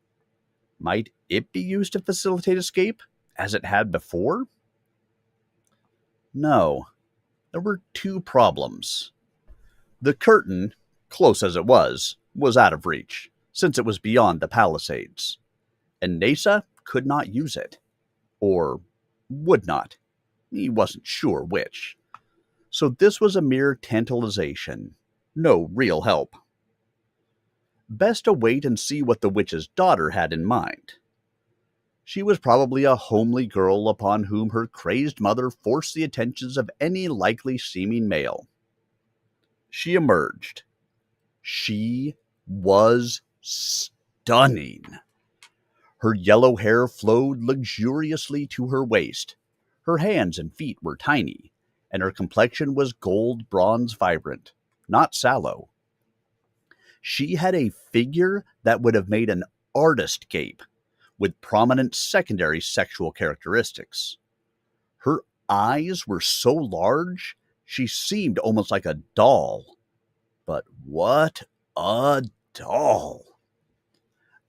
Might it be used to facilitate escape, as it had before? No. There were two problems. The curtain, close as it was out of reach, since it was beyond the palisades, and Nasa could not use it. Or would not. He wasn't sure which. So this was a mere tantalization. No real help. Best to wait and see what the witch's daughter had in mind. She was probably a homely girl upon whom her crazed mother forced the attentions of any likely seeming male. She emerged. She was stunning. Her yellow hair flowed luxuriously to her waist. Her hands and feet were tiny, and her complexion was gold bronze vibrant, not sallow. She had a figure that would have made an artist gape, with prominent secondary sexual characteristics. Her eyes were so large, she seemed almost like a doll. But what a doll!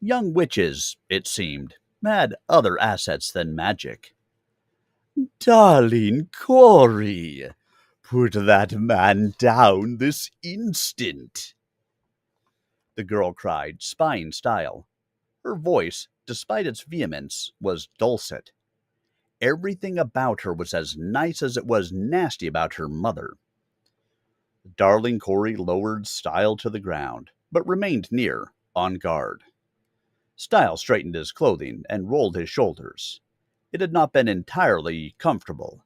Young witches, it seemed, had other assets than magic. "Darling Corey, put that man down this instant," the girl cried, spying Stile. Her voice, despite its vehemence, was dulcet. Everything about her was as nice as it was nasty about her mother. Darling Corey lowered Stile to the ground, but remained near, on guard. Stile straightened his clothing and rolled his shoulders. It had not been entirely comfortable,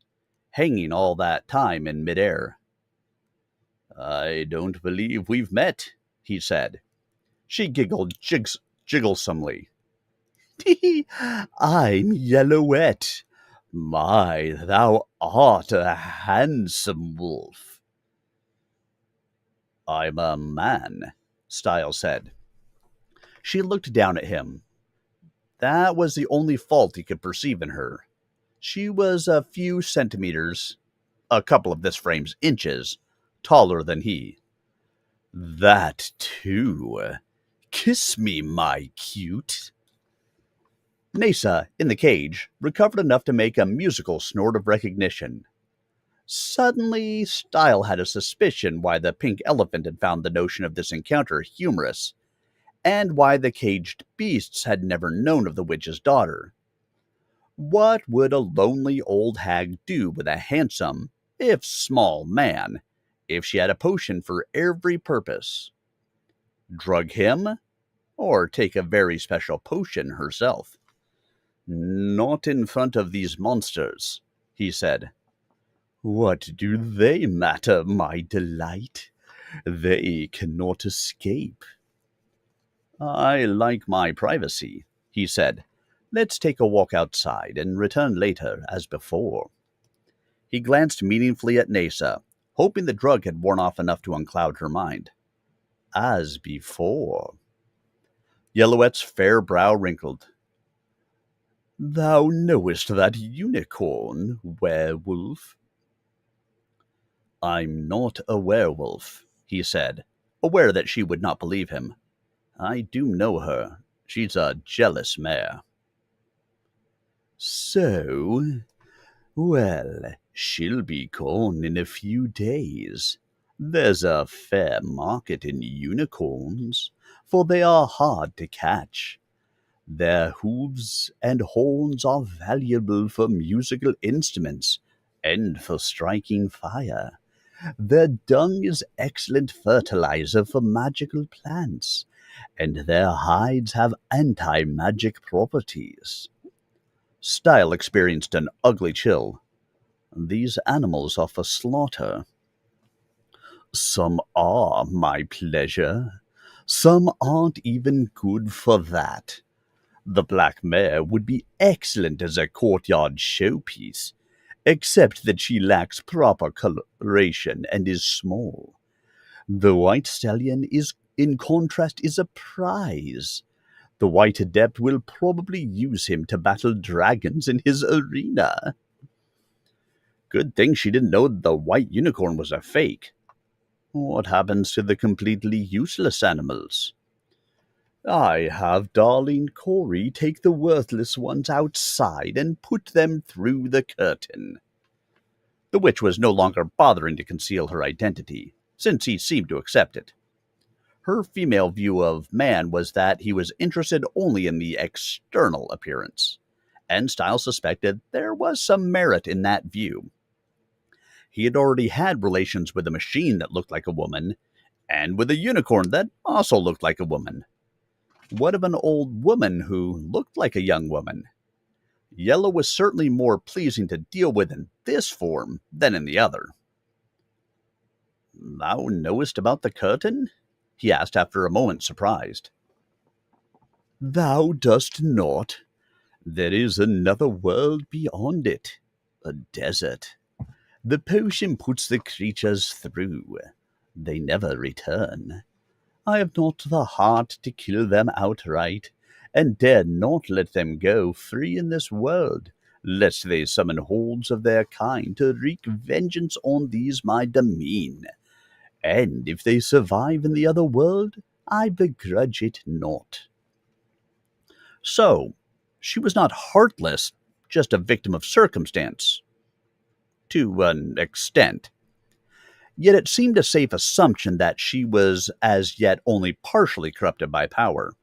hanging all that time in midair. "I don't believe we've met," he said. She giggled jigglesomely. "I'm Yellowette. My, thou art a handsome wolf." "I'm a man," Stile said. She looked down at him. That was the only fault he could perceive in her. She was a few centimeters, a couple of this frame's inches, taller than he. "That too. Kiss me, my cute." Nasa, in the cage, recovered enough to make a musical snort of recognition. Suddenly, Stile had a suspicion why the pink elephant had found the notion of this encounter humorous, and why the caged beasts had never known of the witch's daughter. What would a lonely old hag do with a handsome, if small, man, if she had a potion for every purpose? Drug him, or take a very special potion herself? "Not in front of these monsters," he said. "What do they matter, my delight? They cannot escape." "I like my privacy," he said. "Let's take a walk outside and return later as before." He glanced meaningfully at Nasa, hoping the drug had worn off enough to uncloud her mind. "As before." Yellowette's fair brow wrinkled. "Thou knowest that unicorn, werewolf?" "I'm not a werewolf," he said, aware that she would not believe him. "I do know her. She's a jealous mare." "So? Well, she'll be gone in a few days. There's a fair market in unicorns, for they are hard to catch. Their hooves and horns are valuable for musical instruments and for striking fire. Their dung is excellent fertilizer for magical plants, and their hides have anti-magic properties." Stile experienced an ugly chill. These animals are for slaughter. "Some are, my pleasure. Some aren't even good for that. The black mare would be excellent as a courtyard showpiece, except that she lacks proper coloration and is small. The white stallion in contrast, is a prize. The white adept will probably use him to battle dragons in his arena. Good thing she didn't know the white unicorn was a fake. What happens to the completely useless animals? I have darling Corey take the worthless ones outside and put them through the curtain. The witch was no longer bothering to conceal her identity, since he seemed to accept it. Her female view of man was that he was interested only in the external appearance, and Stile suspected there was some merit in that view. He had already had relations with a machine that looked like a woman, and with a unicorn that also looked like a woman. What of an old woman who looked like a young woman? Yellow was certainly more pleasing to deal with in this form than in the other. "Thou knowest about the curtain?" he asked after a moment, surprised. "Thou dost not. There is another world beyond it, a desert. The potion puts the creatures through. They never return. I have not the heart to kill them outright, and dare not let them go free in this world, lest they summon hordes of their kind to wreak vengeance on these my demesne. And if they survive in the other world, I begrudge it not." So, she was not heartless, just a victim of circumstance. To an extent. Yet it seemed a safe assumption that she was as yet only partially corrupted by power.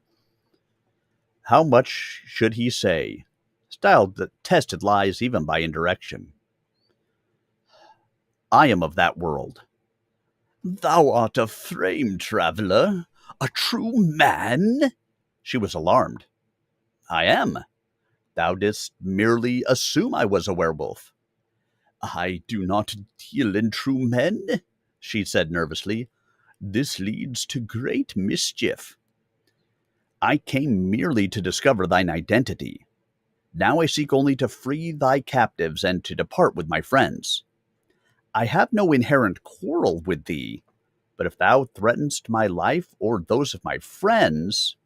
How much should he say? Stile detested lies even by indirection. "I am of that world." "Thou art a frame traveler? A true man?" She was alarmed. "I am. Thou didst merely assume I was a werewolf." "I do not deal in true men," she said nervously. "This leads to great mischief." "I came merely to discover thine identity. Now I seek only to free thy captives and to depart with my friends. I have no inherent quarrel with thee, but if thou threatenest my life or those of my friends—"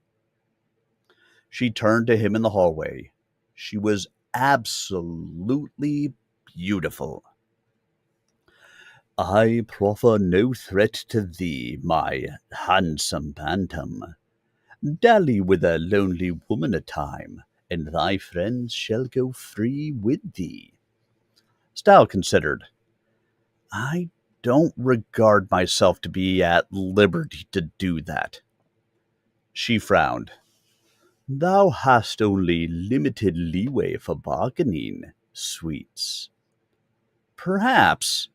She turned to him in the hallway. She was absolutely beautiful. "I proffer no threat to thee, my handsome bantam. Dally with a lonely woman a time, and thy friends shall go free with thee." Stile considered. "I don't regard myself to be at liberty to do that." She frowned. "Thou hast only limited leeway for bargaining, sweets." "Perhaps.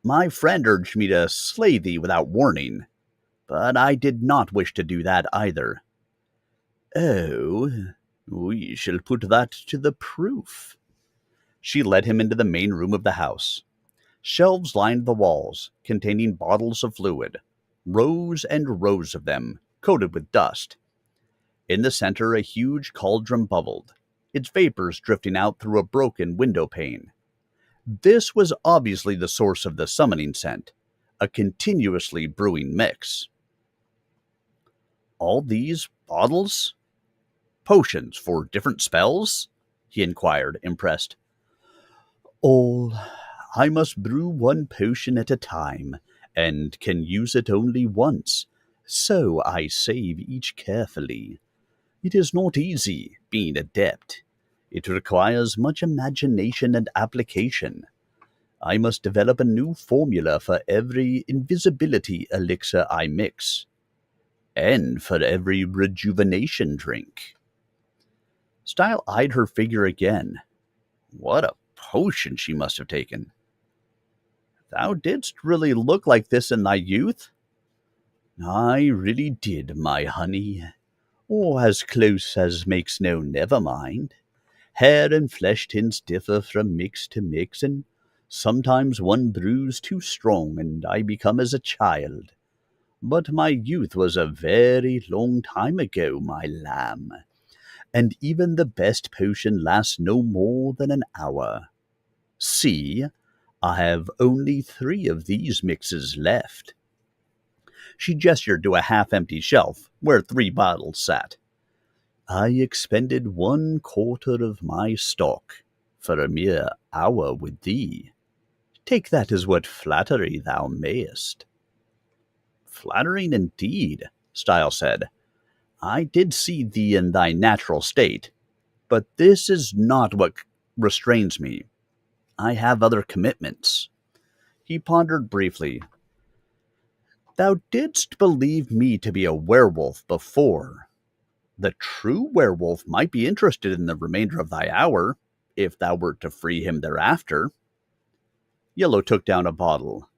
My friend urged me to slay thee without warning, but I did not wish to do that either." "Oh, we shall put that to the proof." She led him into the main room of the house. Shelves lined the walls, containing bottles of fluid, rows and rows of them, coated with dust. In the center, a huge cauldron bubbled, its vapors drifting out through a broken window pane. This was obviously the source of the summoning scent, a continuously brewing mix. "All these bottles? Potions for different spells?" he inquired, impressed. "All. I must brew one potion at a time, and can use it only once, so I save each carefully. It is not easy, being adept. It requires much imagination and application. I must develop a new formula for every invisibility elixir I mix, and for every rejuvenation drink." Stile eyed her figure again. What a potion she must have taken. "Thou didst really look like this in thy youth?" "I really did, my honey. Or as close as makes no never mind. Hair and flesh tints differ from mix to mix, and sometimes one brews too strong, and I become as a child. But my youth was a very long time ago, my lamb. and even the best potion lasts no more than an hour. See, I have only 3 of these mixes left." She gestured to a half-empty shelf where 3 bottles sat. "I expended 1/4 of my stock for a mere hour with thee. Take that as what flattery thou mayest." "Flattering indeed," Stile said. "I did see thee in thy natural state, but this is not what restrains me. I have other commitments." He pondered briefly. "Thou didst believe me to be a werewolf before. The true werewolf might be interested in the remainder of thy hour, if thou wert to free him thereafter." Yellow took down a bottle.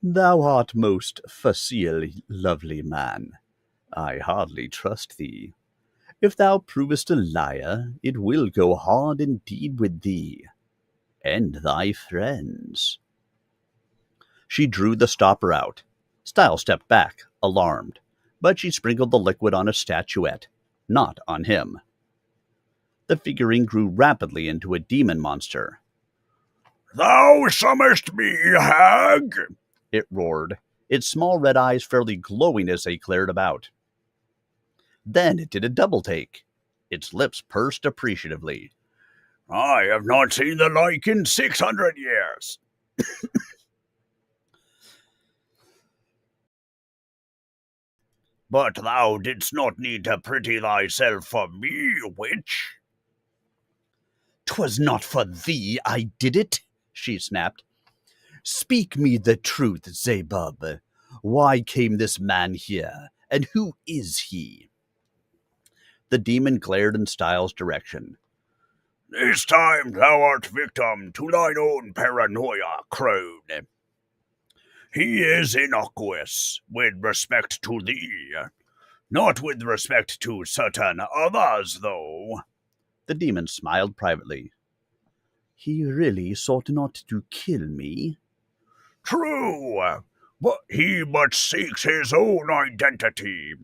"Thou art most facile, lovely man. I hardly trust thee. If thou provest a liar, it will go hard indeed with thee and thy friends." She drew the stopper out. Stile stepped back, alarmed, but she sprinkled the liquid on a statuette, not on him. The figurine grew rapidly into a demon monster. "Thou summonest me, hag?" it roared, its small red eyes fairly glowing as they glared about. Then it did a double take. Its lips pursed appreciatively. "I have not seen the like in 600 years. But thou didst not need to pretty thyself for me, witch." "'Twas not for thee I did it," she snapped. "Speak me the truth, Zebub. Why came this man here, and who is he?" The demon glared in Stile's direction. "This time thou art victim to thine own paranoia, crone. He is innocuous with respect to thee, not with respect to certain others, though." The demon smiled privately. "He really sought not to kill me." "True, but he but seeks his own identity.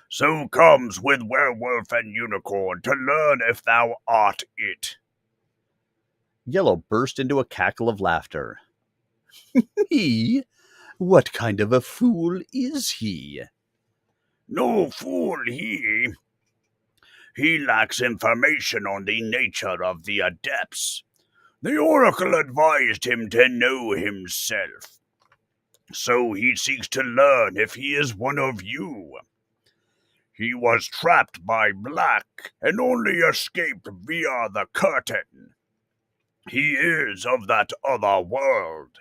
So comes with werewolf and unicorn to learn if thou art it." Yellow burst into a cackle of laughter. "He? What kind of a fool is he?" "No fool he. He lacks information on the nature of the Adepts. The Oracle advised him to know himself. So he seeks to learn if he is one of you. He was trapped by Black and only escaped via the curtain. He is of that other world."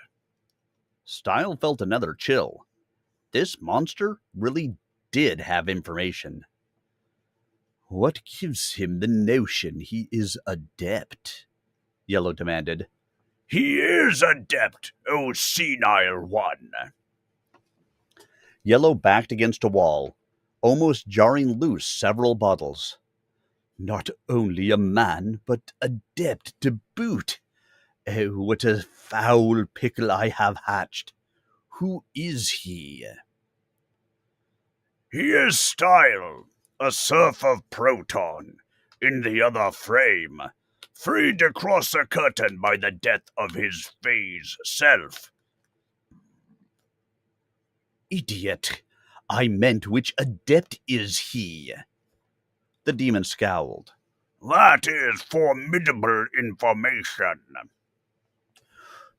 Stile felt another chill. This monster really did have information. "What gives him the notion he is Adept?" Yellow demanded. "He is Adept, O senile one." Yellow backed against a wall, almost jarring loose several bottles. "Not only a man, but Adept to boot. Oh, what a foul pickle I have hatched. Who is he?" "He is Stile, a serf of Proton, in the other frame, freed to cross the curtain by the death of his phase self." "Idiot! I meant which Adept is he?" The demon scowled. "That is formidable information."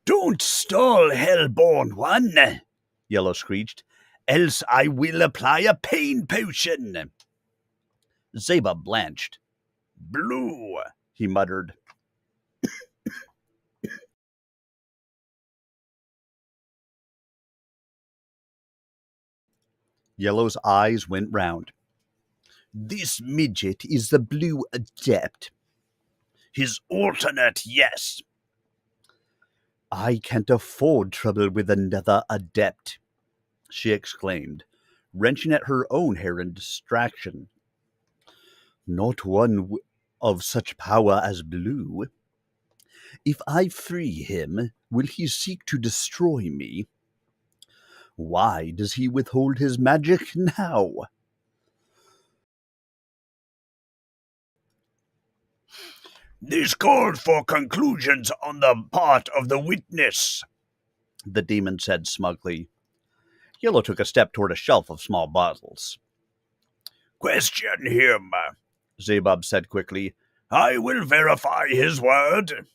"Don't stall, hellborn one," Yellow screeched, "else I will apply a pain potion." Zeba blanched. "Blue," he muttered. Yellow's eyes went round. "This midget is the blue Adept." "His alternate, yes." "I can't afford trouble with another Adept," she exclaimed, wrenching at her own hair in distraction. "Not one of such power as Blue. If I free him, will he seek to destroy me? Why does he withhold his magic now?" This calls for conclusions on the part of the witness, the demon said smugly. Yellow took a step toward a shelf of small bottles. Question him, Zabob said quickly. I will verify his word.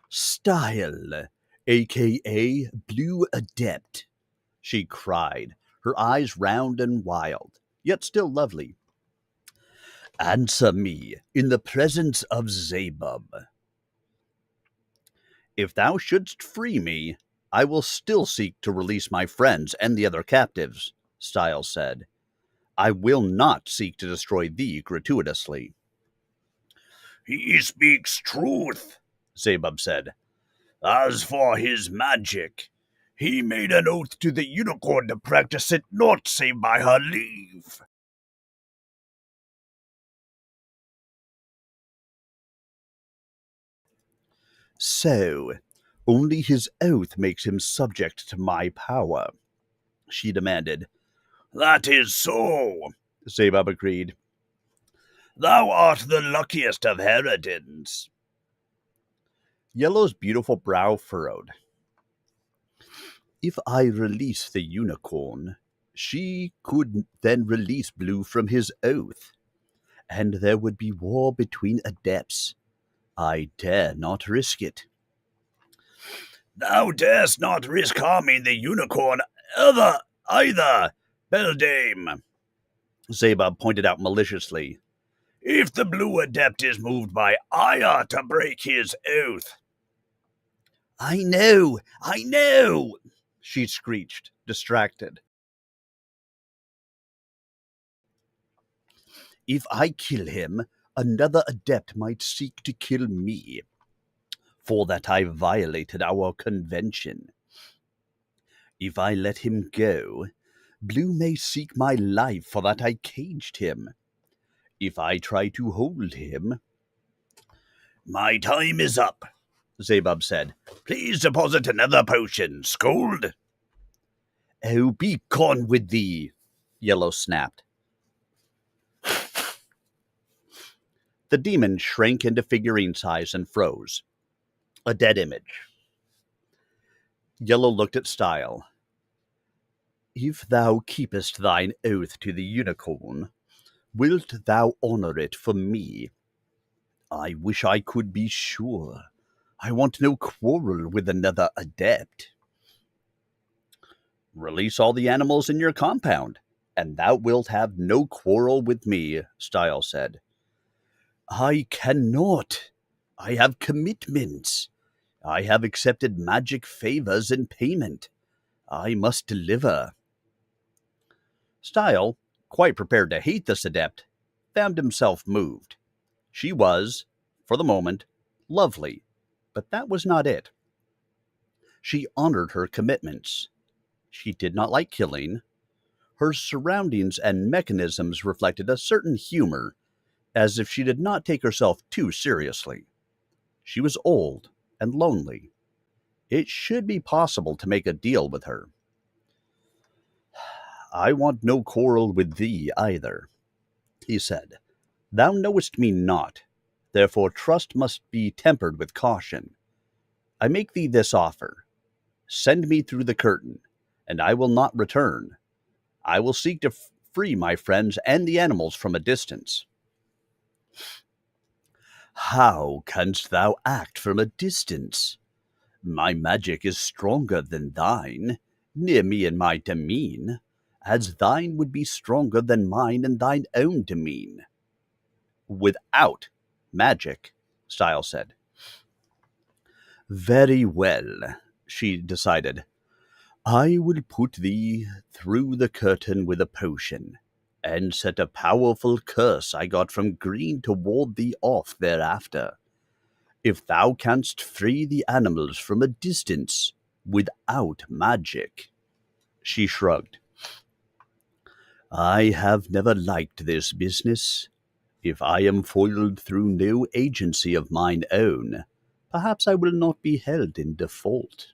Stile, a.k.a. Blue Adept, she cried, her eyes round and wild, yet still lovely. Answer me in the presence of Zabob. If thou shouldst free me, I will still seek to release my friends and the other captives, Stile said. I will not seek to destroy thee gratuitously. He speaks truth, Zabob said. As for his magic, he made an oath to the unicorn to practice it not save by her leave. So, only his oath makes him subject to my power, she demanded. That is so, Zabob agreed. Thou art the luckiest of harridans. Yellow's beautiful brow furrowed. If I release the unicorn, she could then release Blue from his oath, and there would be war between adepts. I dare not risk it. Thou darest not risk harming the unicorn either, beldame, Zabob pointed out maliciously. If the blue adept is moved by ire to break his oath. I know, she screeched, distracted. If I kill him, another adept might seek to kill me, for that I violated our convention. If I let him go, Blue may seek my life for that I caged him. If I try to hold him... My time is up, Zabob said. Please deposit another potion, Scold. Oh, be gone with thee, Yellow snapped. The demon shrank into figurine size and froze. A dead image. Yellow looked at Stile. If thou keepest thine oath to the unicorn, wilt thou honour it for me? I wish I could be sure. I want no quarrel with another adept. Release all the animals in your compound, and thou wilt have no quarrel with me, Stile said. I cannot. I have commitments. I have accepted magic favors in payment. I must deliver. Stile, quite prepared to hate this adept, found himself moved. She was, for the moment, lovely, but that was not it. She honored her commitments. She did not like killing. Her surroundings and mechanisms reflected a certain humor, as if she did not take herself too seriously. She was old and lonely. It should be possible to make a deal with her. I want no quarrel with thee either, he said. Thou knowest me not, therefore trust must be tempered with caution. I make thee this offer. Send me through the curtain, and I will not return. I will seek to free my friends and the animals from a distance. How canst thou act from a distance? My magic is stronger than thine, near me in my demesne, as thine would be stronger than mine in thine own demesne. Without magic, Stile said. Very well, she decided. I will put thee through the curtain with a potion, and set a powerful curse I got from Green to ward thee off thereafter. If thou canst free the animals from a distance without magic. She shrugged. I have never liked this business. If I am foiled through no agency of mine own, perhaps I will not be held in default.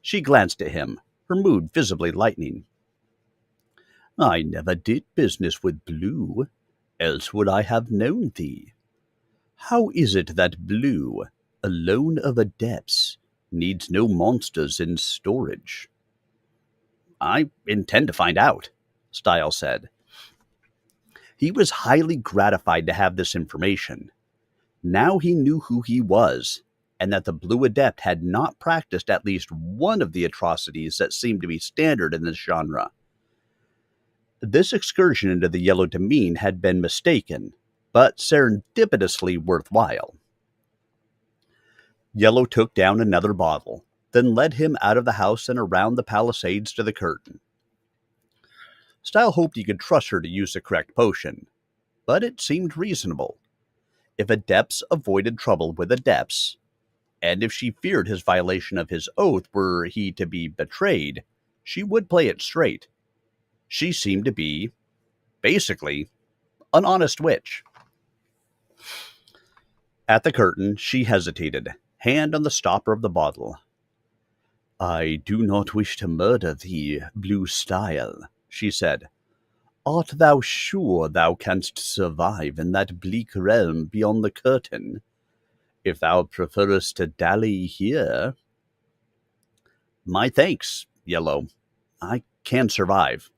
She glanced at him, her mood visibly lightening. I never did business with Blue, else would I have known thee. How is it that blue, alone of adepts, needs no monsters in storage? I intend to find out, Stile said. He was highly gratified to have this information. Now he knew who he was, and that the Blue Adept had not practiced at least one of the atrocities that seemed to be standard in this genre. This excursion into the Yellow Demesne had been mistaken, but serendipitously worthwhile. Yellow took down another bottle, then led him out of the house and around the palisades to the curtain. Stile hoped he could trust her to use the correct potion, but it seemed reasonable. If adepts avoided trouble with adepts, and if she feared his violation of his oath were he to be betrayed, she would play it straight. She seemed to be, basically, an honest witch. At the curtain, she hesitated, hand on the stopper of the bottle. I do not wish to murder thee, Blue Stile, she said. Art thou sure thou canst survive in that bleak realm beyond the curtain? If thou preferest to dally here... My thanks, Yellow. I can survive.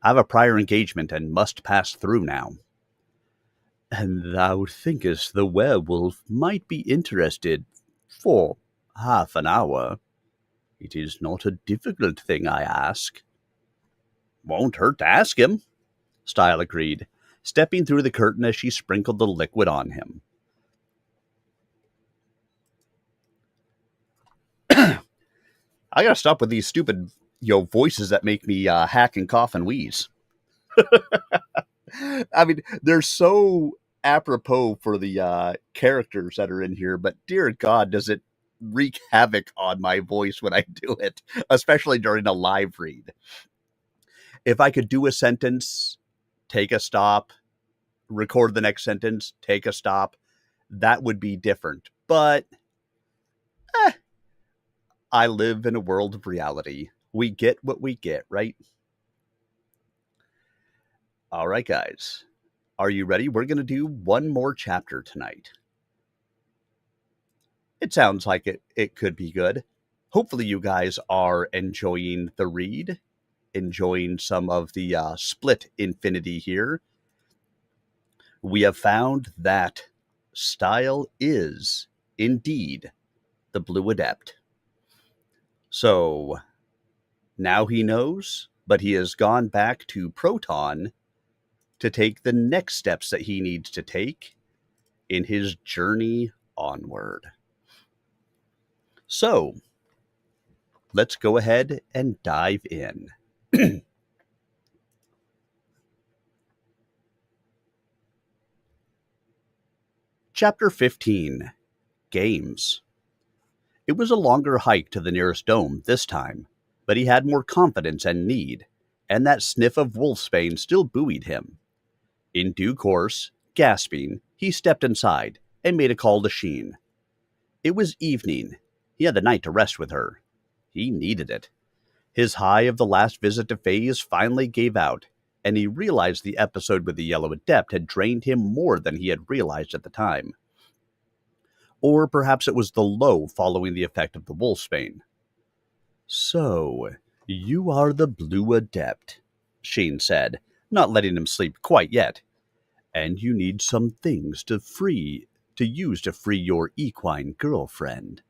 I have a prior engagement and must pass through now. And thou thinkest the werewolf might be interested for half an hour? It is not a difficult thing I ask. Won't hurt to ask him, Stile agreed, stepping through the curtain as she sprinkled the liquid on him. I gotta stop with these stupid, voices that make me hack and cough and wheeze. I mean, they're so apropos for the characters that are in here, but dear God, does it wreak havoc on my voice when I do it, especially during a live read. If I could do a sentence, take a stop, record the next sentence, take a stop, that would be different. But I live in a world of reality. We get what we get, right? All right, guys. Are you ready? We're going to do one more chapter tonight. It sounds like it could be good. Hopefully you guys are enjoying the read, enjoying some of the split infinity here. We have found that Stile is indeed the Blue Adept. So now he knows, but he has gone back to Proton to take the next steps that he needs to take in his journey onward. So let's go ahead and dive in. Chapter 15, Games. It was a longer hike to the nearest dome this time, but he had more confidence and need, and that sniff of wolfsbane still buoyed him. In due course, gasping, he stepped inside and made a call to Sheen. It was evening. He had the night to rest with her. He needed it. His high of the last visit to Phase finally gave out, and he realized the episode with the Yellow Adept had drained him more than he had realized at the time. Or perhaps it was the low following the effect of the wolfsbane. So, you are the Blue Adept, Sheen said, not letting him sleep quite yet. And you need some things to use to free your equine girlfriend.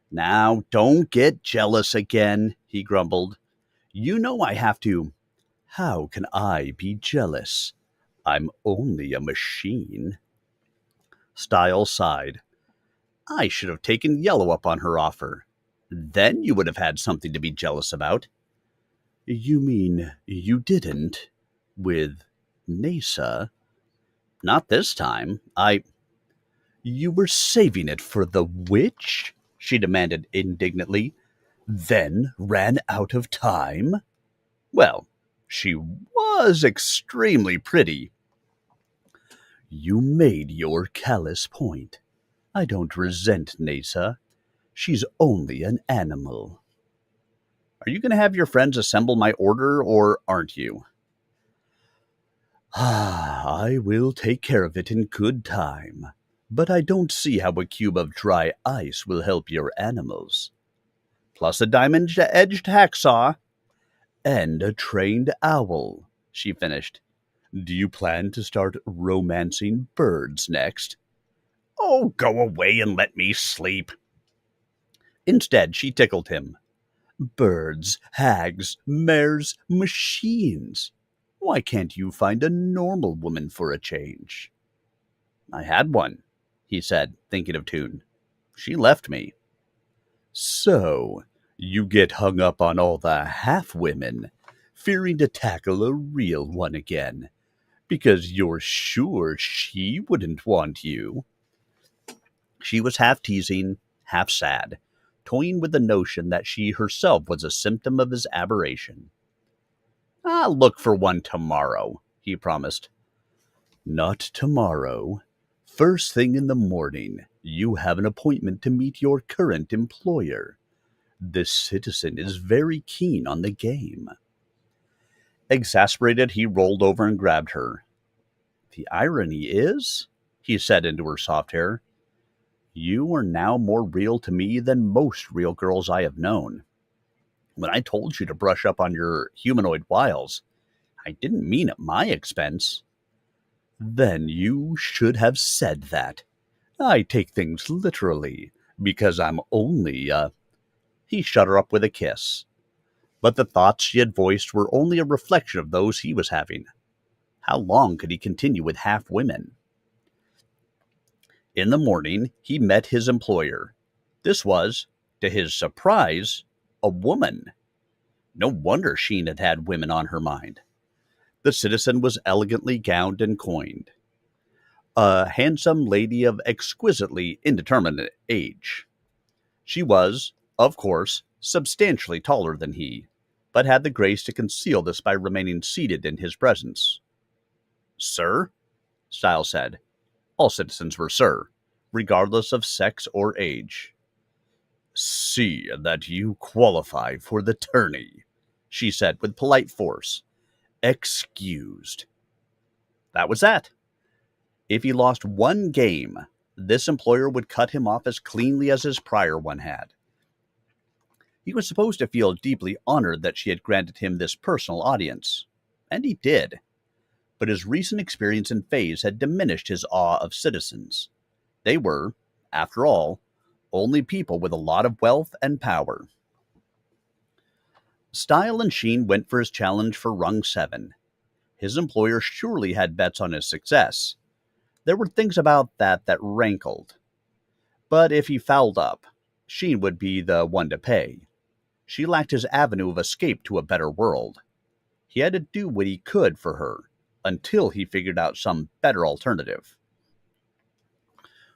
Now, don't get jealous again, he grumbled. You know I have to. How can I be jealous? I'm only a machine. Stile sighed. I should have taken Yellow up on her offer. Then you would have had something to be jealous about. You mean you didn't? With Nasa? Not this time. You were saving it for the witch? She demanded indignantly. Then ran out of time? Well, she was extremely pretty. You made your callous point. I don't resent Nasa. She's only an animal. Are you going to have your friends assemble my order, or aren't you? I will take care of it in good time. but I don't see how a cube of dry ice will help your animals. Plus a diamond-edged hacksaw and a trained owl, she finished. Do you plan to start romancing birds next? Oh, go away and let me sleep. Instead, she tickled him. Birds, hags, mares, machines. Why can't you find a normal woman for a change? I had one, he said, thinking of Toon. She left me. So, you get hung up on all the half-women, fearing to tackle a real one again, because you're sure she wouldn't want you. She was half teasing, half sad, toying with the notion that she herself was a symptom of his aberration. I'll look for one tomorrow, he promised. Not tomorrow. First thing in the morning, you have an appointment to meet your current employer. This citizen is very keen on the game. Exasperated, he rolled over and grabbed her. The irony is, he said into her soft hair, you are now more real to me than most real girls I have known. When I told you to brush up on your humanoid wiles, I didn't mean at my expense. Then you should have said that. I take things literally, because I'm only, He shut her up with a kiss. But the thoughts she had voiced were only a reflection of those he was having. How long could he continue with half-women? In the morning, he met his employer. This was, to his surprise, a woman. No wonder Sheen had had women on her mind. The citizen was elegantly gowned and coined. A handsome lady of exquisitely indeterminate age. She was, of course, substantially taller than he, but had the grace to conceal this by remaining seated in his presence. Sir, Stile said. All citizens were sir, regardless of sex or age. See that you qualify for the tourney, she said with polite force. Excused. That was that. If he lost one game, this employer would cut him off as cleanly as his prior one had. He was supposed to feel deeply honored that she had granted him this personal audience, and he did. But his recent experience in Phase had diminished his awe of citizens. They were, after all, only people with a lot of wealth and power. Stile and Sheen went for his challenge for Rung 7. His employer surely had bets on his success. There were things about that rankled. But if he fouled up, Sheen would be the one to pay. She lacked his avenue of escape to a better world. He had to do what he could for her, until he figured out some better alternative.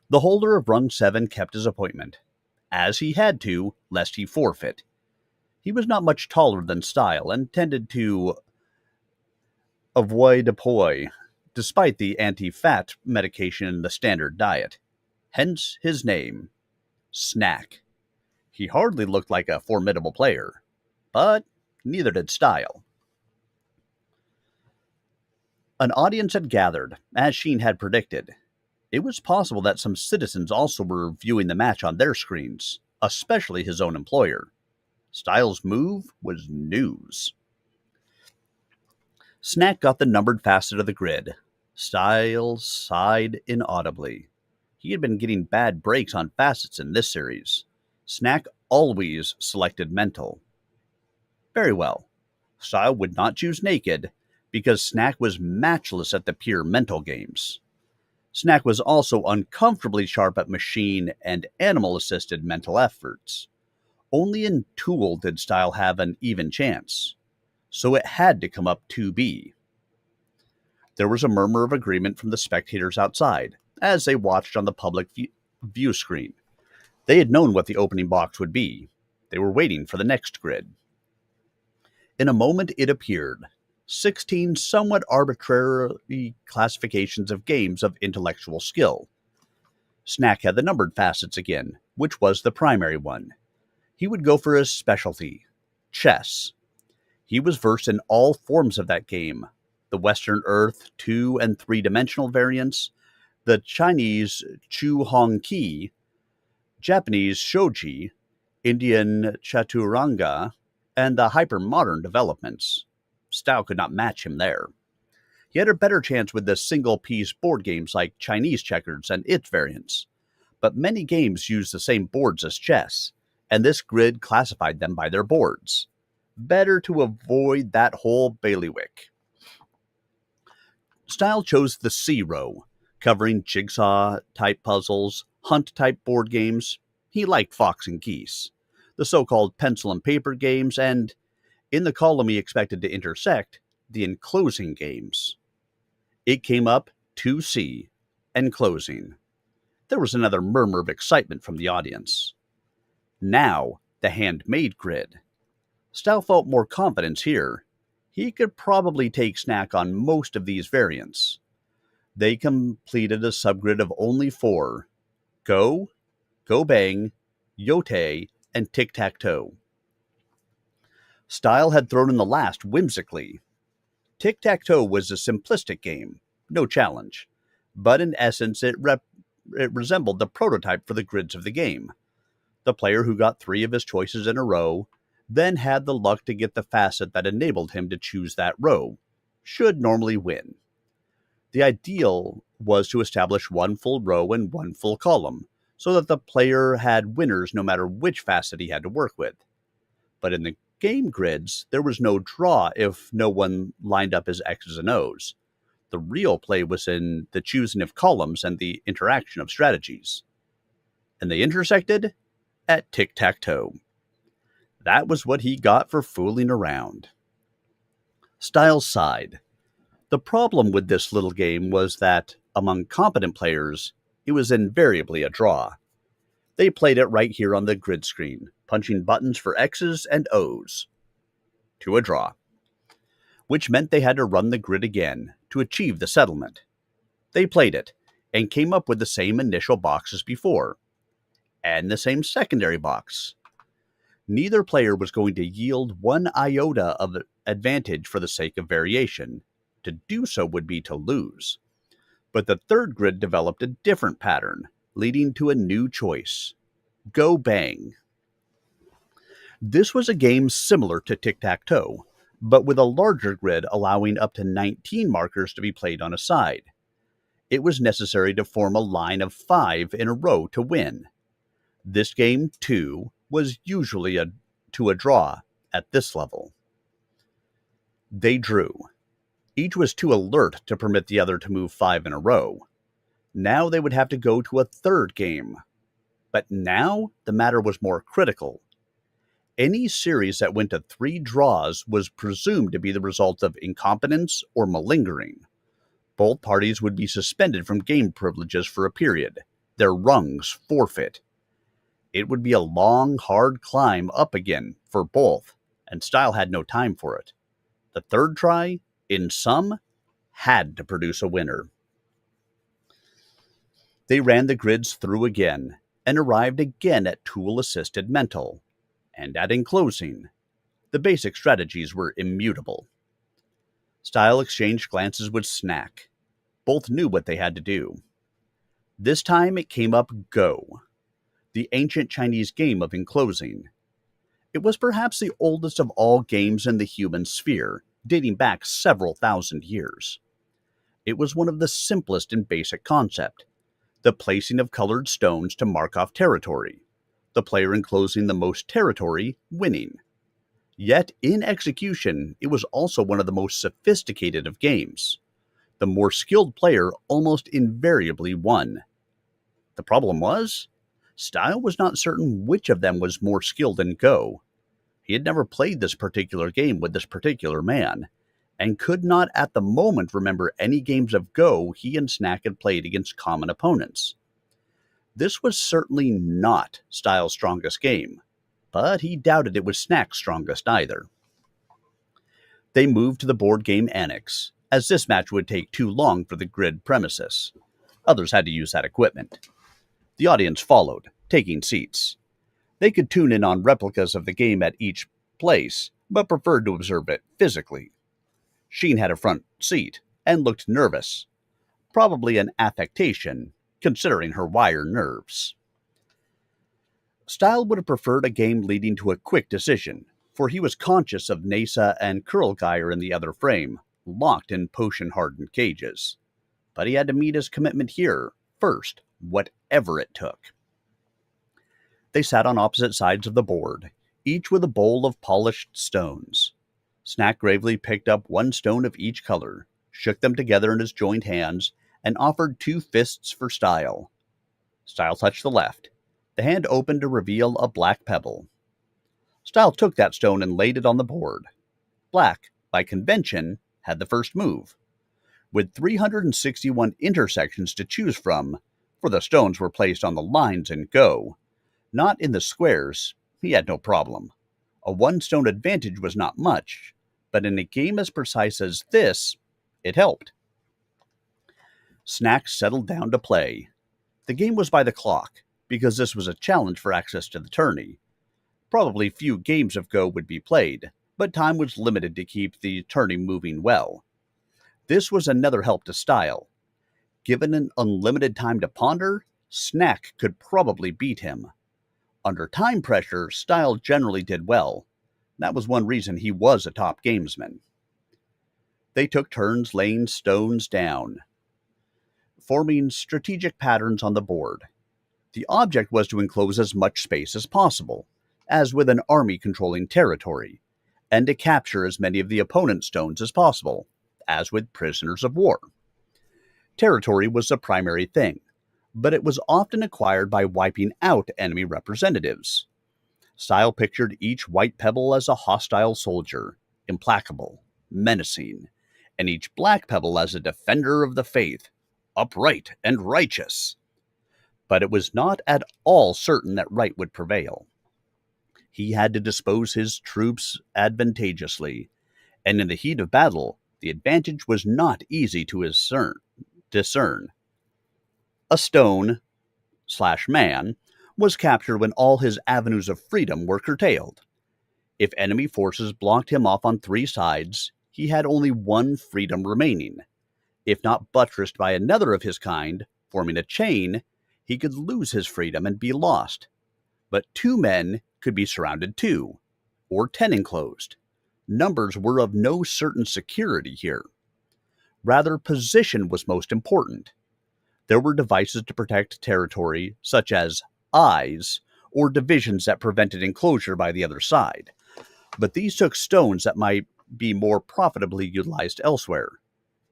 The holder of Rung 7 kept his appointment, as he had to, lest he forfeit. He was not much taller than Stile, and tended to avoidapoi, despite the anti-fat medication in the standard diet. Hence his name, Snack. He hardly looked like a formidable player, but neither did Stile. An audience had gathered, as Sheen had predicted. It was possible that some citizens also were viewing the match on their screens, especially his own employer. Stile's move was news. Snack got the numbered facet of the grid. Stile sighed inaudibly. He had been getting bad breaks on facets in this series. Snack always selected mental. Very well. Stile would not choose naked, because Snack was matchless at the pure mental games. Snack was also uncomfortably sharp at machine and animal-assisted mental efforts. Only in Tool did Stile have an even chance, so it had to come up 2B. There was a murmur of agreement from the spectators outside, as they watched on the public view screen. They had known what the opening box would be. They were waiting for the next grid. In a moment it appeared. 16 somewhat arbitrary classifications of games of intellectual skill. Snack had the numbered facets again, which was the primary one. He would go for his specialty, chess. He was versed in all forms of that game, the Western Earth 2- and 3-dimensional variants, the Chinese Chu Hong Ki, Japanese Shoji, Indian Chaturanga, and the hyper-modern developments. Style could not match him there. He had a better chance with the single-piece board games like Chinese checkers and its variants. But many games use the same boards as chess, and this grid classified them by their boards. Better to avoid that whole bailiwick. Style chose the C row, covering jigsaw-type puzzles, hunt-type board games. He liked Fox and Geese, the so-called pencil and paper games, and, in the column he expected to intersect, the enclosing games. It came up 2C, enclosing. There was another murmur of excitement from the audience. Now, the handmade grid. Style felt more confidence here. He could probably take snack on most of these variants. They completed a subgrid of only 4. Go, Go Bang, Yote, and Tic-Tac-Toe. Style had thrown in the last whimsically. Tic-Tac-Toe was a simplistic game, no challenge, but in essence it resembled the prototype for the grids of the game. The player who got 3 of his choices in a row then had the luck to get the facet that enabled him to choose that row, should normally win. The ideal was to establish 1 full row and 1 full column, so that the player had winners no matter which facet he had to work with. But in the game grids, there was no draw if no one lined up his X's and O's. The real play was in the choosing of columns and the interaction of strategies. And they intersected at Tic-Tac-Toe. That was what he got for fooling around. Style sighed. The problem with this little game was that, among competent players, it was invariably a draw. They played it right here on the grid screen, punching buttons for X's and O's. To a draw. Which meant they had to run the grid again to achieve the settlement. They played it, and came up with the same initial box as before, and the same secondary box. Neither player was going to yield 1 iota of advantage for the sake of variation. To do so would be to lose. But the third grid developed a different pattern, leading to a new choice. Go Bang. This was a game similar to Tic-Tac-Toe, but with a larger grid allowing up to 19 markers to be played on a side. It was necessary to form a line of 5 in a row to win. This game, too, was usually to a draw at this level. They drew. Each was too alert to permit the other to move 5 in a row. Now they would have to go to a third game. But now the matter was more critical. Any series that went to 3 draws was presumed to be the result of incompetence or malingering. Both parties would be suspended from game privileges for a period, their rungs forfeit. It would be a long, hard climb up again for both, and Stile had no time for it. The third try, in sum, had to produce a winner. They ran the grids through again, and arrived again at tool-assisted mental, and at enclosing. The basic strategies were immutable. Stile exchanged glances with Snack. Both knew what they had to do. This time it came up Go, the ancient Chinese game of enclosing. It was perhaps the oldest of all games in the human sphere, dating back several thousand years. It was one of the simplest in basic concept, the placing of colored stones to mark off territory, the player enclosing the most territory winning. Yet, in execution, it was also one of the most sophisticated of games. The more skilled player almost invariably won. The problem was, Stile was not certain which of them was more skilled in Go. He had never played this particular game with this particular man, and could not at the moment remember any games of Go he and Snack had played against common opponents. This was certainly not Stile's strongest game, but he doubted it was Snack's strongest either. They moved to the board game annex, as this match would take too long for the grid premises. Others had to use that equipment. The audience followed, taking seats. They could tune in on replicas of the game at each place, but preferred to observe it physically. Sheen had a front seat, and looked nervous. probably an affectation, considering her wire nerves. Stile would have preferred a game leading to a quick decision, for he was conscious of Nasa and Kurlgeir in the other frame, locked in potion-hardened cages. But he had to meet his commitment here, first, whatever it took. They sat on opposite sides of the board, each with a bowl of polished stones. Snack gravely picked up one stone of each color, shook them together in his joined hands, and offered 2 fists for Stile. Stile touched the left. The hand opened to reveal a black pebble. Stile took that stone and laid it on the board. Black, by convention, had the first move. With 361 intersections to choose from, for the stones were placed on the lines in Go, not in the squares, he had no problem. A 1-stone advantage was not much, but in a game as precise as this, it helped. Snack settled down to play. The game was by the clock, because this was a challenge for access to the tourney. Probably few games of Go would be played, but time was limited to keep the tourney moving well. This was another help to Stile. Given an unlimited time to ponder, Snack could probably beat him. Under time pressure, Stile generally did well. That was one reason he was a top gamesman. They took turns laying stones down, forming strategic patterns on the board. The object was to enclose as much space as possible, as with an army controlling territory, and to capture as many of the opponent's stones as possible, as with prisoners of war. Territory was the primary thing, but it was often acquired by wiping out enemy representatives. Stile pictured each white pebble as a hostile soldier, implacable, menacing, and each black pebble as a defender of the faith, upright and righteous. But it was not at all certain that right would prevail. He had to dispose his troops advantageously, and in the heat of battle, the advantage was not easy to discern. A stone/man was captured when all his avenues of freedom were curtailed. If enemy forces blocked him off on 3 sides, he had only 1 freedom remaining. If not buttressed by another of his kind, forming a chain, he could lose his freedom and be lost. But 2 men could be surrounded too, or 10 enclosed. Numbers were of no certain security here. Rather, position was most important. There were devices to protect territory, such as eyes, or divisions that prevented enclosure by the other side. But these took stones that might be more profitably utilized elsewhere.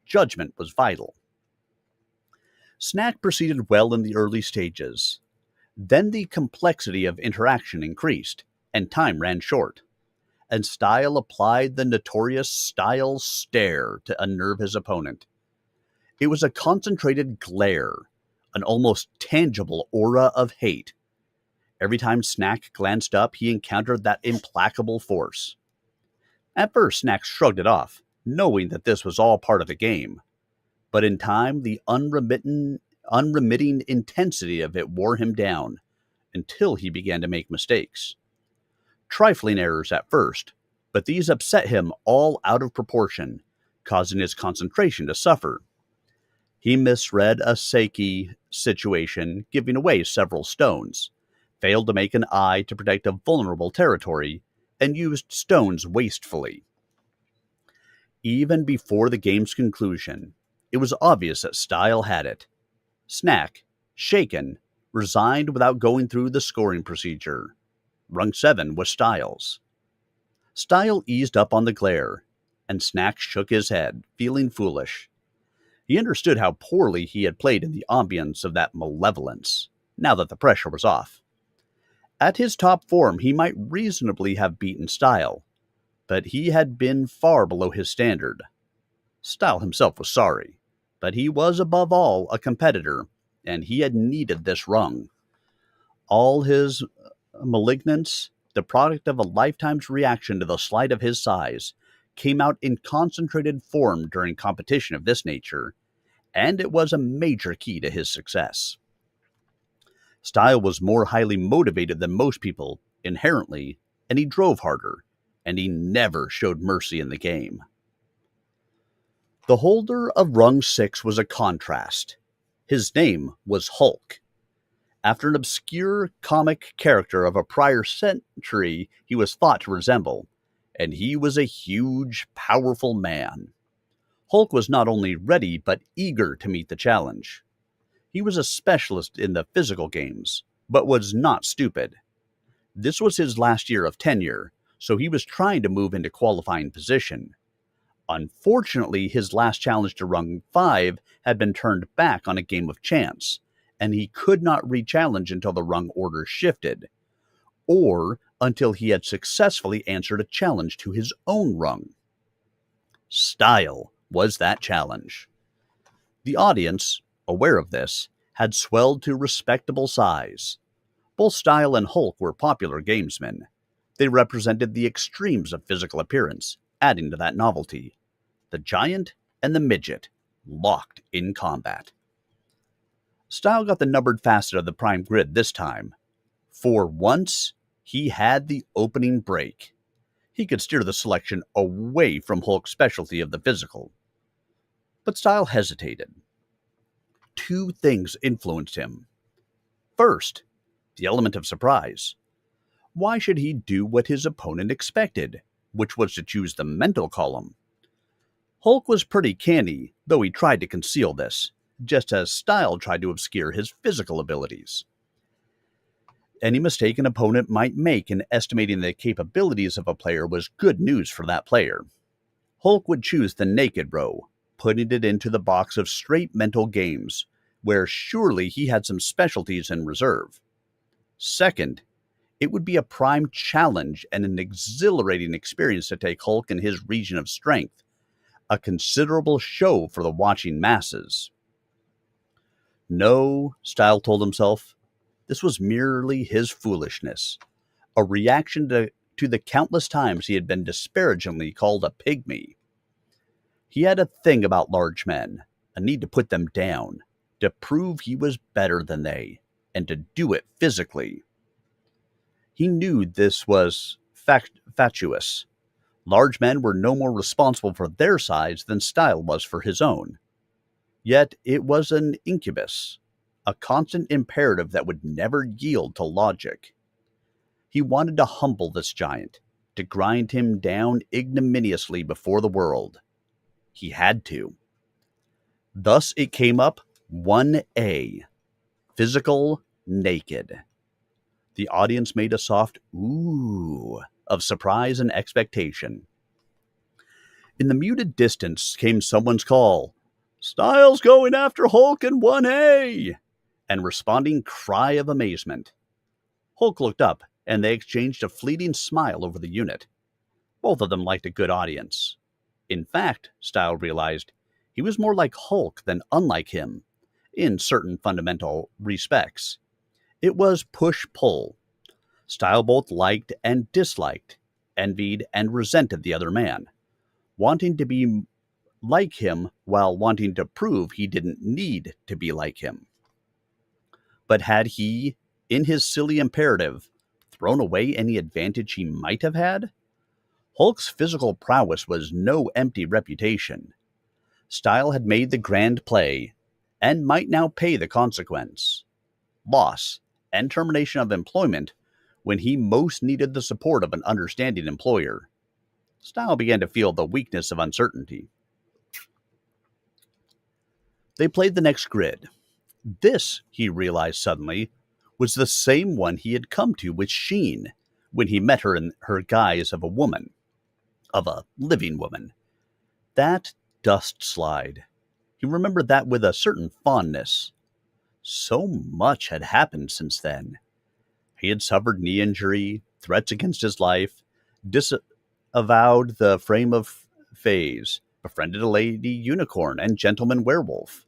Judgment was vital. Snack proceeded well in the early stages. Then the complexity of interaction increased, and time ran short. And Stile applied the notorious Stile stare to unnerve his opponent. It was a concentrated glare, an almost tangible aura of hate. Every time Snack glanced up, he encountered that implacable force. At first, Snack shrugged it off, knowing that this was all part of the game. But in time, the unremitting intensity of it wore him down, until he began to make mistakes. Trifling errors at first, but these upset him all out of proportion, causing his concentration to suffer. He misread a Seiki situation, giving away several stones, failed to make an eye to protect a vulnerable territory, and used stones wastefully. Even before the game's conclusion, it was obvious that Stile had it. Snack, shaken, resigned without going through the scoring procedure. Rung 7 was Stile's. Stile eased up on the glare, and Snack shook his head, feeling foolish. He understood how poorly he had played in the ambience of that malevolence, now that the pressure was off. At his top form, he might reasonably have beaten Stile, but he had been far below his standard. Stile himself was sorry, but he was above all a competitor, and he had needed this rung. All his malignance, the product of a lifetime's reaction to the slight of his size, came out in concentrated form during competition of this nature, and it was a major key to his success. Stile was more highly motivated than most people, inherently, and he drove harder, and he never showed mercy in the game. The holder of rung 6 was a contrast. His name was Hulk. After an obscure comic character of a prior century he was thought to resemble, and he was a huge, powerful man. Hulk was not only ready but eager to meet the challenge. He was a specialist in the physical games, but was not stupid. This was his last year of tenure, so he was trying to move into qualifying position. Unfortunately, his last challenge to rung 5 had been turned back on a game of chance, and he could not re-challenge until the rung order shifted, or until he had successfully answered a challenge to his own rung. Stile was that challenge. The audience, aware of this, had swelled to respectable size. Both Stile and Hulk were popular gamesmen. They represented the extremes of physical appearance, adding to that novelty. The giant and the midget, locked in combat. Stile got the numbered facet of the prime grid this time. For once, he had the opening break. He could steer the selection away from Hulk's specialty of the physical. But Stile hesitated. Two things influenced him. First, the element of surprise. Why should he do what his opponent expected, which was to choose the mental column? Hulk was pretty canny, though he tried to conceal this, just as Stile tried to obscure his physical abilities. Any mistake an opponent might make in estimating the capabilities of a player was good news for that player. Hulk would choose the naked row, putting it into the box of straight mental games, where surely he had some specialties in reserve. Second, it would be a prime challenge and an exhilarating experience to take Hulk in his region of strength, a considerable show for the watching masses. No, Stile told himself, this was merely his foolishness, a reaction to the countless times he had been disparagingly called a pygmy. He had a thing about large men, a need to put them down, to prove he was better than they, and to do it physically. He knew this was fatuous. Large men were no more responsible for their size than Stile was for his own. Yet it was an incubus, a constant imperative that would never yield to logic. He wanted to humble this giant, to grind him down ignominiously before the world. He had to. Thus it came up 1A, physical naked. The audience made a soft ooh of surprise and expectation. In the muted distance came someone's call, "Stile's going after Hulk in 1A!" and responding cry of amazement. Hulk looked up, and they exchanged a fleeting smile over the unit. Both of them liked a good audience. In fact, Stile realized, he was more like Hulk than unlike him, in certain fundamental respects. It was push-pull. Stile both liked and disliked, envied and resented the other man, wanting to be like him while wanting to prove he didn't need to be like him. But had he, in his silly imperative, thrown away any advantage he might have had? Hulk's physical prowess was no empty reputation. Stile had made the grand play, and might now pay the consequence. Loss and termination of employment when he most needed the support of an understanding employer. Stile began to feel the weakness of uncertainty. They played the next grid. This, he realized suddenly, was the same one he had come to with Sheen when he met her in her guise of a woman, of a living woman. That dust slide. He remembered that with a certain fondness. So much had happened since then. He had suffered knee injury, threats against his life, disavowed the frame of phase, befriended a lady unicorn and gentleman werewolf,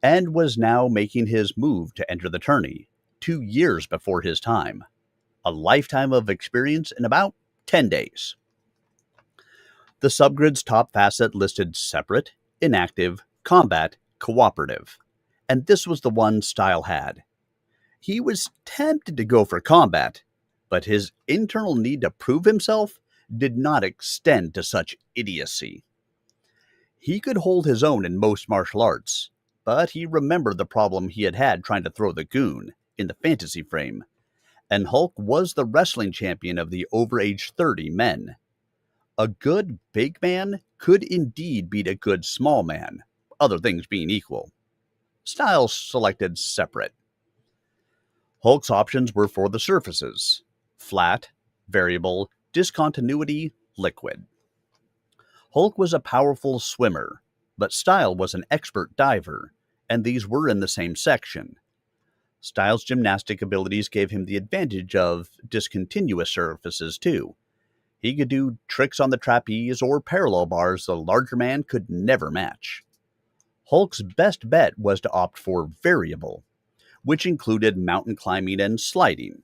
and was now making his move to enter the tourney, 2 years before his time. A lifetime of experience in about 10 days. The subgrid's top facet listed separate, inactive, combat, cooperative, and this was the one Stile had. He was tempted to go for combat, but his internal need to prove himself did not extend to such idiocy. He could hold his own in most martial arts, but he remembered the problem he had had trying to throw the goon in the fantasy frame, and Hulk was the wrestling champion of the over age 30 men. A good big man could indeed beat a good small man, other things being equal. Styles selected separate. Hulk's options were for the surfaces: flat, variable, discontinuity, liquid. Hulk was a powerful swimmer, but Stile was an expert diver, and these were in the same section. Styles' gymnastic abilities gave him the advantage of discontinuous surfaces too. He could do tricks on the trapeze or parallel bars the larger man could never match. Hulk's best bet was to opt for variable, which included mountain climbing and sliding.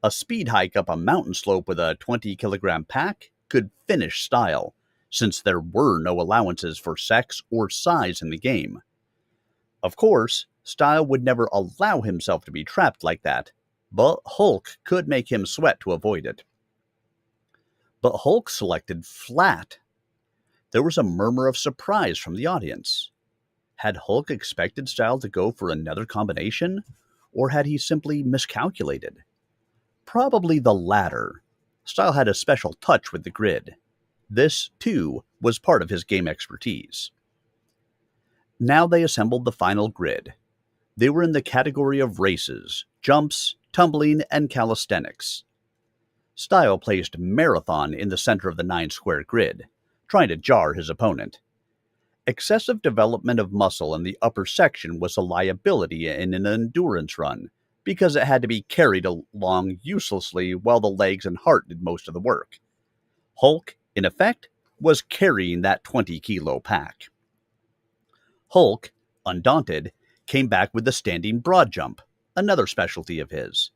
A speed hike up a mountain slope with a 20-kilogram pack could finish Stile, since there were no allowances for sex or size in the game. Of course, Stile would never allow himself to be trapped like that, but Hulk could make him sweat to avoid it. But Hulk selected flat. There was a murmur of surprise from the audience. Had Hulk expected Stile to go for another combination, or had he simply miscalculated? Probably the latter. Stile had a special touch with the grid. This, too, was part of his game expertise. Now they assembled the final grid. They were in the category of races, jumps, tumbling, and calisthenics. Stile placed Marathon in the center of the 9-square grid, trying to jar his opponent. Excessive development of muscle in the upper section was a liability in an endurance run, because it had to be carried along uselessly while the legs and heart did most of the work. Hulk, in effect, was carrying that 20-kilo pack. Hulk, undaunted, came back with the standing broad jump, another specialty of his.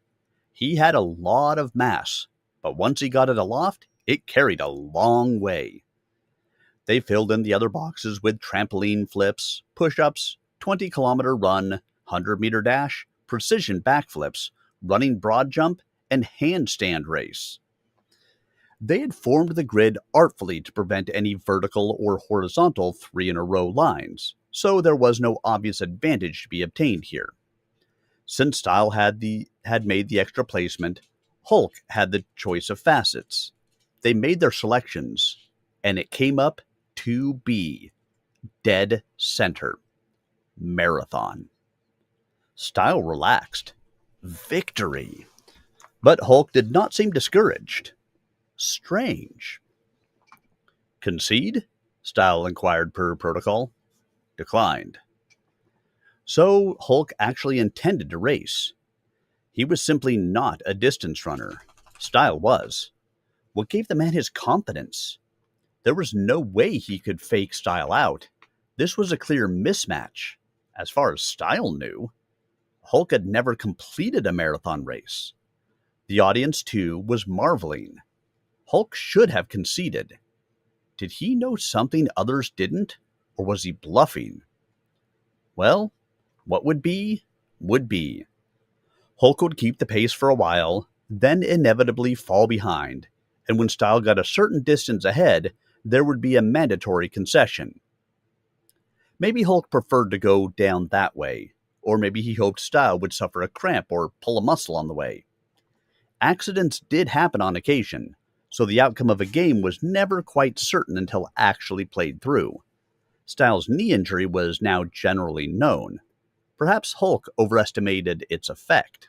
He had a lot of mass, but once he got it aloft, it carried a long way. They filled in the other boxes with trampoline flips, push-ups, 20-kilometer run, 100-meter dash, precision backflips, running broad jump, and handstand race. They had formed the grid artfully to prevent any vertical or horizontal 3-in-a-row lines, so there was no obvious advantage to be obtained here. Since Stile had made the extra placement, Hulk had the choice of facets. They made their selections, and it came up to be dead center. Marathon. Stile relaxed. Victory. But Hulk did not seem discouraged. Strange. Concede? Stile inquired per protocol. Declined. So Hulk actually intended to race. He was simply not a distance runner. Stile was. What gave the man his confidence? There was no way he could fake Stile out. This was a clear mismatch. As far as Stile knew, Hulk had never completed a marathon race. The audience, too, was marveling. Hulk should have conceded. Did he know something others didn't, or was he bluffing? Well, what would be, would be. Hulk would keep the pace for a while, then inevitably fall behind, and when Stile got a certain distance ahead, there would be a mandatory concession. Maybe Hulk preferred to go down that way, or maybe he hoped Stile would suffer a cramp or pull a muscle on the way. Accidents did happen on occasion, so the outcome of a game was never quite certain until actually played through. Stile's knee injury was now generally known. Perhaps Hulk overestimated its effect.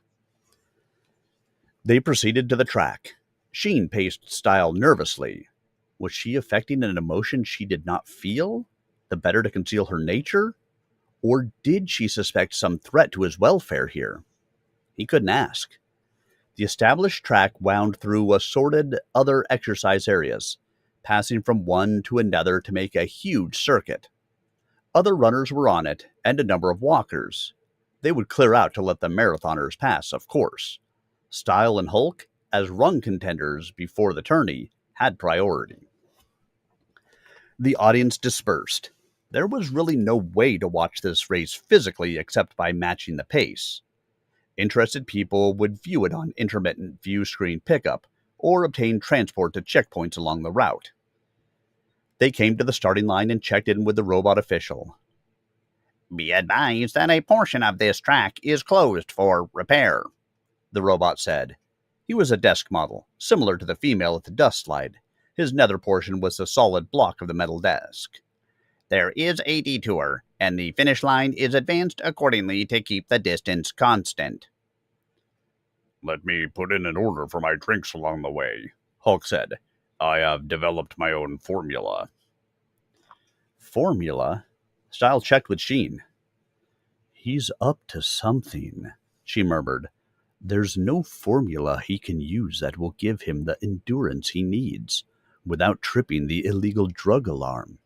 They proceeded to the track. Sheen paced Stile nervously. Was she affecting an emotion she did not feel, the better to conceal her nature? Or did she suspect some threat to his welfare here? He couldn't ask. The established track wound through assorted other exercise areas, passing from one to another to make a huge circuit. Other runners were on it, and a number of walkers. They would clear out to let the marathoners pass, of course. Stile and Hulk, as run contenders before the tourney, had priority. The audience dispersed. There was really no way to watch this race physically except by matching the pace. Interested people would view it on intermittent view screen pickup or obtain transport to checkpoints along the route. They came to the starting line and checked in with the robot official. Be advised that a portion of this track is closed for repair, the robot said. He was a desk model, similar to the female at the dust slide. His nether portion was the solid block of the metal desk. There is a detour, and the finish line is advanced accordingly to keep the distance constant. Let me put in an order for my drinks along the way, Hulk said. I have developed my own formula. Formula? Stile checked with Sheen. He's up to something, she murmured. There's no formula he can use that will give him the endurance he needs without tripping the illegal drug alarm.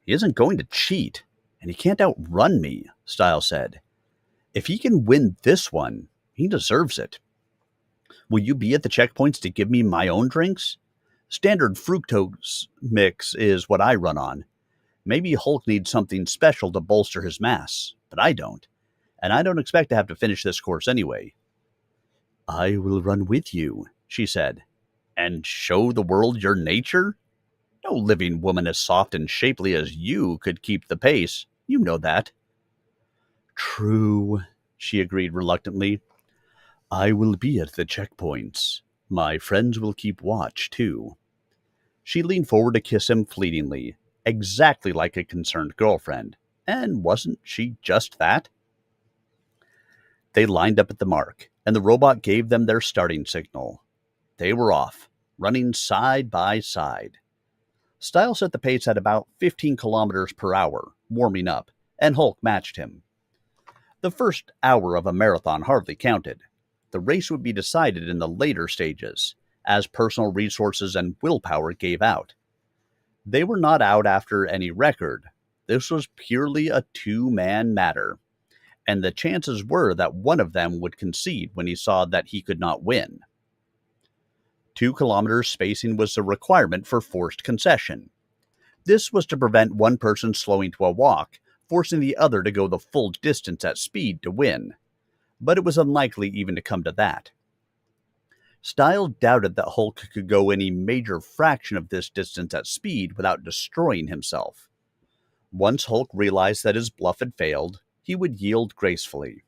He isn't going to cheat, and he can't outrun me, Stile said. If he can win this one, he deserves it. Will you be at the checkpoints to give me my own drinks? Standard fructose mix is what I run on. Maybe Hulk needs something special to bolster his mass, but I don't. And I don't expect to have to finish this course anyway. I will run with you, she said. And show the world your nature? No living woman as soft and shapely as you could keep the pace. You know that. True, she agreed reluctantly. I will be at the checkpoints. My friends will keep watch, too. She leaned forward to kiss him fleetingly, exactly like a concerned girlfriend. And wasn't she just that? They lined up at the mark, and the robot gave them their starting signal. They were off, running side by side. Stile set the pace at about 15 kilometers per hour, warming up, and Hulk matched him. The first hour of a marathon hardly counted. The race would be decided in the later stages, as personal resources and willpower gave out. They were not out after any record. This was purely a two-man matter, and the chances were that one of them would concede when he saw that he could not win. 2 kilometers spacing was the requirement for forced concession. This was to prevent one person slowing to a walk, forcing the other to go the full distance at speed to win. But it was unlikely even to come to that. Stile doubted that Hulk could go any major fraction of this distance at speed without destroying himself. Once Hulk realized that his bluff had failed, he would yield gracefully.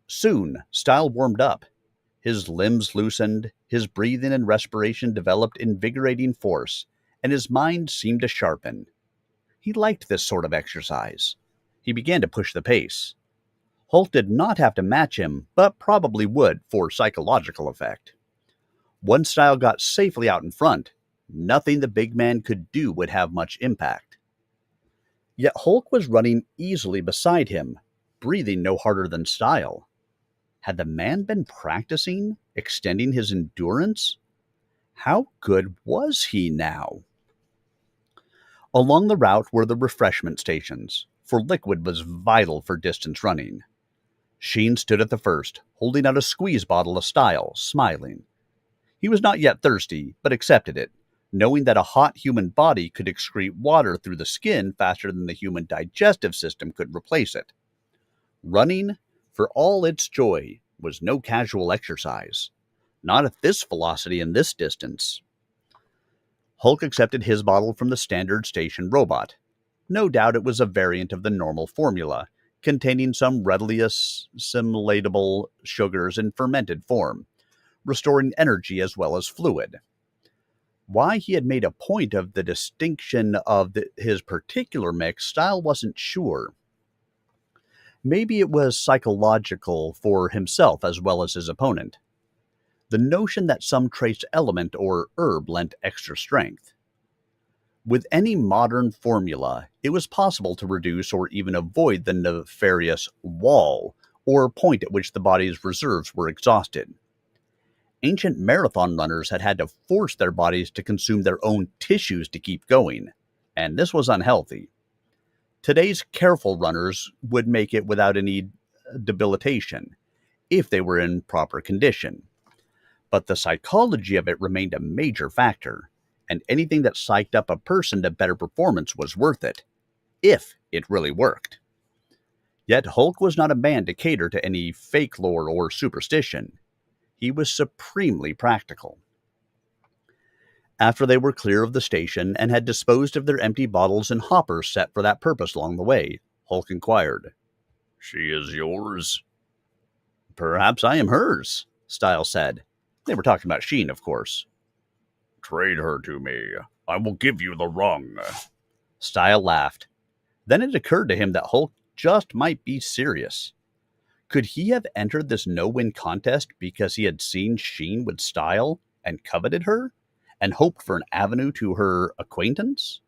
Soon, Stile warmed up. His limbs loosened, his breathing and respiration developed invigorating force, and his mind seemed to sharpen. He liked this sort of exercise. He began to push the pace. Hulk did not have to match him, but probably would for psychological effect. Once Stile got safely out in front, nothing the big man could do would have much impact. Yet Hulk was running easily beside him, breathing no harder than Stile. Had the man been practicing, extending his endurance? How good was he now? Along the route were the refreshment stations, for liquid was vital for distance running. Sheen stood at the first, holding out a squeeze bottle of Stile, smiling. He was not yet thirsty, but accepted it, knowing that a hot human body could excrete water through the skin faster than the human digestive system could replace it. Running, for all its joy, was no casual exercise. Not at this velocity and this distance. Hulk accepted his bottle from the standard station robot. No doubt it was a variant of the normal formula, containing some readily assimilatable sugars in fermented form, restoring energy as well as fluid. Why he had made a point of the distinction of his particular mix, Stile wasn't sure. Maybe it was psychological for himself as well as his opponent. The notion that some trace element or herb lent extra strength. With any modern formula, it was possible to reduce or even avoid the nefarious wall, or point at which the body's reserves were exhausted. Ancient marathon runners had had to force their bodies to consume their own tissues to keep going, and this was unhealthy. Today's careful runners would make it without any debilitation, if they were in proper condition. But the psychology of it remained a major factor, and anything that psyched up a person to better performance was worth it, if it really worked. Yet Hulk was not a man to cater to any fake lore or superstition. He was supremely practical. After they were clear of the station and had disposed of their empty bottles and hoppers set for that purpose along the way, Hulk inquired, "She is yours?" "Perhaps I am hers," Stile said. They were talking about Sheen, of course. "Trade her to me. I will give you the rung." Stile laughed. Then it occurred to him that Hulk just might be serious. Could he have entered this no-win contest because he had seen Sheen with Stile and coveted her, and hoped for an avenue to her acquaintance?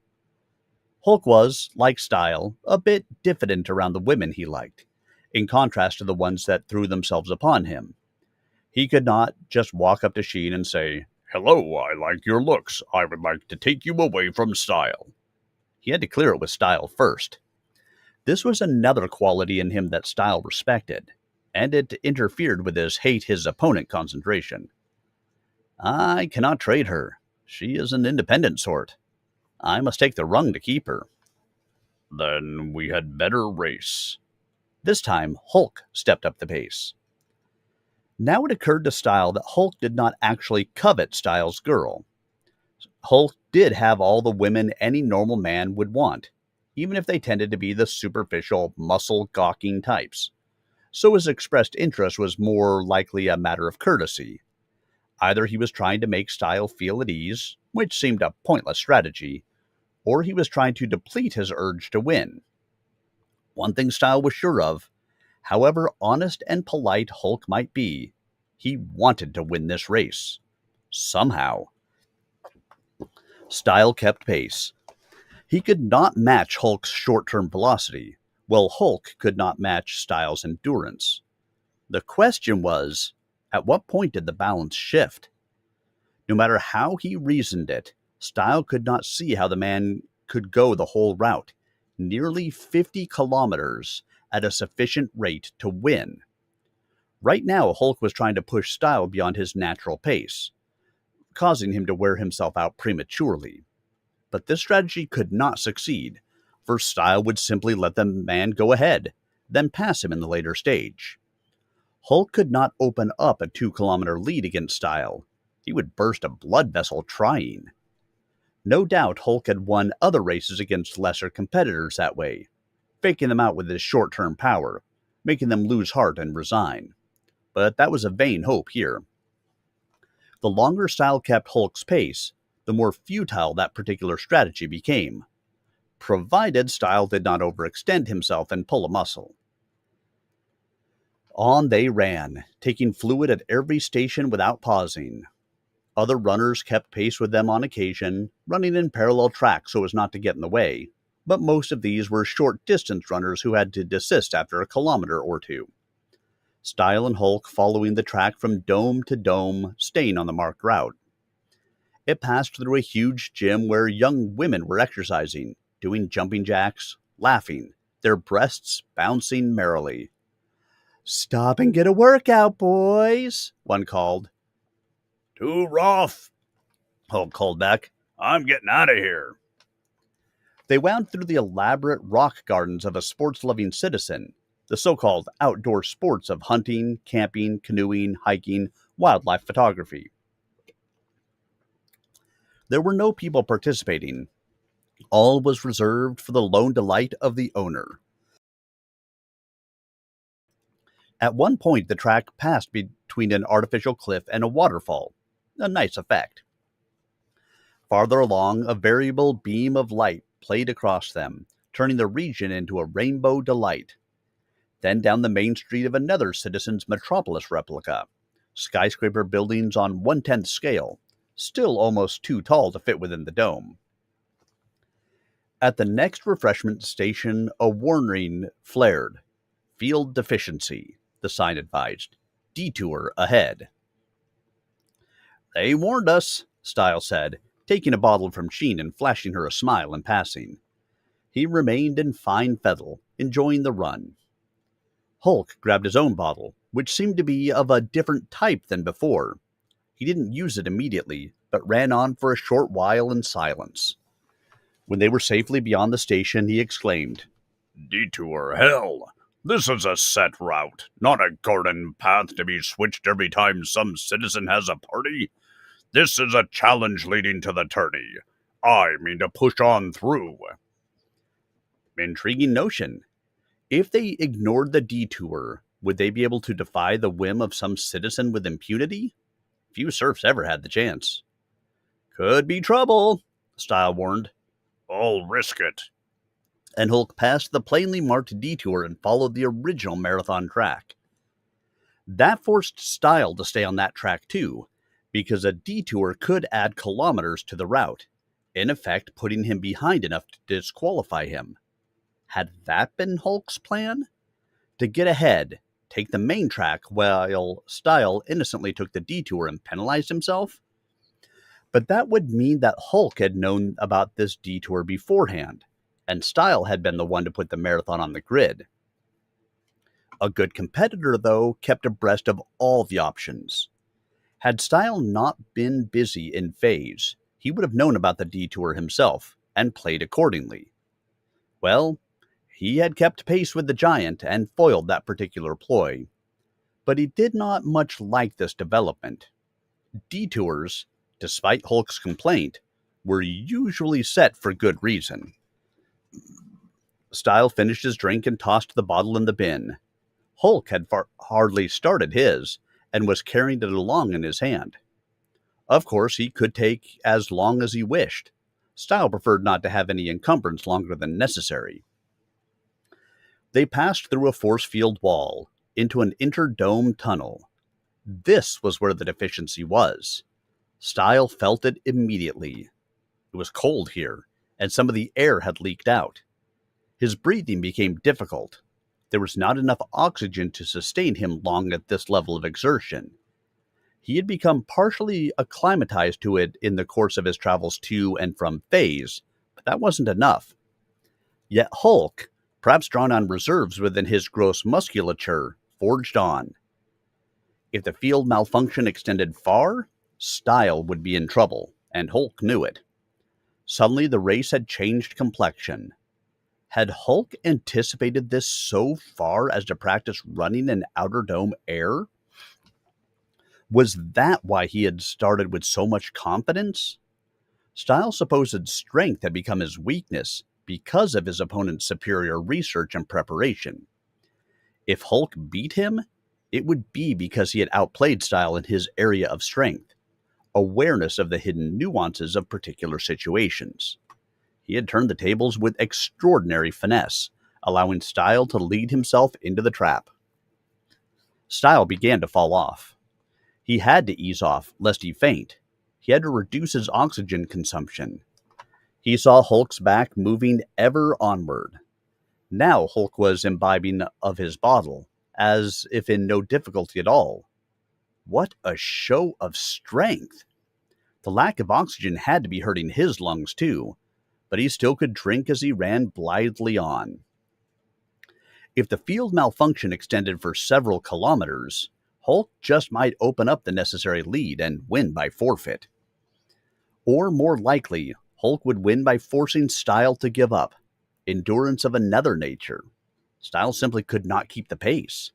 Hulk was, like Stile, a bit diffident around the women he liked, in contrast to the ones that threw themselves upon him. He could not just walk up to Sheen and say, "Hello, I like your looks. I would like to take you away from Stile." He had to clear it with Stile first. This was another quality in him that Stile respected, and it interfered with his hate-his-opponent concentration. "I cannot trade her. She is an independent sort. I must take the rung to keep her." "Then we had better race." This time, Hulk stepped up the pace. Now it occurred to Stile that Hulk did not actually covet Stile's girl. Hulk did have all the women any normal man would want, even if they tended to be the superficial, muscle-gawking types. So his expressed interest was more likely a matter of courtesy. Either he was trying to make Stile feel at ease, which seemed a pointless strategy, or he was trying to deplete his urge to win. One thing Stile was sure of, however honest and polite Hulk might be, he wanted to win this race. Somehow. Stile kept pace. He could not match Hulk's short-term velocity, while Hulk could not match Stile's endurance. The question was, at what point did the balance shift? No matter how he reasoned it, Stile could not see how the man could go the whole route, nearly 50 kilometers, at a sufficient rate to win. Right now, Hulk was trying to push Stile beyond his natural pace, causing him to wear himself out prematurely. But this strategy could not succeed, for Stile would simply let the man go ahead, then pass him in the later stage. Hulk could not open up a 2-kilometer lead against Stile. He would burst a blood vessel trying. No doubt Hulk had won other races against lesser competitors that way, faking them out with his short-term power, making them lose heart and resign. But that was a vain hope here. The longer Stile kept Hulk's pace, the more futile that particular strategy became, provided Stile did not overextend himself and pull a muscle. On they ran, taking fluid at every station without pausing. Other runners kept pace with them on occasion, running in parallel tracks so as not to get in the way, but most of these were short-distance runners who had to desist after a kilometer or two. Stile and Hulk following the track from dome to dome, staying on the marked route. It passed through a huge gym where young women were exercising, doing jumping jacks, laughing, their breasts bouncing merrily. "Stop and get a workout, boys," one called. "Too rough," Hulk called back. "I'm getting out of here." They wound through the elaborate rock gardens of a sports-loving citizen, the so-called outdoor sports of hunting, camping, canoeing, hiking, wildlife photography. There were no people participating. All was reserved for the lone delight of the owner. At one point, the track passed between an artificial cliff and a waterfall. A nice effect. Farther along, a variable beam of light played across them, turning the region into a rainbow delight. Then down the main street of another citizen's metropolis replica. Skyscraper buildings on 1/10 scale, still almost too tall to fit within the dome. At the next refreshment station, a warning flared. "Field deficiency," the sign advised. "Detour ahead." "They warned us," Stile said, taking a bottle from Sheen and flashing her a smile in passing. He remained in fine fettle, enjoying the run. Hulk grabbed his own bottle, which seemed to be of a different type than before. He didn't use it immediately, but ran on for a short while in silence. When they were safely beyond the station, he exclaimed, "Detour, hell! This is a set route, not a garden path to be switched every time some citizen has a party. This is a challenge leading to the tourney. I mean to push on through. Intriguing notion. If they ignored the detour, would they be able to defy the whim of some citizen with impunity? Few serfs ever had the chance. Could be trouble, Stile warned. I'll risk it. And Hulk passed the plainly marked detour and followed the original marathon track. That forced Stile to stay on that track too, because a detour could add kilometers to the route, in effect putting him behind enough to disqualify him. Had that been Hulk's plan? To get ahead, take the main track while Stile innocently took the detour and penalized himself? But that would mean that Hulk had known about this detour beforehand, and Stile had been the one to put the marathon on the grid. A good competitor, though, kept abreast of all the options. Had Stile not been busy in phase, he would have known about the detour himself and played accordingly. Well, he had kept pace with the giant and foiled that particular ploy. But he did not much like this development. Detours, despite Hulk's complaint, were usually set for good reason. Stile finished his drink and tossed the bottle in the bin. Hulk had hardly started his, and was carrying it along in his hand. Of course, he could take as long as he wished. Stile preferred not to have any encumbrance longer than necessary. They passed through a force field wall, into an interdome tunnel. This was where the deficiency was. Stile felt it immediately. It was cold here, and some of the air had leaked out. His breathing became difficult. There was not enough oxygen to sustain him long at this level of exertion. He had become partially acclimatized to it in the course of his travels to and from phase, but that wasn't enough. Yet Hulk, perhaps drawn on reserves within his gross musculature, forged on. If the field malfunction extended far, Stile would be in trouble, and Hulk knew it. Suddenly the race had changed complexion. Had Hulk anticipated this so far as to practice running in outer dome air? Was that why he had started with so much confidence? Stile's supposed strength had become his weakness because of his opponent's superior research and preparation. If Hulk beat him, it would be because he had outplayed Stile in his area of strength, awareness of the hidden nuances of particular situations. He had turned the tables with extraordinary finesse, allowing Stile to lead himself into the trap. Stile began to fall off. He had to ease off, lest he faint. He had to reduce his oxygen consumption. He saw Hulk's back moving ever onward. Now Hulk was imbibing of his bottle, as if in no difficulty at all. What a show of strength! The lack of oxygen had to be hurting his lungs too, but he still could drink as he ran blithely on. If the field malfunction extended for several kilometers, Hulk just might open up the necessary lead and win by forfeit. Or more likely, Hulk would win by forcing Stile to give up, endurance of another nature. Stile simply could not keep the pace.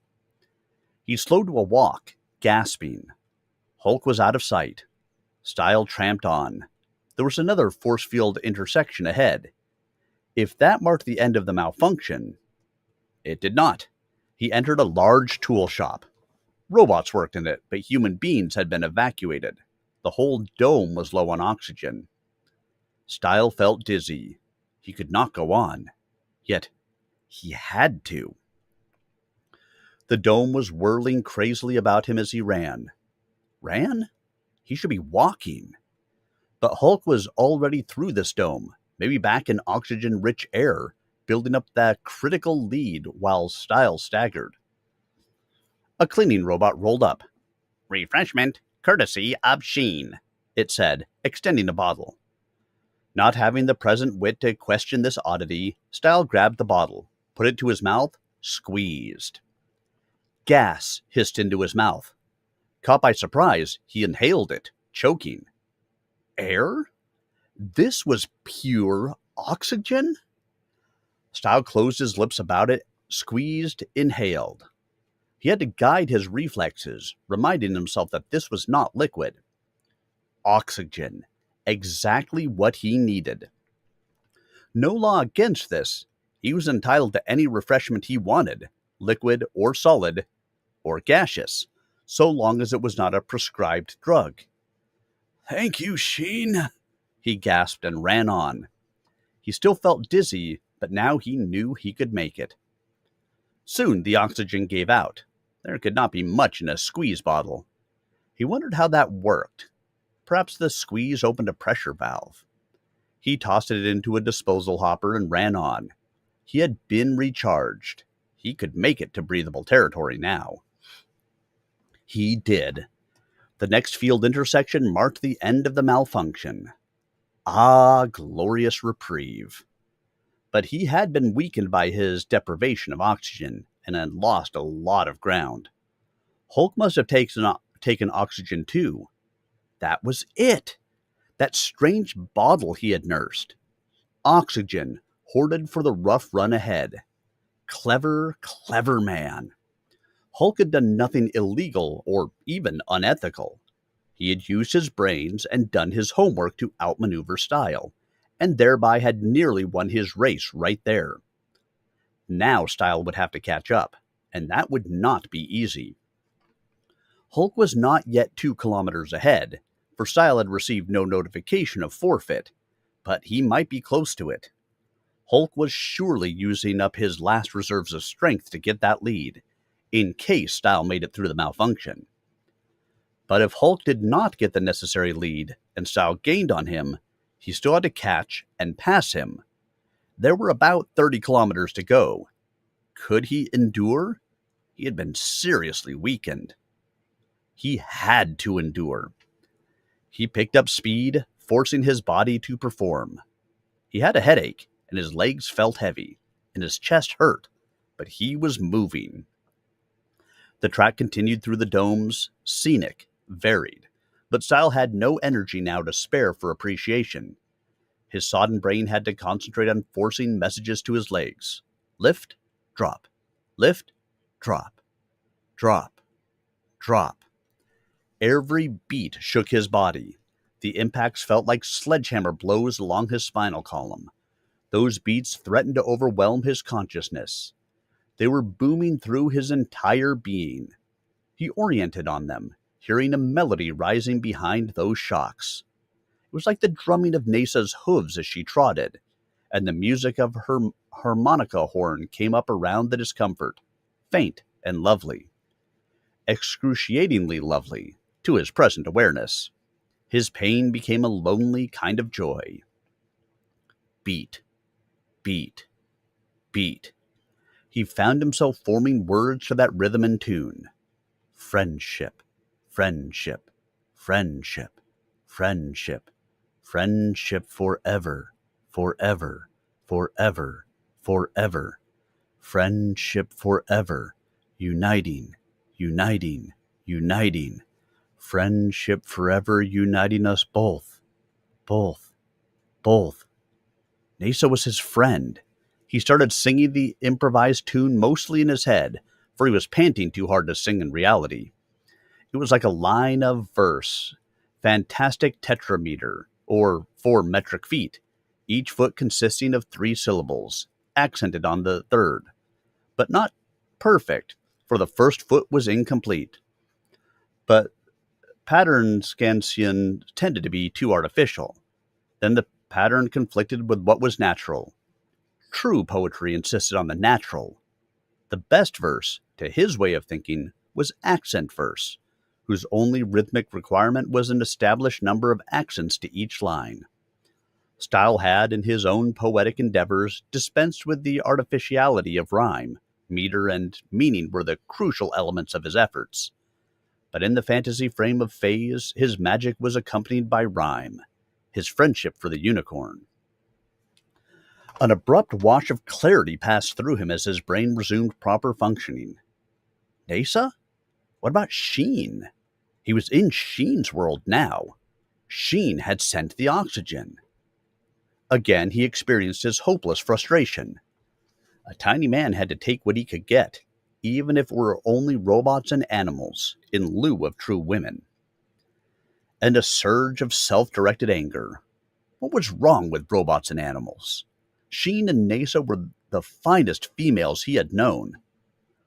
He slowed to a walk, gasping. Hulk was out of sight. Stile tramped on. There was another force field intersection ahead. If that marked the end of the malfunction, it did not. He entered a large tool shop. Robots worked in it, but human beings had been evacuated. The whole dome was low on oxygen. Stile felt dizzy. He could not go on. Yet, he had to. The dome was whirling crazily about him as he ran. Ran? He should be walking. But Hulk was already through this dome, maybe back in oxygen-rich air, building up that critical lead while Stile staggered. A cleaning robot rolled up. "Refreshment, courtesy of Sheen," it said, extending a bottle. Not having the present wit to question this oddity, Stile grabbed the bottle, put it to his mouth, squeezed. Gas hissed into his mouth. Caught by surprise, he inhaled it, choking. Air? This was pure oxygen? Stile closed his lips about it, squeezed, inhaled. He had to guide his reflexes, reminding himself that this was not liquid. oxygen. Exactly what he needed. No law against this. He was entitled to any refreshment he wanted, liquid or solid or gaseous, so long as it was not a prescribed drug. "Thank you, Sheen," he gasped and ran on. He still felt dizzy, but now he knew he could make it. Soon the oxygen gave out. There could not be much in a squeeze bottle. He wondered how that worked. Perhaps the squeeze opened a pressure valve. He tossed it into a disposal hopper and ran on. He had been recharged. He could make it to breathable territory now. He did. The next field intersection marked the end of the malfunction. Ah, glorious reprieve. But he had been weakened by his deprivation of oxygen and had lost a lot of ground. Hulk must have taken oxygen too. That was it. That strange bottle he had nursed. Oxygen, hoarded for the rough run ahead. Clever, clever man. Hulk had done nothing illegal or even unethical. He had used his brains and done his homework to outmaneuver Stile, and thereby had nearly won his race right there. Now Stile would have to catch up, and that would not be easy. Hulk was not yet 2 kilometers ahead, for Stile had received no notification of forfeit, but he might be close to it. Hulk was surely using up his last reserves of strength to get that lead, in case Stile made it through the malfunction. But if Hulk did not get the necessary lead and Stile gained on him, he still had to catch and pass him. There were about 30 kilometers to go. Could he endure? He had been seriously weakened. He had to endure. He picked up speed, forcing his body to perform. He had a headache, and his legs felt heavy, and his chest hurt, but he was moving. The track continued through the domes, scenic, varied, but Stile had no energy now to spare for appreciation. His sodden brain had to concentrate on forcing messages to his legs. Lift, drop, lift, drop, drop, drop. Every beat shook his body. The impacts felt like sledgehammer blows along his spinal column. Those beats threatened to overwhelm his consciousness. They were booming through his entire being. He oriented on them, hearing a melody rising behind those shocks. It was like the drumming of Nesa's hooves as she trotted, and the music of her harmonica horn came up around the discomfort, faint and lovely. Excruciatingly lovely, to his present awareness. His pain became a lonely kind of joy. Beat, beat, beat. He found himself forming words to that rhythm and tune. Friendship, friendship, friendship, friendship, friendship forever, forever, forever, forever. Friendship forever, uniting, uniting, uniting. Friendship forever uniting us both, both, both. Nesa was his friend. He started singing the improvised tune mostly in his head, for he was panting too hard to sing in reality. It was like a line of verse, fantastic tetrameter, or 4 metric feet, each foot consisting of 3 syllables, accented on the third. But not perfect, for the first foot was incomplete. But pattern scansion tended to be too artificial. Then the pattern conflicted with what was natural. True poetry insisted on the natural. The best verse, to his way of thinking, was accent verse, whose only rhythmic requirement was an established number of accents to each line. Stile had, in his own poetic endeavors, dispensed with the artificiality of rhyme. Meter and meaning were the crucial elements of his efforts. But in the fantasy frame of phase, his magic was accompanied by rhyme, his friendship for the unicorn. An abrupt wash of clarity passed through him as his brain resumed proper functioning. Nesa? What about Sheen? He was in Sheen's world now. Sheen had sent the oxygen. Again, he experienced his hopeless frustration. A tiny man had to take what he could get, even if it were only robots and animals, in lieu of true women. and a surge of self-directed anger. What was wrong with robots and animals? Sheen and Nasa were the finest females he had known.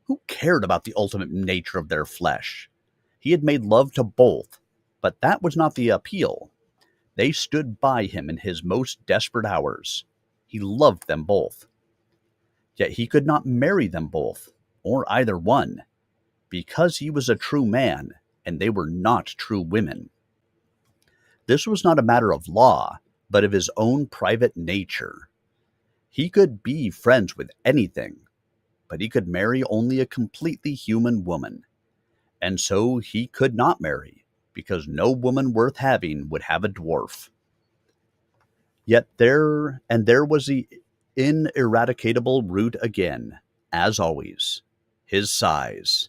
Who cared about the ultimate nature of their flesh? He had made love to both, but that was not the appeal. They stood by him in his most desperate hours. He loved them both. Yet he could not marry them both, or either one, because he was a true man, and they were not true women. This was not a matter of law, but of his own private nature. He could be friends with anything, but he could marry only a completely human woman. And so he could not marry, because no woman worth having would have a dwarf. Yet there was the ineradicable root again, as always, his size.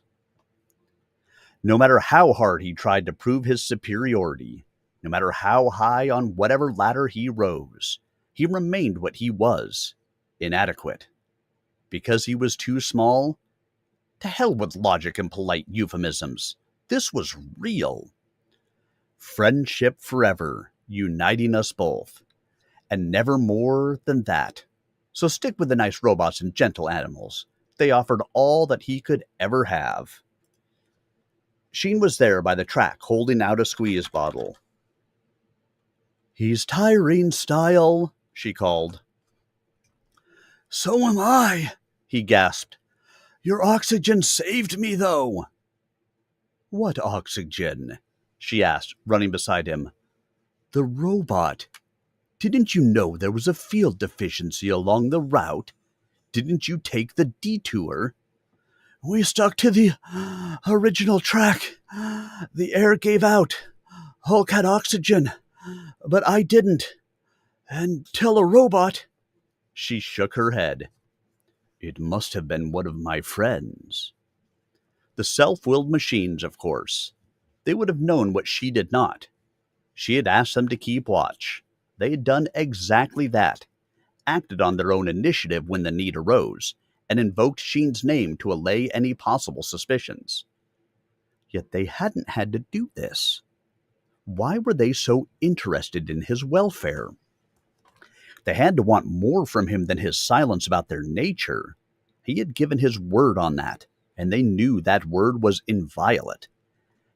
No matter how hard he tried to prove his superiority, no matter how high on whatever ladder he rose, he remained what he was, inadequate. Because he was too small? To hell with logic and polite euphemisms. This was real. Friendship forever, uniting us both. And never more than that. So stick with the nice robots and gentle animals. They offered all that he could ever have. Sheen was there by the track, holding out a squeeze bottle. "He's tiring, Stile," she called. "So am I," he gasped. "Your oxygen saved me, though." "What oxygen?" she asked, running beside him. "The robot. Didn't you know there was a field deficiency along the route? Didn't you take the detour?" "We stuck to the original track. The air gave out. Hulk had oxygen, but I didn't. And tell a robot." She shook her head. "It must have been one of my friends." The self-willed machines, of course. They would have known what she did not. She had asked them to keep watch. They had done exactly that, acted on their own initiative when the need arose, and invoked Sheen's name to allay any possible suspicions. Yet they hadn't had to do this. Why were they so interested in his welfare? They had to want more from him than his silence about their nature. He had given his word on that, and they knew that word was inviolate.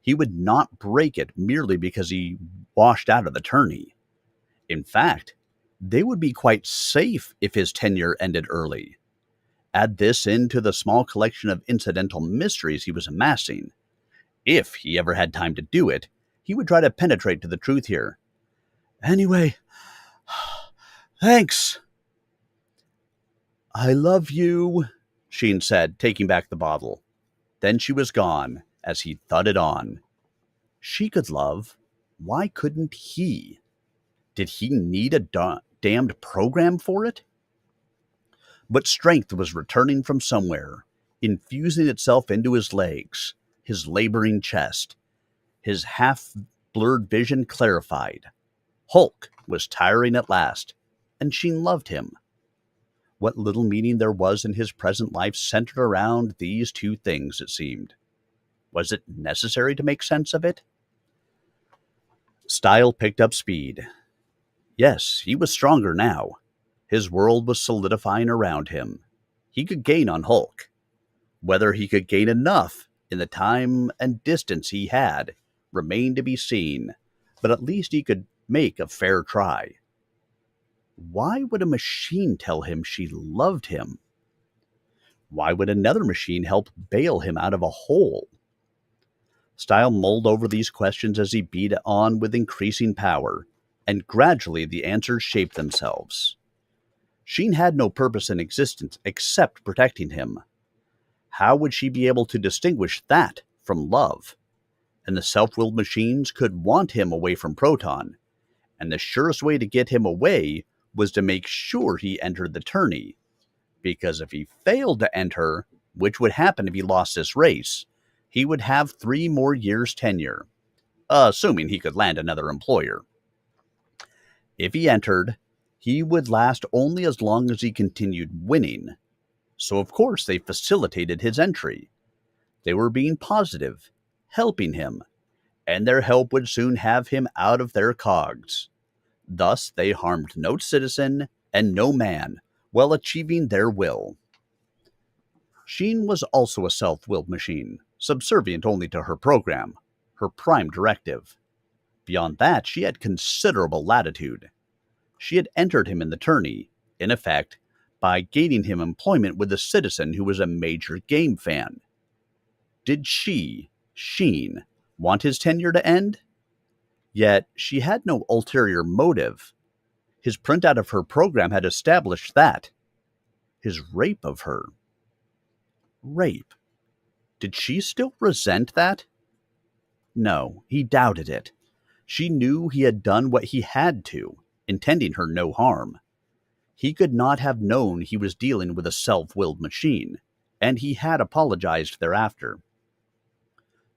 He would not break it merely because he washed out of the tourney. In fact, they would be quite safe if his tenure ended early. Add this into the small collection of incidental mysteries he was amassing. If he ever had time to do it, he would try to penetrate to the truth here. "Anyway, thanks." "I love you," Sheen said, taking back the bottle. Then she was gone, as he thudded on. She could love. Why couldn't he? Did he need a damned program for it? But strength was returning from somewhere, infusing itself into his legs, his laboring chest. His half-blurred vision clarified. Hulk was tiring at last, and Sheen loved him. What little meaning there was in his present life centered around these two things, it seemed. Was it necessary to make sense of it? Stile picked up speed. Yes, he was stronger now. His world was solidifying around him. He could gain on Hulk. Whether he could gain enough in the time and distance he had remained to be seen, but at least he could make a fair try. Why would a machine tell him she loved him? Why would another machine help bail him out of a hole? Stile mulled over these questions as he beat on with increasing power, and gradually the answers shaped themselves. Sheen had no purpose in existence except protecting him. How would she be able to distinguish that from love? And the self-willed machines could want him away from Proton, and the surest way to get him away was to make sure he entered the tourney, because if he failed to enter, which would happen if he lost this race, he would have 3 more years' tenure, assuming he could land another employer. If he entered, he would last only as long as he continued winning, so of course they facilitated his entry. They were being positive, helping him, and their help would soon have him out of their cogs. Thus they harmed no citizen and no man, while achieving their will. Sheen was also a self-willed machine, subservient only to her program, her prime directive. Beyond that, she had considerable latitude. She had entered him in the tourney, in effect, by gaining him employment with a citizen who was a major game fan. Did she, Sheen, want his tenure to end? Yet she had no ulterior motive. His printout of her program had established that. His rape of her. Rape. Did she still resent that? No, he doubted it. She knew he had done what he had to, intending her no harm. He could not have known he was dealing with a self-willed machine, and he had apologized thereafter.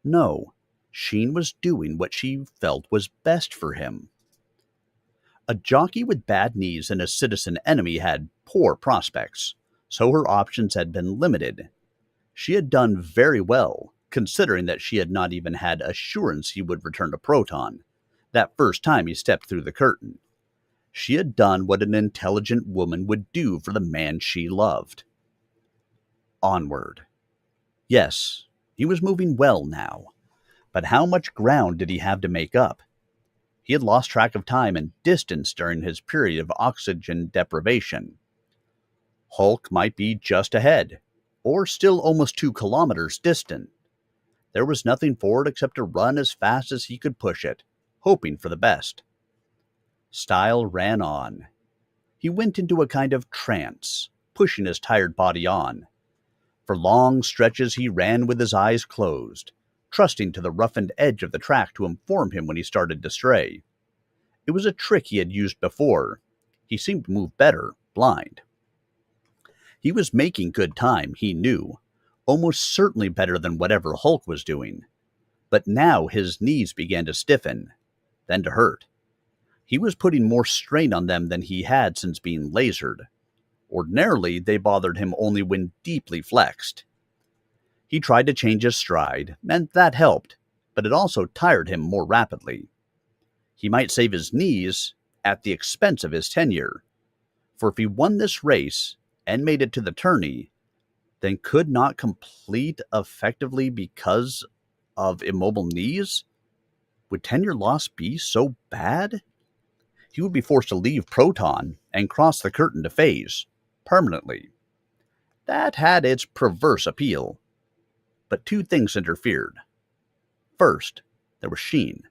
No, Sheen was doing what she felt was best for him. A jockey with bad knees and a citizen enemy had poor prospects, so her options had been limited. She had done very well, considering that she had not even had assurance he would return to Proton, that first time he stepped through the curtain. She had done what an intelligent woman would do for the man she loved. Onward. Yes, he was moving well now, but how much ground did he have to make up? He had lost track of time and distance during his period of oxygen deprivation. Hulk might be just ahead, or still almost 2 kilometers distant. There was nothing for it except to run as fast as he could push it, hoping for the best. Stile ran on. He went into a kind of trance, pushing his tired body on. For long stretches he ran with his eyes closed, trusting to the roughened edge of the track to inform him when he started to stray. It was a trick he had used before. He seemed to move better, blind. He was making good time, he knew, almost certainly better than whatever Hulk was doing. But now his knees began to stiffen, then to hurt. He was putting more strain on them than he had since being lasered. Ordinarily, they bothered him only when deeply flexed. He tried to change his stride, and that helped, but it also tired him more rapidly. He might save his knees at the expense of his tenure, for if he won this race and made it to the tourney, then could not complete effectively because of immobile knees? Would tenure loss be so bad? He would be forced to leave Proton and cross the curtain to phase, permanently. That had its perverse appeal. But 2 things interfered. First, there was Sheen,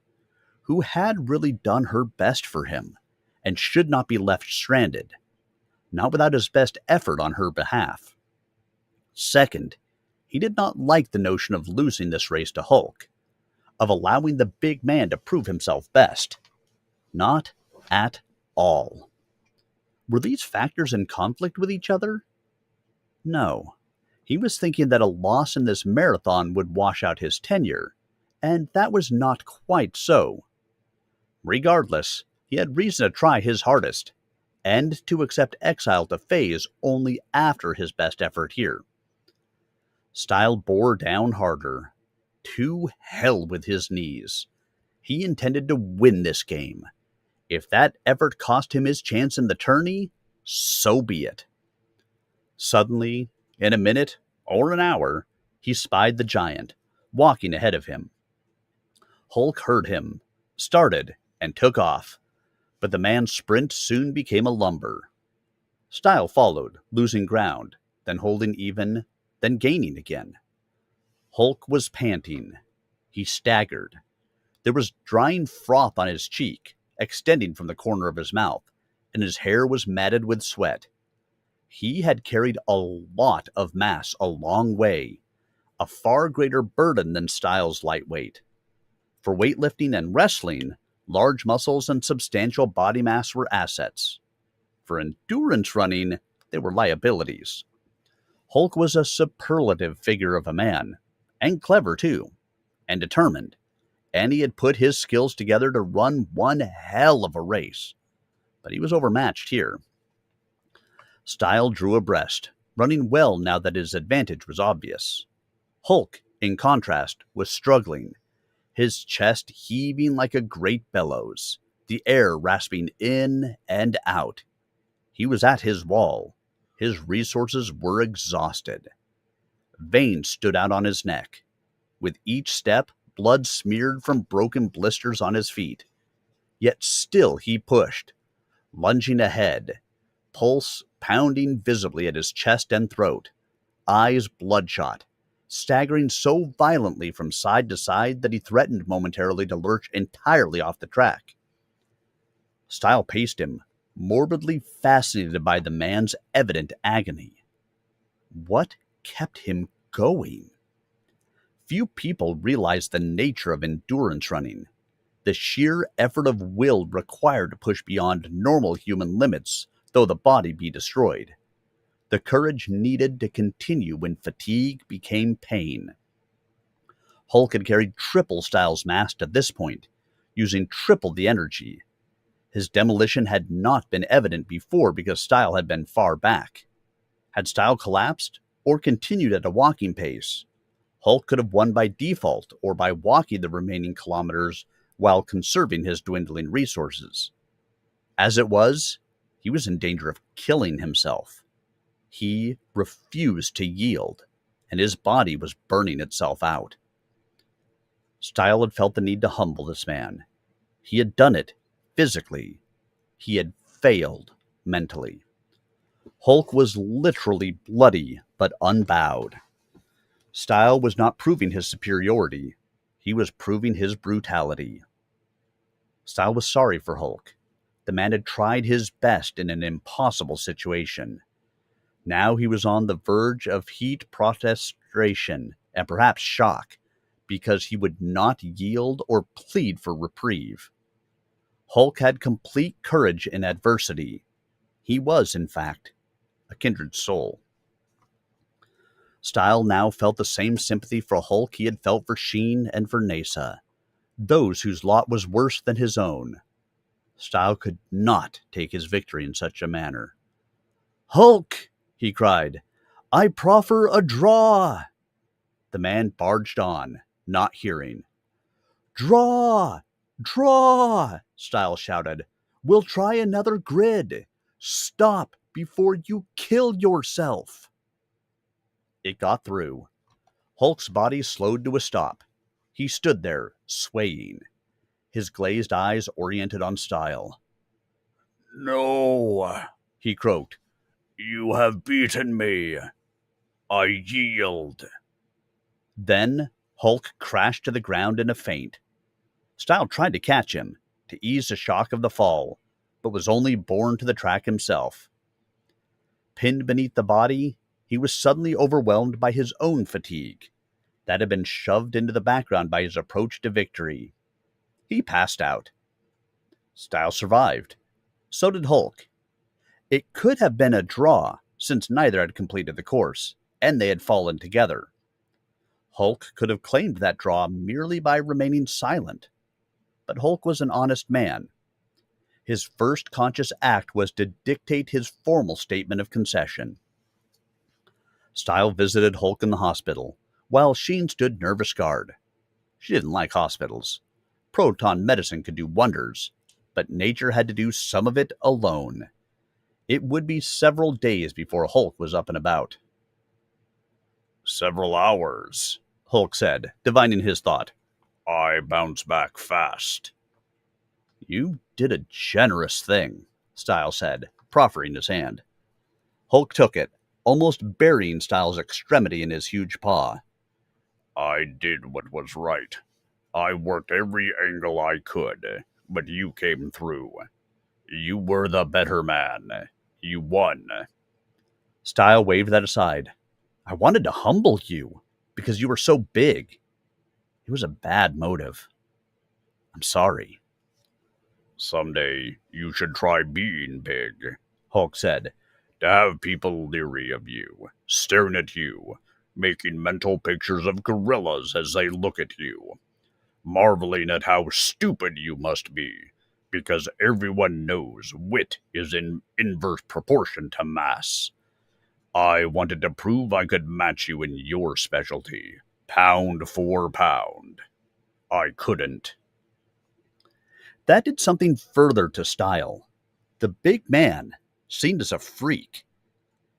who had really done her best for him, and should not be left stranded, not without his best effort on her behalf. Second, he did not like the notion of losing this race to Hulk, of allowing the big man to prove himself best. Not at all. Were these factors in conflict with each other? No. He was thinking that a loss in this marathon would wash out his tenure, and that was not quite so. Regardless, he had reason to try his hardest, and to accept exile to phase only after his best effort here. Stile bore down harder. To hell with his knees. He intended to win this game. If that effort cost him his chance in the tourney, so be it. Suddenly, in a minute or an hour, he spied the giant, walking ahead of him. Hulk heard him, started, and took off, but the man's sprint soon became a lumber. Stile followed, losing ground, then holding even, then gaining again. Hulk was panting. He staggered. There was drying froth on his cheek, extending from the corner of his mouth, and his hair was matted with sweat. He had carried a lot of mass a long way, a far greater burden than Stile's light weight. For weightlifting and wrestling, large muscles and substantial body mass were assets. For endurance running, they were liabilities. Hulk was a superlative figure of a man, and clever too, and determined, and he had put his skills together to run one hell of a race. But he was overmatched here. Stile drew abreast, running well now that his advantage was obvious. Hulk, in contrast, was struggling. his chest heaving like a great bellows, the air rasping in and out. He was at his wall. His resources were exhausted. Veins stood out on his neck. With each step, blood smeared from broken blisters on his feet. Yet still he pushed, lunging ahead, pulse pounding visibly at his chest and throat, eyes bloodshot, staggering so violently from side to side that he threatened momentarily to lurch entirely off the track. Stile paced him, morbidly fascinated by the man's evident agony. What kept him going? Few people realize the nature of endurance running, the sheer effort of will required to push beyond normal human limits, though the body be destroyed. The courage needed to continue when fatigue became pain. Hulk had carried triple Stile's mass to this point, using triple the energy. His demolition had not been evident before because Stile had been far back. Had Stile collapsed, or continued at a walking pace, Hulk could have won by default or by walking the remaining kilometers while conserving his dwindling resources. As it was, he was in danger of killing himself. He refused to yield, and his body was burning itself out. Stile had felt the need to humble this man. He had done it physically. He had failed mentally. Hulk was literally bloody but unbowed. Stile was not proving his superiority. He was proving his brutality. Stile was sorry for Hulk. The man had tried his best in an impossible situation. Now he was on the verge of heat protestation and perhaps shock, because he would not yield or plead for reprieve. Hulk had complete courage in adversity. He was, in fact, a kindred soul. Stile now felt the same sympathy for Hulk he had felt for Sheen and for Nasa, those whose lot was worse than his own. Stile could not take his victory in such a manner. "Hulk!" he cried. "I proffer a draw!" The man barged on, not hearing. "Draw! Draw!" Stile shouted. "We'll try another grid. Stop before you kill yourself." It got through. Hulk's body slowed to a stop. He stood there, swaying, his glazed eyes oriented on Stile. "No," he croaked. "You have beaten me. I yield." Then Hulk crashed to the ground in a faint. Stile tried to catch him, to ease the shock of the fall, but was only borne to the track himself. Pinned beneath the body, he was suddenly overwhelmed by his own fatigue, that had been shoved into the background by his approach to victory. He passed out. Stile survived. So did Hulk. It could have been a draw, since neither had completed the course, and they had fallen together. Hulk could have claimed that draw merely by remaining silent. But Hulk was an honest man. His first conscious act was to dictate his formal statement of concession. Stile visited Hulk in the hospital, while Sheen stood nervous guard. She didn't like hospitals. Proton medicine could do wonders, but nature had to do some of it alone. It would be several days before Hulk was up and about. "Several hours," Hulk said, divining his thought. "I bounce back fast." "You did a generous thing," Stile said, proffering his hand. Hulk took it, almost burying Stile's extremity in his huge paw. "I did what was right. I worked every angle I could, but you came through. You were the better man. You won." Stile waved that aside. "I wanted to humble you, because you were so big. It was a bad motive. I'm sorry." "Someday you should try being big," Hulk said. "To have people leery of you, staring at you, making mental pictures of gorillas as they look at you, marveling at how stupid you must be, because everyone knows wit is in inverse proportion to mass. I wanted to prove I could match you in your specialty, pound for pound." I couldn't. That did something further to Stile. The big man seemed as a freak.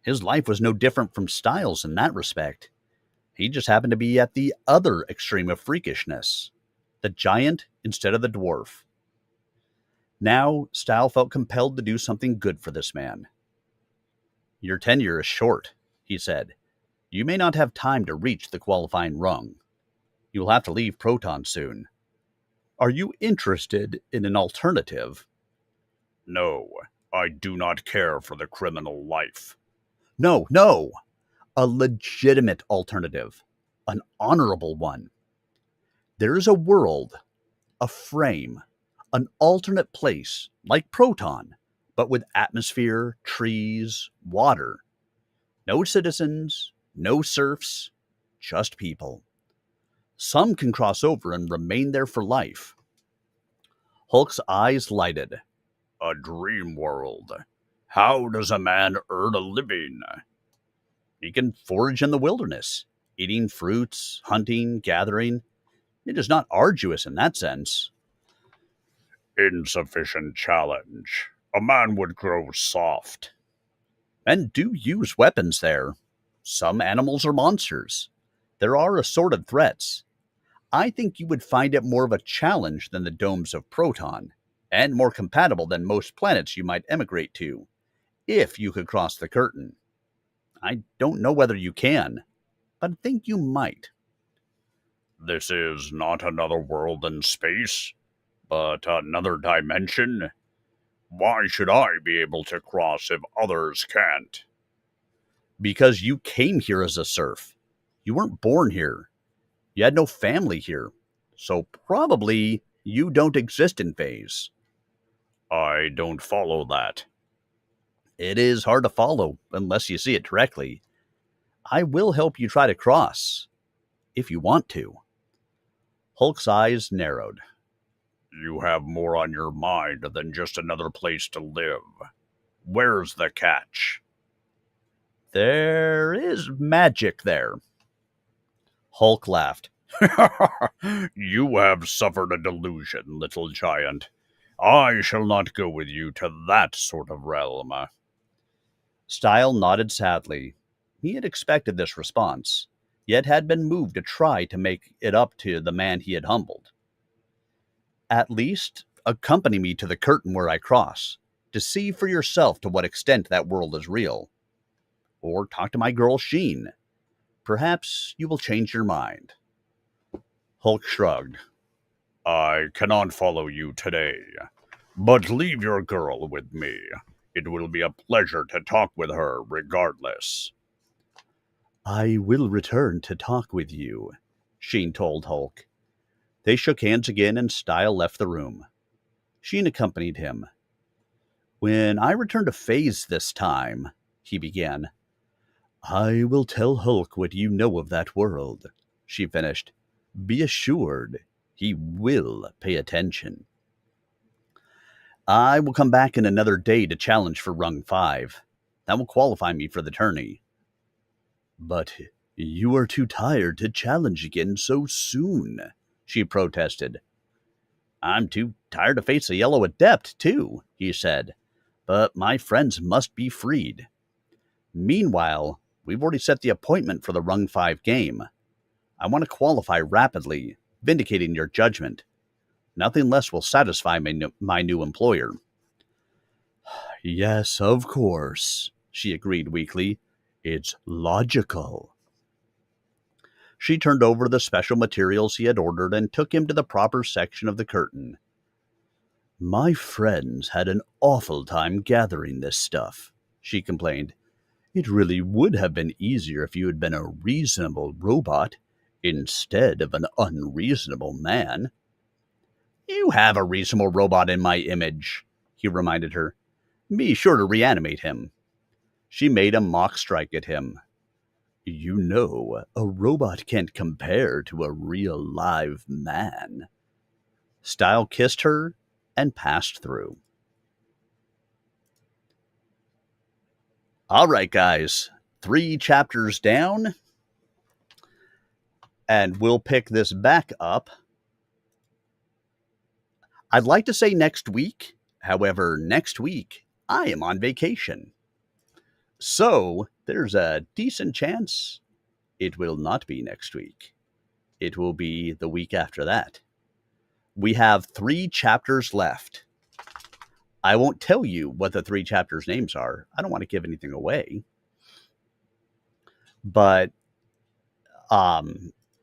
His life was no different from Stile's in that respect. He just happened to be at the other extreme of freakishness, the giant instead of the dwarf. Now, Stile felt compelled to do something good for this man. Your tenure is short, he said. You may not have time to reach the qualifying rung. You will have to leave Proton soon. Are you interested in an alternative? No, I do not care for the criminal life. No, no. A legitimate alternative. An honorable one. There is a world, a frame, an alternate place, like Proton, but with atmosphere, trees, water. No citizens, no serfs, just people. Some can cross over and remain there for life. Hulk's eyes lighted. A dream world. How does a man earn a living? He can forage in the wilderness, eating fruits, hunting, gathering. It is not arduous in that sense. Insufficient challenge. A man would grow soft. Men do use weapons there. Some animals are monsters. There are assorted threats. I think you would find it more of a challenge than the domes of Proton, and more compatible than most planets you might emigrate to, if you could cross the curtain. I don't know whether you can, but I think you might. This is not another world in space, but another dimension. Why should I be able to cross if others can't? Because you came here as a serf. You weren't born here. You had no family here. So probably you don't exist in phase. I don't follow that. It is hard to follow unless you see it directly. I will help you try to cross, if you want to. Hulk's eyes narrowed. You have more on your mind than just another place to live. Where's the catch? There is magic there. Hulk laughed. You have suffered a delusion, little giant. I shall not go with you to that sort of realm. Stile nodded sadly. He had expected this response, yet had been moved to try to make it up to the man he had humbled. At least, accompany me to the curtain where I cross, to see for yourself to what extent that world is real. Or talk to my girl Sheen. Perhaps you will change your mind. Hulk shrugged. I cannot follow you today, but leave your girl with me. It will be a pleasure to talk with her regardless. I will return to talk with you, Sheen told Hulk. They shook hands again and Stile left the room. Sheen accompanied him. When I return to phase this time, he began. I will tell Hulk what you know of that world, she finished. Be assured, he will pay attention. I will come back in another day to challenge for Rung 5. That will qualify me for the tourney. But you are too tired to challenge again so soon, she protested. I'm too tired to face a yellow adept, too, he said. But my friends must be freed. Meanwhile, we've already set the appointment for the Rung 5 game. I want to qualify rapidly, vindicating your judgment. Nothing less will satisfy my new employer. Yes, of course, she agreed weakly. It's logical. She turned over the special materials he had ordered and took him to the proper section of the curtain. My friends had an awful time gathering this stuff, she complained. It really would have been easier if you had been a reasonable robot instead of an unreasonable man. You have a reasonable robot in my image, he reminded her. Be sure to reanimate him. She made a mock strike at him. You know, a robot can't compare to a real live man. Stile kissed her and passed through. All right, guys, 3 chapters down, and we'll pick this back up I'd like to say next week. However, next week I am on vacation. So there's a decent chance it will not be next week. It will be the week after that. We have 3 chapters left. I won't tell you what the 3 chapters' names are. I don't want to give anything away. But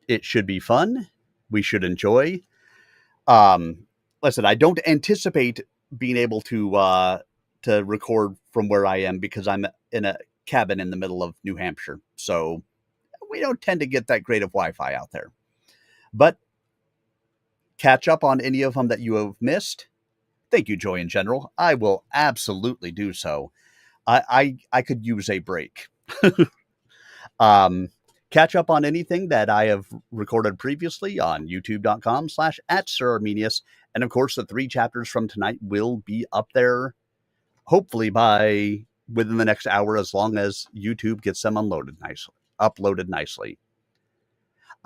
it should be fun. We should enjoy. Listen, I don't anticipate being able to record from where I am because I'm in a cabin in the middle of New Hampshire. So we don't tend to get that great of Wi-Fi out there. But catch up on any of them that you have missed. Thank you, Joy in general. I will absolutely do so. I could use a break. Catch up on anything that I have recorded previously on youtube.com/@SirArminius. And of course, the 3 chapters from tonight will be up there, hopefully within the next hour, as long as YouTube gets them uploaded nicely.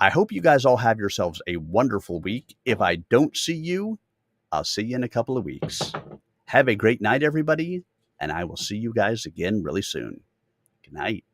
I hope you guys all have yourselves a wonderful week. If I don't see you, I'll see you in a couple of weeks. Have a great night, everybody, and I will see you guys again really soon. Good night.